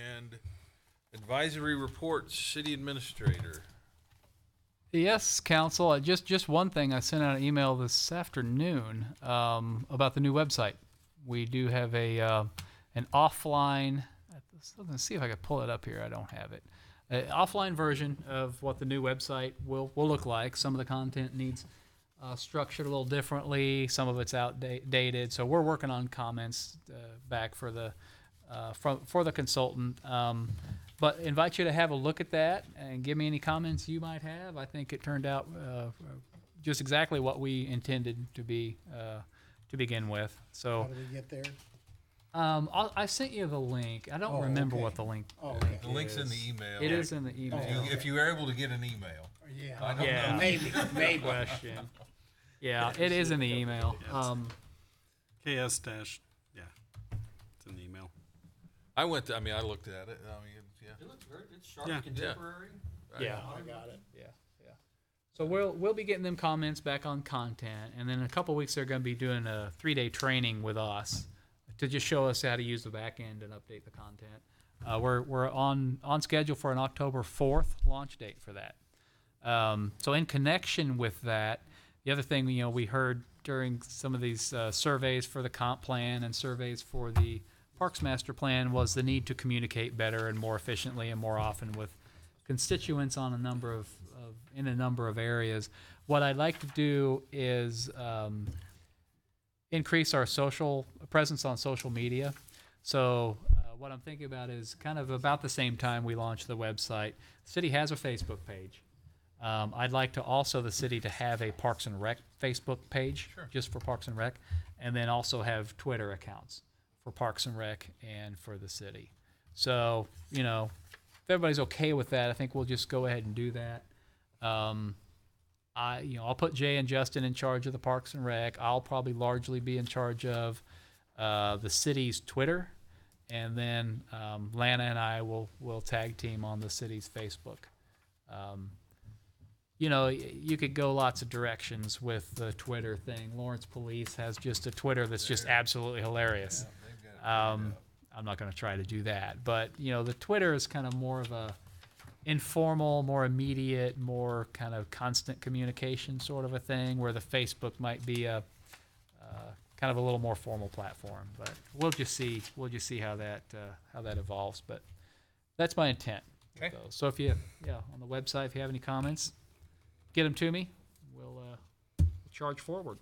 And advisory reports, city administrator. Yes, council. Just one thing. I sent out an email this afternoon about the new website. We do have an offline. Let's see if I can pull it up here. I don't have it. An offline version of what the new website will look like. Some of the content needs structured a little differently. Some of it's outdated. So we're working on comments back for the consultant. But invite you to have a look at that and give me any comments you might have. I think it turned out just exactly what we intended to be to begin with. So How do we get there? I sent you the link. I don't remember okay. what the link. Okay. The link's in the email. It is in the email. If you were able to get an email. Yeah. I don't Yeah. know. Maybe. Question. Yeah, it is in the email. KS dash. Yeah. It's in the email. I looked at it. Yeah. It looks very, it's sharp, Yeah. contemporary. Yeah, I got it. Yeah. So we'll be getting them comments back on content, and then in a couple weeks they're going to be doing a 3-day training with us to just show us how to use the back end and update the content. We're on schedule for an October 4th launch date for that. So in connection with that, the other thing we heard during some of these surveys for the comp plan and surveys for the Parks Master Plan was the need to communicate better and more efficiently and more often with constituents on a number of areas. What I'd like to do is increase our social presence on social media. So what I'm thinking about is kind of about the same time we launch the website. The city has a Facebook page. I'd like to also the city to have a Parks and Rec Facebook page, just for Parks and Rec, and then also have Twitter accounts for Parks and Rec and for the city. So, you know, if everybody's okay with that, I think we'll just go ahead and do that. I'll put Jay and Justin in charge of the Parks and Rec. I'll probably largely be in charge of the city's Twitter, and then Lana and I will tag team on the city's Facebook. You know, you could go lots of directions with the Twitter thing. Lawrence Police has just a Twitter that's just absolutely hilarious. I'm not going to try to do that, but you know, the Twitter is kind of more of a informal, more immediate, more kind of constant communication sort of a thing, where the Facebook might be a kind of a little more formal platform. But we'll just see how that evolves. But that's my intent. Okay. So if you on the website, if you have any comments, get them to me. We'll charge forward.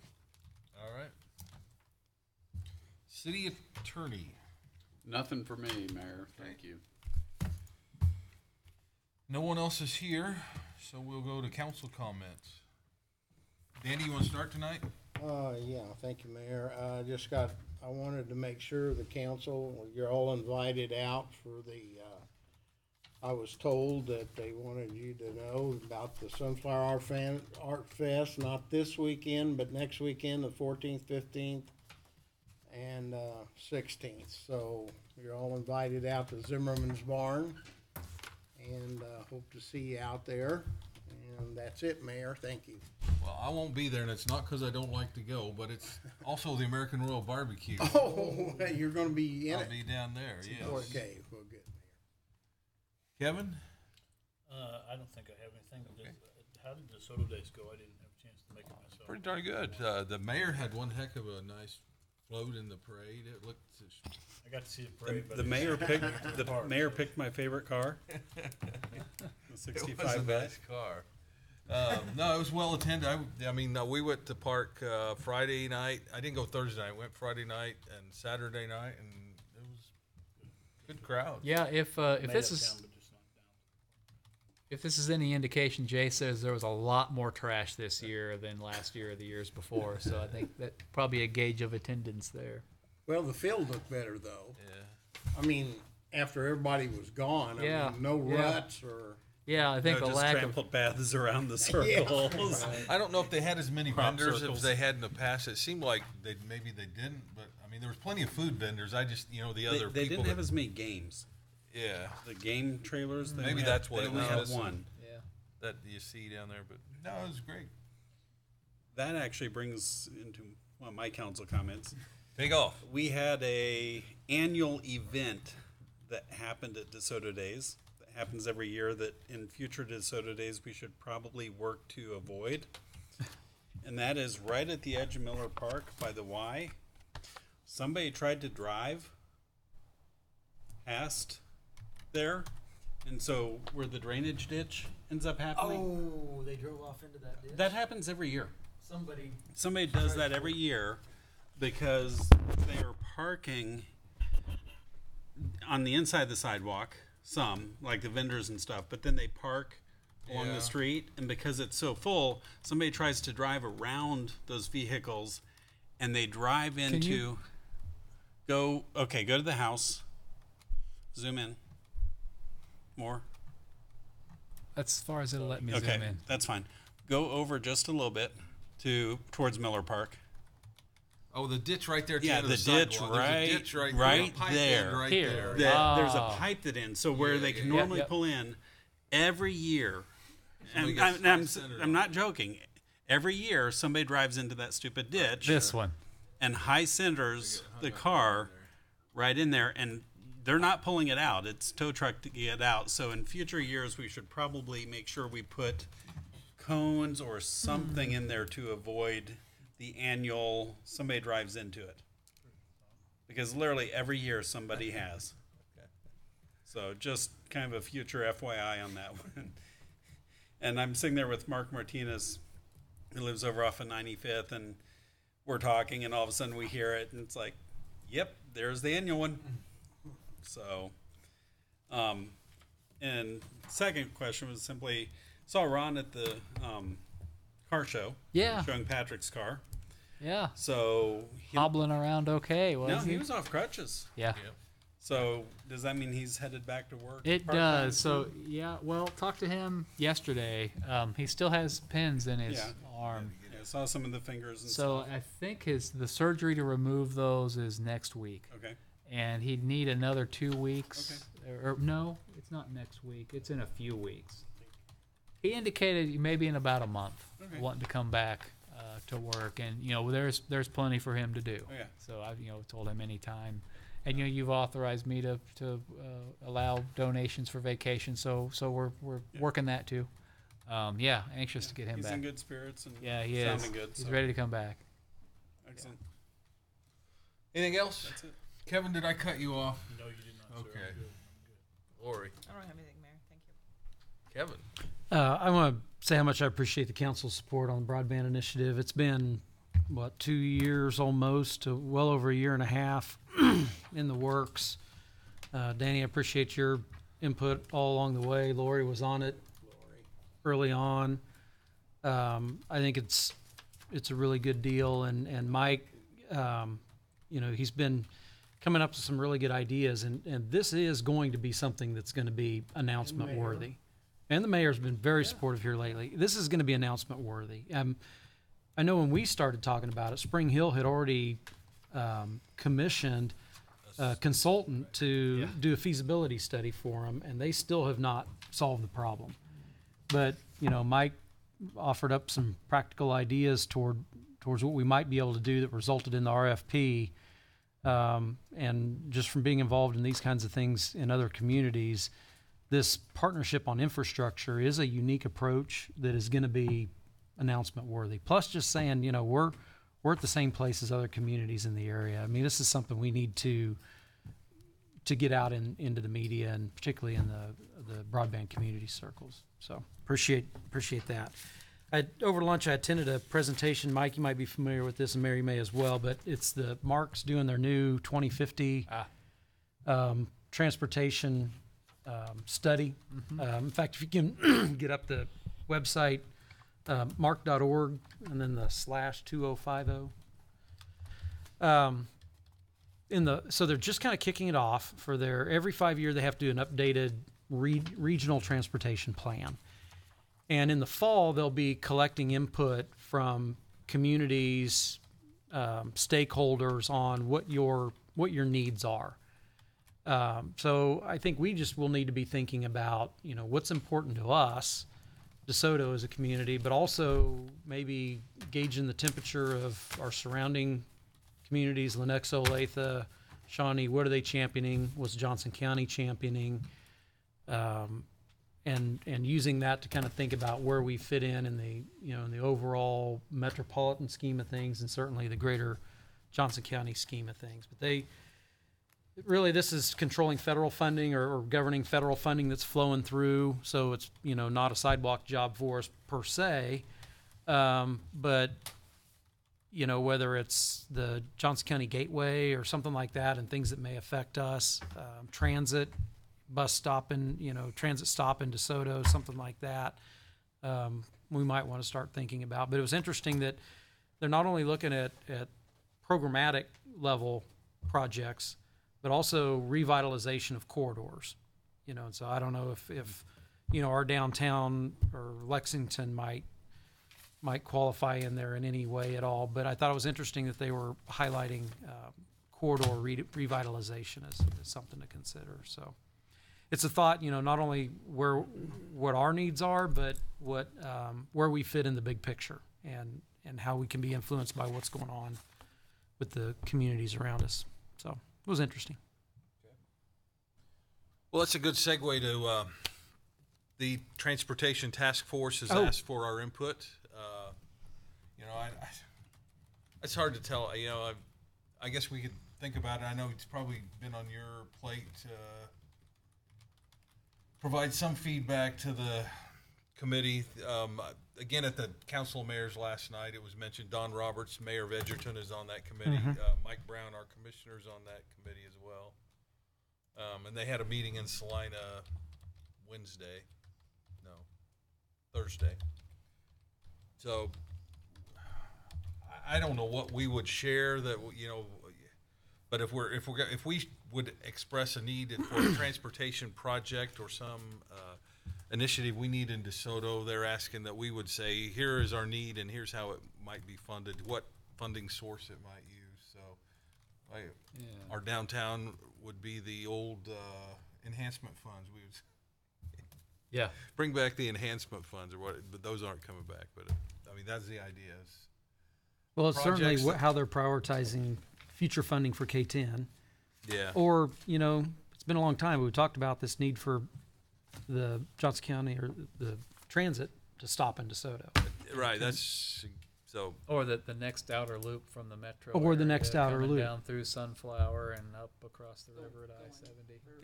All right. City Attorney. Nothing for me, Mayor. Thank you. No one else is here, so we'll go to council comments. Danny, you want to start tonight? Yeah, thank you, Mayor. I wanted to make sure the council, you're all invited out for the, I was told that they wanted you to know about the Sunflower Art Fest, not this weekend, but next weekend, the 14th, 15th, and 16th. So you're all invited out to Zimmerman's Barn, and hope to see you out there. And that's it, Mayor. Thank you. Well, I won't be there, and it's not because I don't like to go, but it's also the American Royal Barbecue. Oh, you're going to be in I'll it? be down there, yes. Okay, well, good, Mayor. Kevin? I don't think I have anything. How did the Soto days go? I didn't have a chance to make it myself. Pretty darn good. The mayor had one heck of a nice float in the parade. It looked. I got to see the parade. The mayor picked my favorite car. The 65 It was a vet. nice car. No, it was well attended. I mean, we went to park Friday night. I didn't go Thursday night. Went Friday night and Saturday night, and it was a good crowd. Yeah, if this is any indication, Jay says there was a lot more trash this year than last year or the years before. So I think that probably a gauge of attendance there. Well, the field looked better, though. Yeah. I mean, after everybody was gone, I mean, no ruts or... Yeah, I think the just lack trampled paths around the circles. I don't know if they had as many Crop vendors circles. as they had in the past. It seemed like maybe they didn't, but I mean, there was plenty of food vendors. I just, the other They people. didn't have as many games. Yeah. The game trailers. They Maybe only that's had, what they it only was. had one. Yeah. That you see down there, but no, it was great. That actually brings into one of my council comments. Take off. We had a annual event that happened at DeSoto Days. That happens every year. That in future DeSoto Days we should probably work to avoid. And that is right at the edge of Miller Park by the Y. Somebody tried to drive past there, and so where the drainage ditch ends up happening. Oh, they drove off into that ditch? That happens every year. Somebody does that every year because they are parking on the inside of the sidewalk, some, like the vendors and stuff, but then they park along Yeah. the street, and because it's so full, somebody tries to drive around those vehicles, and they drive into... Go to the house. Zoom in. More. That's as far as it'll let me Okay, zoom in. that's fine. Go over just a little bit towards Miller Park. Oh, the ditch right there at the Yeah, end of the the ditch sidewalk. There's a ditch right right there. there. Right Here. there. There's a Ah. pipe that ends, so where Yeah, they yeah, can yeah. normally Yep. pull in every year. Somebody And gets I'm high-centered I'm not joking. Every year, somebody drives into that stupid ditch This one. and high centers the car right in there, and they're not pulling it out. It's tow truck to get out. So in future years, we should probably make sure we put cones or something in there to avoid the annual somebody drives into it. Because literally every year somebody has. So just kind of a future FYI on that one. And I'm sitting there with Mark Martinez, who lives over off of 95th, and we're talking, and all of a sudden we hear it, and it's like, yep, there's the annual one. So, and second question was simply, saw Ron at the car show. Yeah. Showing Patrick's car. Yeah. So Hobbling around okay, no, wasn't he was off crutches. Yeah. So does that mean he's headed back to work? It part-time does. So too? yeah, well, talked to him yesterday. He still has pins in his Yeah. arm. Yeah, I saw some of the fingers and So stuff. I think the surgery to remove those is next week. Okay. And he'd need another 2 weeks. Or no, it's not next week. It's in a few weeks. He indicated maybe in about a month, Okay. wanting to come back to work, and there's plenty for him to do. Oh, yeah. So I've told him anytime, and you've authorized me to allow donations for vacation. So we're working that too. Anxious to get him He's back. in good spirits and Yeah, he is. sounding good. He's so. ready to come back. Excellent. Anything else? That's it. Kevin, did I cut you off? No, you did not, sir. Okay. I'm good. I'm good. Lori, I don't have anything, Mayor. Thank you. Kevin. I want to say how much I appreciate the council's support on the broadband initiative. It's been, 2 years almost, well over a year and a half in the works. Danny, I appreciate your input all along the way. Lori was on it early on. I think it's a really good deal. And Mike, he's been coming up with some really good ideas. And this is going to be something that's going to be announcement worthy. And the mayor's been very supportive here lately. This is going to be announcement worthy. I know when we started talking about it, Spring Hill had already commissioned a consultant to do a feasibility study for them, and they still have not solved the problem. But Mike offered up some practical ideas towards what we might be able to do that resulted in the RFP. And just from being involved in these kinds of things in other communities, this partnership on infrastructure is a unique approach that is going to be announcement worthy. Plus, just saying, we're at the same place as other communities in the area. I mean, this is something we need to get out into the media, and particularly in the broadband community circles. So appreciate that. Over lunch, I attended a presentation. Mike, you might be familiar with this, and Mary may as well, but it's the Marks doing their new 2050 transportation study. In fact, if you can get up the website, mark.org, and then the /2050. So they're just kind of kicking it off for every 5 year they have to do an updated regional transportation plan. And in the fall, they'll be collecting input from communities, stakeholders on what your needs are. So I think we just will need to be thinking about, what's important to us, DeSoto as a community, but also maybe gauging the temperature of our surrounding communities, Lenexa, Olathe, Shawnee. What are they championing? What's Johnson County championing? And using that to kind of think about where we fit in the overall metropolitan scheme of things, and certainly the greater Johnson County scheme of things. But this is controlling federal funding or governing federal funding that's flowing through. So it's, not a sidewalk job for us per se. But, whether it's the Johnson County Gateway or something like that, and things that may affect us, transit, bus stop transit stop in DeSoto, something like that, we might want to start thinking about. But it was interesting that they're not only looking at programmatic level projects, but also revitalization of corridors. And so I don't know if our downtown or Lexington might qualify in there in any way at all. But I thought it was interesting that they were highlighting corridor revitalization as something to consider. So it's a thought, not only what our needs are, but where we fit in the big picture, and how we can be influenced by what's going on with the communities around us. So it was interesting. Well, that's a good segue to the Transportation Task Force has asked for our input. It's hard to tell. I guess we could think about it. I know it's probably been on your plate to provide some feedback to the committee. Again, at the Council of Mayors last night, it was mentioned Don Roberts, Mayor of Edgerton, is on that committee. Mike Brown, our commissioner, is on that committee as well. And they had a meeting in Salina Thursday. So I don't know what we would share that, but if we would express a need for a transportation project or some initiative we need in DeSoto, they're asking that we would say, here is our need and here's how it might be funded, what funding source it might use. So our downtown would be the old enhancement funds. We would bring back the enhancement funds, or what? But those aren't coming back. But I mean, that's the idea. Well, it's certainly how they're prioritizing future funding for K-10. Yeah. Or, it's been a long time, but we talked about this need for the Johnson County or the transit to stop in DeSoto. Right. That's so. Or the next outer loop from the metro. Or the next area, outer coming loop. Down through Sunflower and up across the river at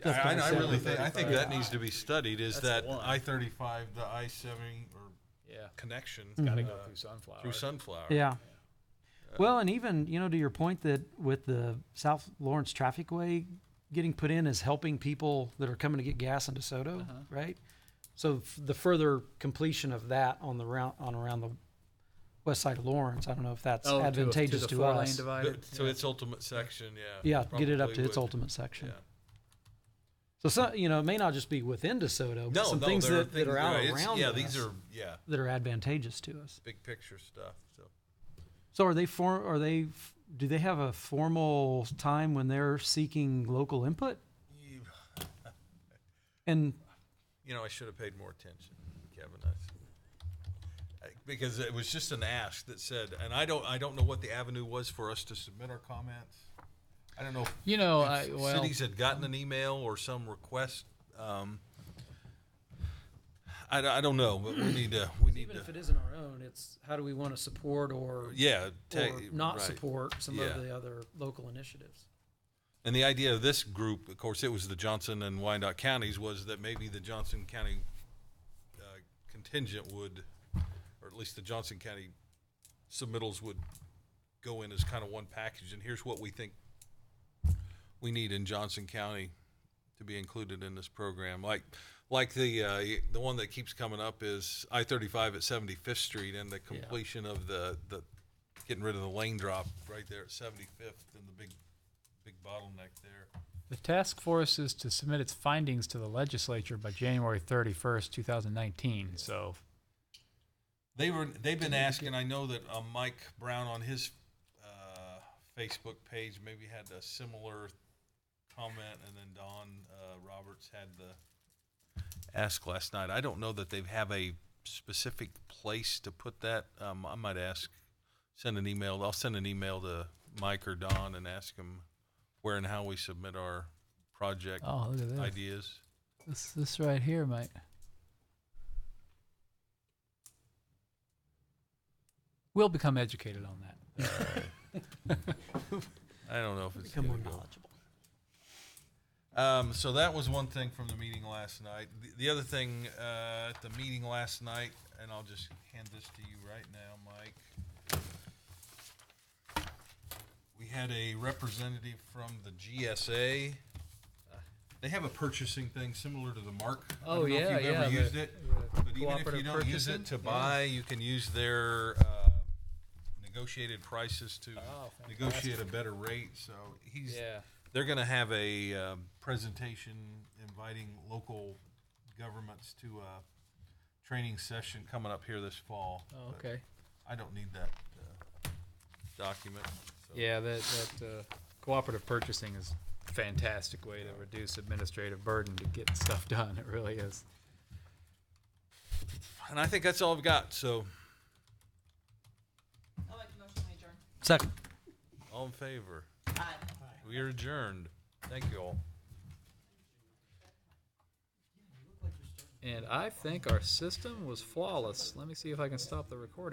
I-70. I really think that needs to be studied. Is That's that the one. I-35, the I-70 or connection? It's got to go through Sunflower. Yeah. Well, and even, to your point that with the South Lawrence Trafficway getting put in as helping people that are coming to get gas in DeSoto, right? So the further completion of that on around the west side of Lawrence, I don't know if that's advantageous to us. To its ultimate section, Yeah, get it up to its ultimate section. Yeah. So it may not just be within DeSoto, but some things that are out around us. These are that are advantageous to us. Big picture stuff. So do they have a formal time when they're seeking local input? And I should have paid more attention, Kevin. Because it was just an ask that said, and I don't know what the avenue was for us to submit our comments. I don't know if cities had gotten an email or some request. I don't know, but we need to. Even if it isn't our own, it's how do we want to support or not support some of the other local initiatives. And the idea of this group, of course, it was the Johnson and Wyandotte counties, was that maybe the Johnson County contingent would, or at least the Johnson County submittals would go in as kind of one package. And here's what we think we need in Johnson County to be included in this program. Like the one that keeps coming up is I-35 at 75th Street and the completion of the getting rid of the lane drop right there at 75th and the big bottleneck there. The task force is to submit its findings to the legislature by January 31st, 2019. So they've been asking. I know that Mike Brown on his Facebook page maybe had a similar comment, and then Don Roberts had the ask last night. I don't know that they have a specific place to put that. I might send an email. I'll send an email to Mike or Don and ask them where and how we submit our project ideas. This right here, mate. We'll become educated on that. I don't know if it's become more knowledgeable. So that was one thing from the meeting last night. The other thing at the meeting last night, and I'll just hand this to you right now, Mike. We had a representative from the GSA. They have a purchasing thing similar to the Mark. I don't know if you've ever used it. But even if you don't use it to buy, you can use their negotiated prices to negotiate a better rate. So they're going to have a presentation inviting local governments to a training session coming up here this fall. Oh, okay. I don't need that document. So. Yeah, that cooperative purchasing is a fantastic way to reduce administrative burden to get stuff done. It really is. And I think that's all I've got. So. I'll make a motion to adjourn. Second. All in favor? Aye. We are adjourned. Thank you all. And I think our system was flawless. Let me see if I can stop the recording.